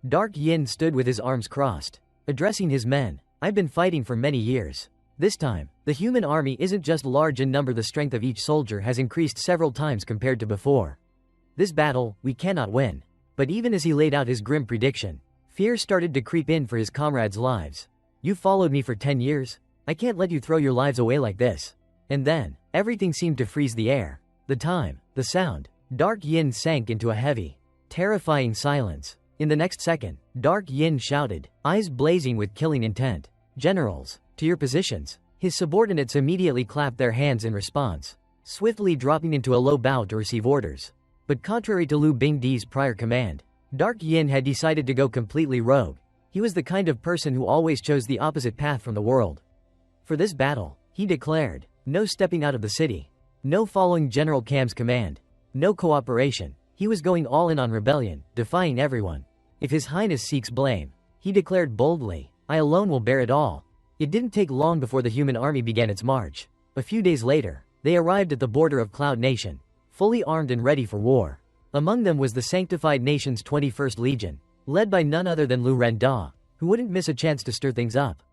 Dark Yin stood with his arms crossed, addressing his men. I've been fighting for many years. This time, the human army isn't just large in number, the strength of each soldier has increased several times compared to before. This battle, we cannot win. But even as he laid out his grim prediction, fear started to creep in for his comrades' lives. You followed me for 10 years? I can't let you throw your lives away like this. And then, everything seemed to freeze the air. The time, the sound. Dark Yin sank into a heavy, terrifying silence. In the next second, Dark Yin shouted, eyes blazing with killing intent. Generals, to your positions. His subordinates immediately clapped their hands in response, swiftly dropping into a low bow to receive orders. But contrary to Lu Bingdi's prior command, Dark Yin had decided to go completely rogue. He was the kind of person who always chose the opposite path from the world. For this battle, he declared, no stepping out of the city. No following General Kam's command. No cooperation. He was going all in on rebellion, defying everyone. If His Highness seeks blame, he declared boldly, I alone will bear it all. It didn't take long before the human army began its march. A few days later, they arrived at the border of Cloud Nation, fully armed and ready for war. Among them was the Sanctified Nation's 21st Legion, led by none other than Lu Renda, who wouldn't miss a chance to stir things up.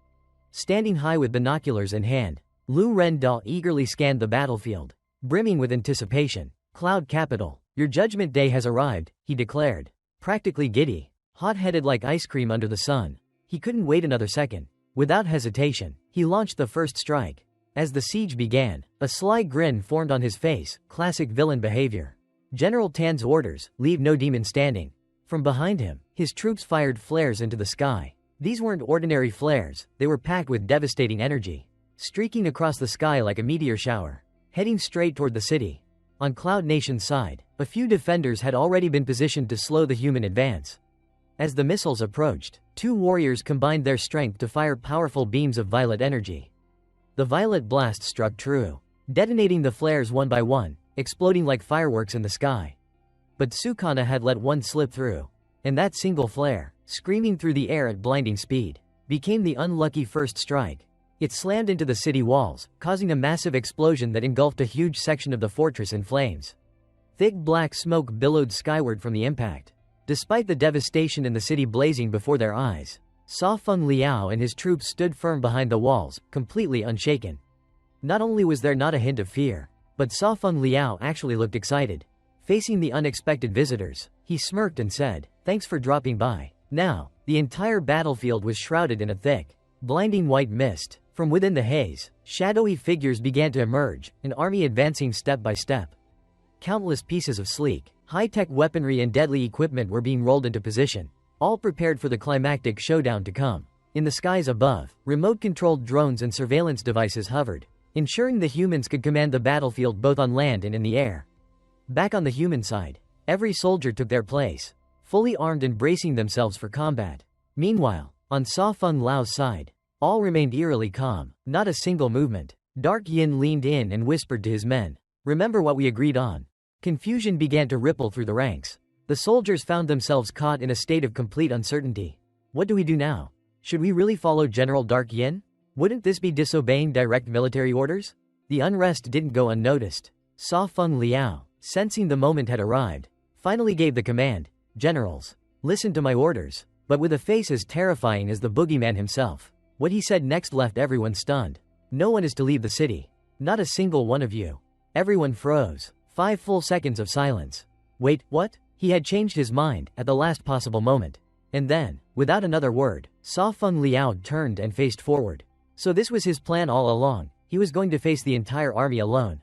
Standing high with binoculars in hand, Lu Renda eagerly scanned the battlefield, brimming with anticipation. Cloud Capital, your judgment day has arrived, he declared. Practically giddy, hot-headed like ice cream under the sun, he couldn't wait another second. Without hesitation, he launched the first strike. As the siege began, a sly grin formed on his face, classic villain behavior. General Tan's orders, leave no demon standing. From behind him, his troops fired flares into the sky. These weren't ordinary flares, they were packed with devastating energy, streaking across the sky like a meteor shower, heading straight toward the city. On Cloud Nation's side, a few defenders had already been positioned to slow the human advance. As the missiles approached, two warriors combined their strength to fire powerful beams of violet energy. The violet blast struck true, detonating the flares one by one, exploding like fireworks in the sky. But Sukana had let one slip through, and that single flare, screaming through the air at blinding speed, became the unlucky first strike. It slammed into the city walls, causing a massive explosion that engulfed a huge section of the fortress in flames. Thick black smoke billowed skyward from the impact. Despite the devastation in the city blazing before their eyes, Sa Feng Liao and his troops stood firm behind the walls, completely unshaken. Not only was there not a hint of fear, but Sa Feng Liao actually looked excited. Facing the unexpected visitors, he smirked and said, thanks for dropping by. Now, the entire battlefield was shrouded in a thick, blinding white mist. From within the haze, shadowy figures began to emerge, an army advancing step by step. Countless pieces of sleek, high-tech weaponry and deadly equipment were being rolled into position, all prepared for the climactic showdown to come. In the skies above, remote-controlled drones and surveillance devices hovered, ensuring the humans could command the battlefield both on land and in the air. Back on the human side, every soldier took their place, fully armed and bracing themselves for combat. Meanwhile, on Sa Feng Lao's side, all remained eerily calm, not a single movement. Dark Yin leaned in and whispered to his men, remember what we agreed on. Confusion began to ripple through the ranks. The soldiers found themselves caught in a state of complete uncertainty. What do we do now? Should we really follow General Dark Yin? Wouldn't this be disobeying direct military orders? The unrest didn't go unnoticed. Sa Feng Liao, sensing the moment had arrived, finally gave the command, generals, listen to my orders, but with a face as terrifying as the boogeyman himself. What he said next left everyone stunned. No one is to leave the city. Not a single one of you. Everyone froze. 5 full seconds of silence. Wait, what? He had changed his mind at the last possible moment. And then, without another word, Sa Feng Liao turned and faced forward. So this was his plan all along. He was going to face the entire army alone.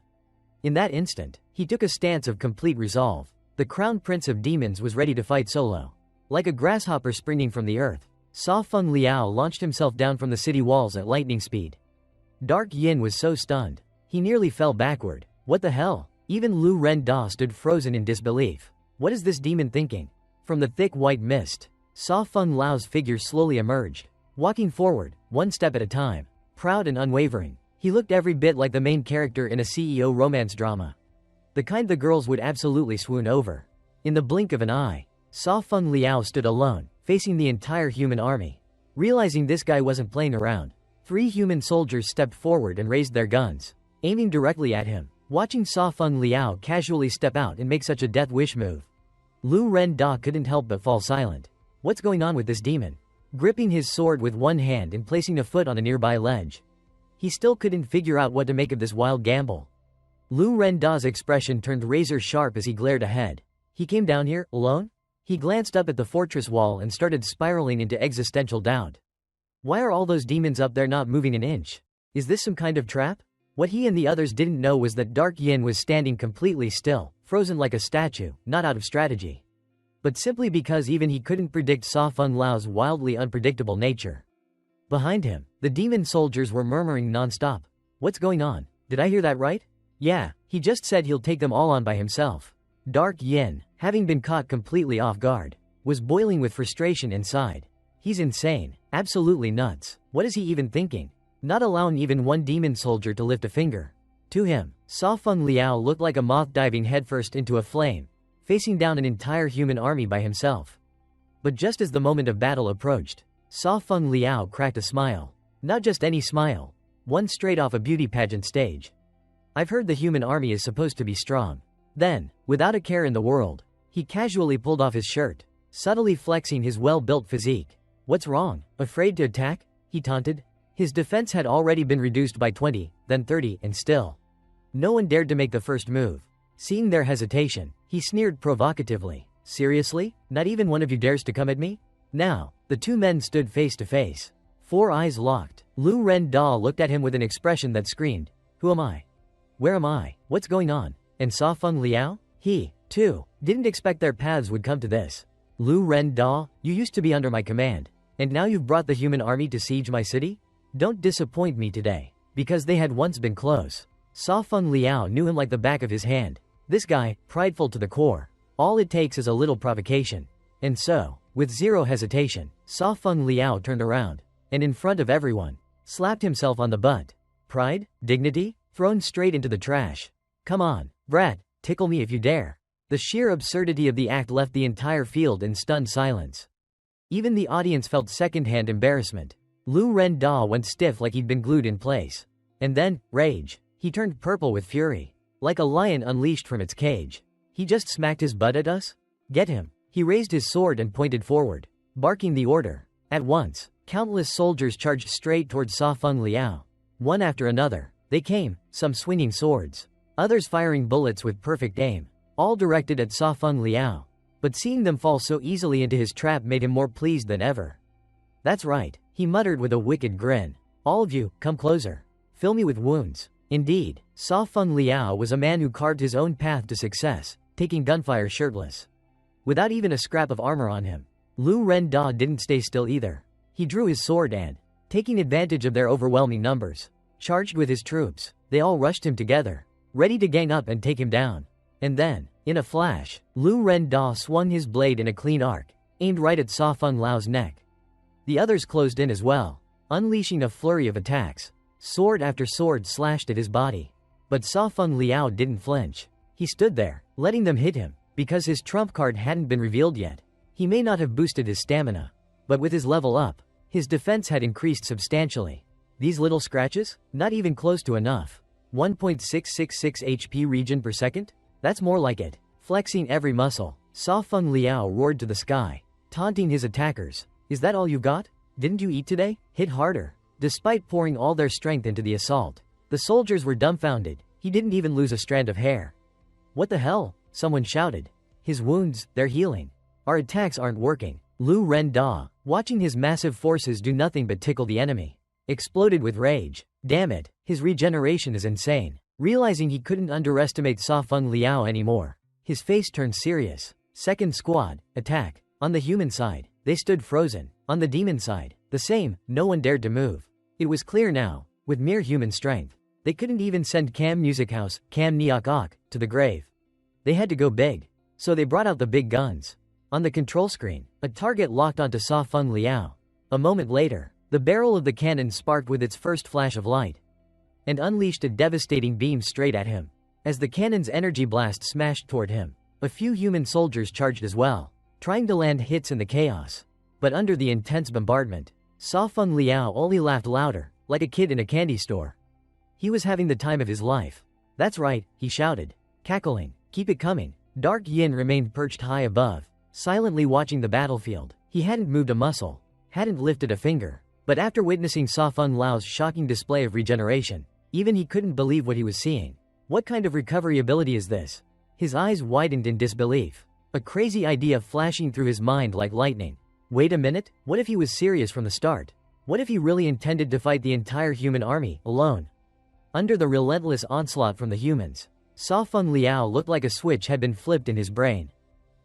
In that instant, he took a stance of complete resolve. The Crown Prince of Demons was ready to fight solo. Like a grasshopper springing from the earth, Sa Feng Liao launched himself down from the city walls at lightning speed. Dark Yin was so stunned, he nearly fell backward. What the hell? Even Lu Renda stood frozen in disbelief. What is this demon thinking? From the thick white mist, Sa Feng Lao's figure slowly emerged, walking forward, one step at a time, proud and unwavering. He looked every bit like the main character in a CEO romance drama. The kind the girls would absolutely swoon over. In the blink of an eye, Sa Feng Liao stood alone, facing the entire human army. Realizing this guy wasn't playing around, 3 human soldiers stepped forward and raised their guns, aiming directly at him. Watching Sa Feng Liao casually step out and make such a death wish move, Lu Ren Da couldn't help but fall silent. What's going on with this demon? Gripping his sword with one hand and placing a foot on a nearby ledge, he still couldn't figure out what to make of this wild gamble. Lu Ren Da's expression turned razor sharp as he glared ahead. He came down here, alone? He glanced up at the fortress wall and started spiraling into existential doubt. Why are all those demons up there not moving an inch? Is this some kind of trap? What he and the others didn't know was that Dark Yin was standing completely still, frozen like a statue, not out of strategy, but simply because even he couldn't predict Sa Feng Liao's wildly unpredictable nature. Behind him, the demon soldiers were murmuring non-stop. What's going on? Did I hear that right? Yeah, he just said he'll take them all on by himself. Dark Yin, having been caught completely off guard, was boiling with frustration inside. He's insane, absolutely nuts. What is he even thinking? Not allowing even one demon soldier to lift a finger. To him, Sa Feng Liao looked like a moth diving headfirst into a flame, facing down an entire human army by himself. But just as the moment of battle approached, Sa Feng Liao cracked a smile. Not just any smile, one straight off a beauty pageant stage. I've heard the human army is supposed to be strong. Then, without a care in the world, he casually pulled off his shirt, subtly flexing his well-built physique. What's wrong? Afraid to attack? He taunted. His defense had already been reduced by 20, then 30, and still no one dared to make the first move. Seeing their hesitation, he sneered provocatively. Seriously? Not even one of you dares to come at me? Now, the 2 men stood face to face. 4 eyes locked. Lu Ren Da looked at him with an expression that screamed, "Who am I? Where am I? What's going on?" And Sa Feng Liao? He, too, didn't expect their paths would come to this. Lu Ren Da, you used to be under my command, and now you've brought the human army to siege my city? Don't disappoint me today, because they had once been close. Sa Feng Liao knew him like the back of his hand. This guy, prideful to the core. All it takes is a little provocation. And so, with zero hesitation, Sa Feng Liao turned around, and in front of everyone, slapped himself on the butt. Pride? Dignity? Thrown straight into the trash. Come on, brat, tickle me if you dare. The sheer absurdity of the act left the entire field in stunned silence. Even the audience felt second-hand embarrassment. Lu Ren Da went stiff like he'd been glued in place. And then, rage. He turned purple with fury. Like a lion unleashed from its cage. He just smacked his butt at us? Get him. He raised his sword and pointed forward, barking the order. At once, countless soldiers charged straight towards Sa Feng Liao. One after another, they came, some swinging swords, others firing bullets with perfect aim, all directed at Sa Feng Liao. But seeing them fall so easily into his trap made him more pleased than ever. That's right, he muttered with a wicked grin. All of you, come closer. Fill me with wounds. Indeed, Sa Feng Liao was a man who carved his own path to success, taking gunfire shirtless, without even a scrap of armor on him. Lu Ren Da didn't stay still either. He drew his sword and, taking advantage of their overwhelming numbers, charged with his troops. They all rushed him together, ready to gang up and take him down. And then, in a flash, Lu Ren Da swung his blade in a clean arc, aimed right at Sa Feng Liao's neck. The others closed in as well, unleashing a flurry of attacks. Sword after sword slashed at his body. But Sa Feng Liao didn't flinch. He stood there, letting them hit him, because his trump card hadn't been revealed yet. He may not have boosted his stamina, but with his level up, his defense had increased substantially. These little scratches? Not even close to enough. 1.666 HP regen per second? That's more like it. Flexing every muscle, Sa Feng Liao roared to the sky, taunting his attackers. Is that all you got? Didn't you eat today? Hit harder. Despite pouring all their strength into the assault, the soldiers were dumbfounded. He didn't even lose a strand of hair. What the hell? Someone shouted. His wounds, they're healing. Our attacks aren't working. Lu Ren Da, watching his massive forces do nothing but tickle the enemy, exploded with rage. Damn it, his regeneration is insane. Realizing he couldn't underestimate Sa Feng Liao anymore, his face turned serious. Second squad, attack. On the human side, they stood frozen. On the demon side, the same, no one dared to move. It was clear now, with mere human strength, they couldn't even send Cam Music House, Cam Niak to the grave. They had to go big. So they brought out the big guns. On the control screen, a target locked onto Sa Feng Liao. A moment later, the barrel of the cannon sparked with its first flash of light, and unleashed a devastating beam straight at him. As the cannon's energy blast smashed toward him, a few human soldiers charged as well, trying to land hits in the chaos. But under the intense bombardment, Sa Feng Liao only laughed louder, like a kid in a candy store. He was having the time of his life. That's right, he shouted, cackling, keep it coming. Dark Yin remained perched high above, silently watching the battlefield. He hadn't moved a muscle, hadn't lifted a finger. But after witnessing Sa Feng Liao's shocking display of regeneration, even he couldn't believe what he was seeing. What kind of recovery ability is this? His eyes widened in disbelief, a crazy idea flashing through his mind like lightning. Wait a minute, what if he was serious from the start? What if he really intended to fight the entire human army, alone? Under the relentless onslaught from the humans, Sa Feng Liao looked like a switch had been flipped in his brain.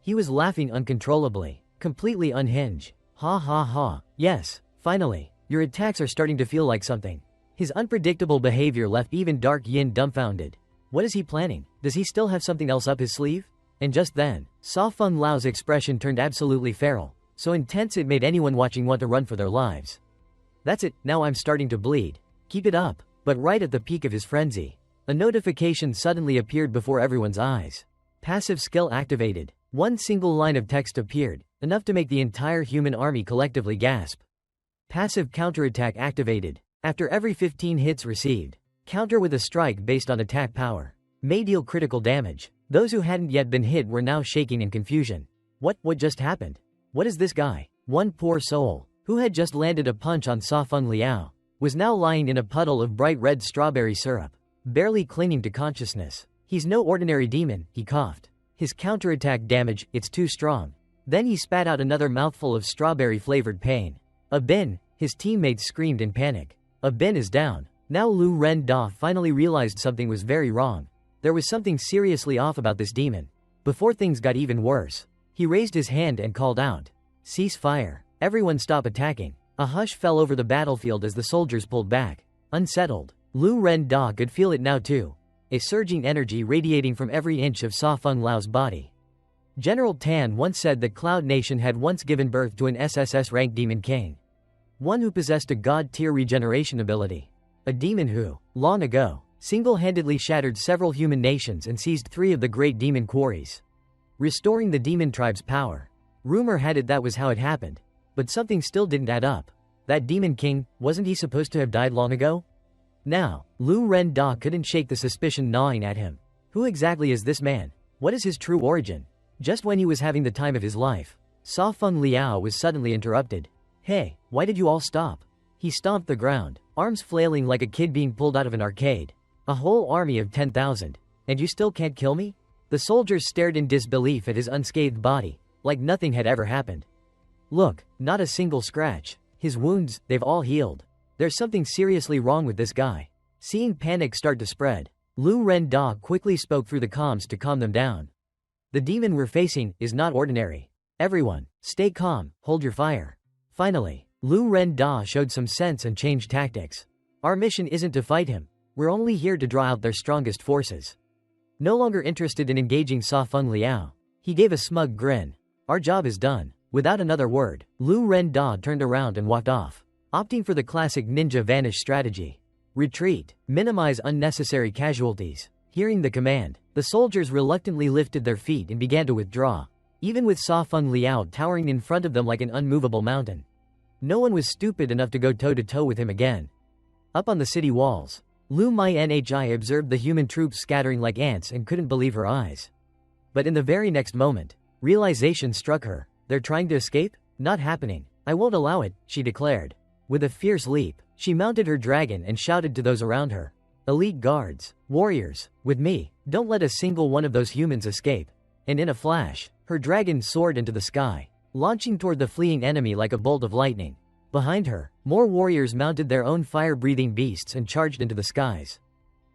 He was laughing uncontrollably, completely unhinged. Ha ha ha, yes, finally, your attacks are starting to feel like something. His unpredictable behavior left even Dark Yin dumbfounded. What is he planning? Does he still have something else up his sleeve? And just then, Sa Feng Liao's expression turned absolutely feral, so intense it made anyone watching want to run for their lives. That's it, now I'm starting to bleed. Keep it up. But right at the peak of his frenzy, a notification suddenly appeared before everyone's eyes. Passive skill activated. One single line of text appeared, enough to make the entire human army collectively gasp. Passive counterattack activated. After every 15 hits received, counter with a strike based on attack power. May deal critical damage. Those who hadn't yet been hit were now shaking in confusion. What just happened? What is this guy? One poor soul, who had just landed a punch on Sa Feng Liao, was now lying in a puddle of bright red strawberry syrup, barely clinging to consciousness. He's no ordinary demon, he coughed. His counterattack damage, it's too strong. Then he spat out another mouthful of strawberry-flavored pain. A bin, his teammates screamed in panic. A bin is down. Now Lu Ren Da finally realized something was very wrong. There was something seriously off about this demon. Before things got even worse, he raised his hand and called out, "Cease fire. Everyone stop attacking." A hush fell over the battlefield as the soldiers pulled back. Unsettled, Lu Ren Da could feel it now too. A surging energy radiating from every inch of Sa Feng Liao's body. General Tan once said that Cloud Nation had once given birth to an SSS-ranked demon king. One who possessed a god-tier regeneration ability. A demon who, long ago, single-handedly shattered several human nations and seized 3 of the great demon quarries, restoring the demon tribe's power. Rumor had it that was how it happened. But something still didn't add up. That demon king, wasn't he supposed to have died long ago? Now, Lu Ren Da couldn't shake the suspicion gnawing at him. Who exactly is this man? What is his true origin? Just when he was having the time of his life, Sa Feng Liao was suddenly interrupted. Hey, why did you all stop? He stomped the ground, arms flailing like a kid being pulled out of an arcade. A whole army of 10,000. And you still can't kill me? The soldiers stared in disbelief at his unscathed body, like nothing had ever happened. Look, not a single scratch. His wounds, they've all healed. There's something seriously wrong with this guy. Seeing panic start to spread, Lu Ren Da quickly spoke through the comms to calm them down. The demon we're facing is not ordinary. Everyone, stay calm, hold your fire. Finally, Lu Ren Da showed some sense and changed tactics. Our mission isn't to fight him. We're only here to draw out their strongest forces. No longer interested in engaging Sa Feng Liao, he gave a smug grin. Our job is done. Without another word, Lu Ren Da turned around and walked off, opting for the classic ninja vanish strategy. Retreat. Minimize unnecessary casualties. Hearing the command, the soldiers reluctantly lifted their feet and began to withdraw, even with Sa Feng Liao towering in front of them like an unmovable mountain. No one was stupid enough to go toe-to-toe with him again. Up on the city walls, Lu Mai Nhi observed the human troops scattering like ants and couldn't believe her eyes. But in the very next moment, realization struck her. They're trying to escape? Not happening. I won't allow it, she declared. With a fierce leap, she mounted her dragon and shouted to those around her. Elite guards, warriors, with me, don't let a single one of those humans escape. And in a flash, her dragon soared into the sky, launching toward the fleeing enemy like a bolt of lightning. Behind her, more warriors mounted their own fire-breathing beasts and charged into the skies,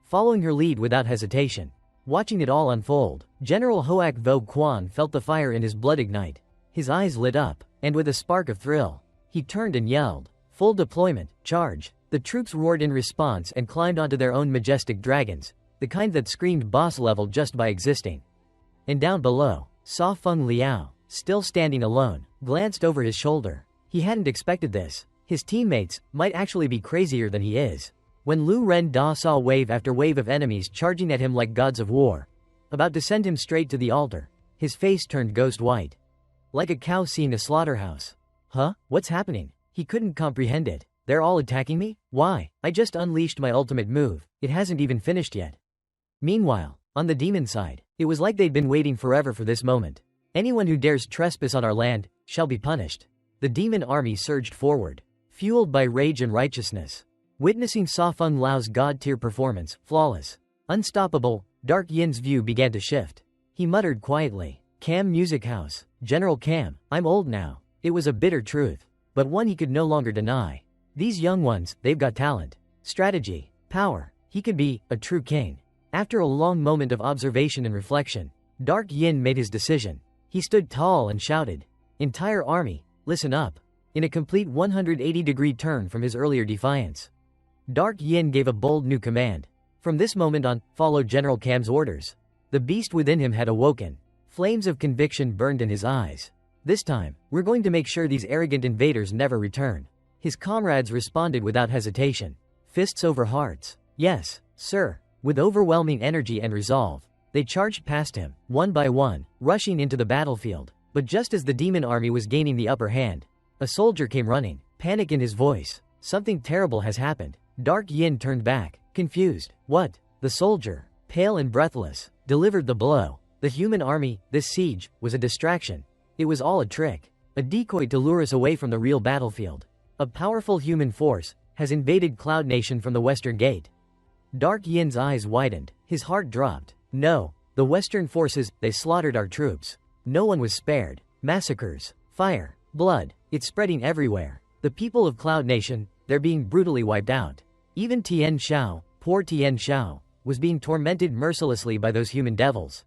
following her lead without hesitation. Watching it all unfold, General Hoak Vo Quan felt the fire in his blood ignite. His eyes lit up, and with a spark of thrill, he turned and yelled, "Full deployment, charge!" The troops roared in response and climbed onto their own majestic dragons, the kind that screamed boss level just by existing. And down below, Sa Feng Liao, still standing alone, glanced over his shoulder. He hadn't expected this. His teammates might actually be crazier than he is. When Lu Ren Da saw wave after wave of enemies charging at him like gods of war, about to send him straight to the altar, his face turned ghost white. Like a cow seeing a slaughterhouse. Huh? What's happening? He couldn't comprehend it. They're all attacking me? Why? I just unleashed my ultimate move. It hasn't even finished yet. Meanwhile, on the demon side, it was like they'd been waiting forever for this moment. Anyone who dares trespass on our land shall be punished. The demon army surged forward, fueled by rage and righteousness. Witnessing Sa Feng Lao's god-tier performance, flawless, unstoppable, Dark Yin's view began to shift. He muttered quietly, "Cam Music House, General Cam, I'm old now." It was a bitter truth, but one he could no longer deny. These young ones, they've got talent, strategy, power. He could be a true king. After a long moment of observation and reflection, Dark Yin made his decision. He stood tall and shouted, "Entire army, listen up," in a complete 180-degree turn from his earlier defiance. Dark Yin gave a bold new command. From this moment on, follow General Cam's orders. The beast within him had awoken. Flames of conviction burned in his eyes. This time, we're going to make sure these arrogant invaders never return. His comrades responded without hesitation. Fists over hearts. Yes, sir. With overwhelming energy and resolve, they charged past him, one by one, rushing into the battlefield. But just as the demon army was gaining the upper hand, a soldier came running, panic in his voice. Something terrible has happened. Dark Yin turned back, confused. What? The soldier, pale and breathless, delivered the blow. The human army, this siege, was a distraction. It was all a trick, a decoy to lure us away from the real battlefield. A powerful human force has invaded Cloud Nation from the Western Gate. Dark Yin's eyes widened, his heart dropped. No, the Western forces, they slaughtered our troops. No one was spared. Massacres, fire, blood, it's spreading everywhere. The people of Cloud Nation, they're being brutally wiped out. Even Tian Shao, poor Tian Shao, was being tormented mercilessly by those human devils.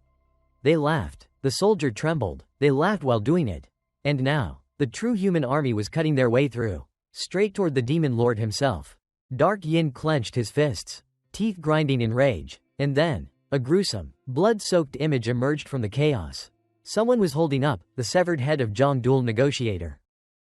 They laughed. The soldier trembled. They laughed while doing it. And now, the true human army was cutting their way through, straight toward the demon lord himself. Dark Yin clenched his fists, teeth grinding in rage. And then, a gruesome, blood-soaked image emerged from the chaos. Someone was holding up the severed head of Zhang Duel negotiator.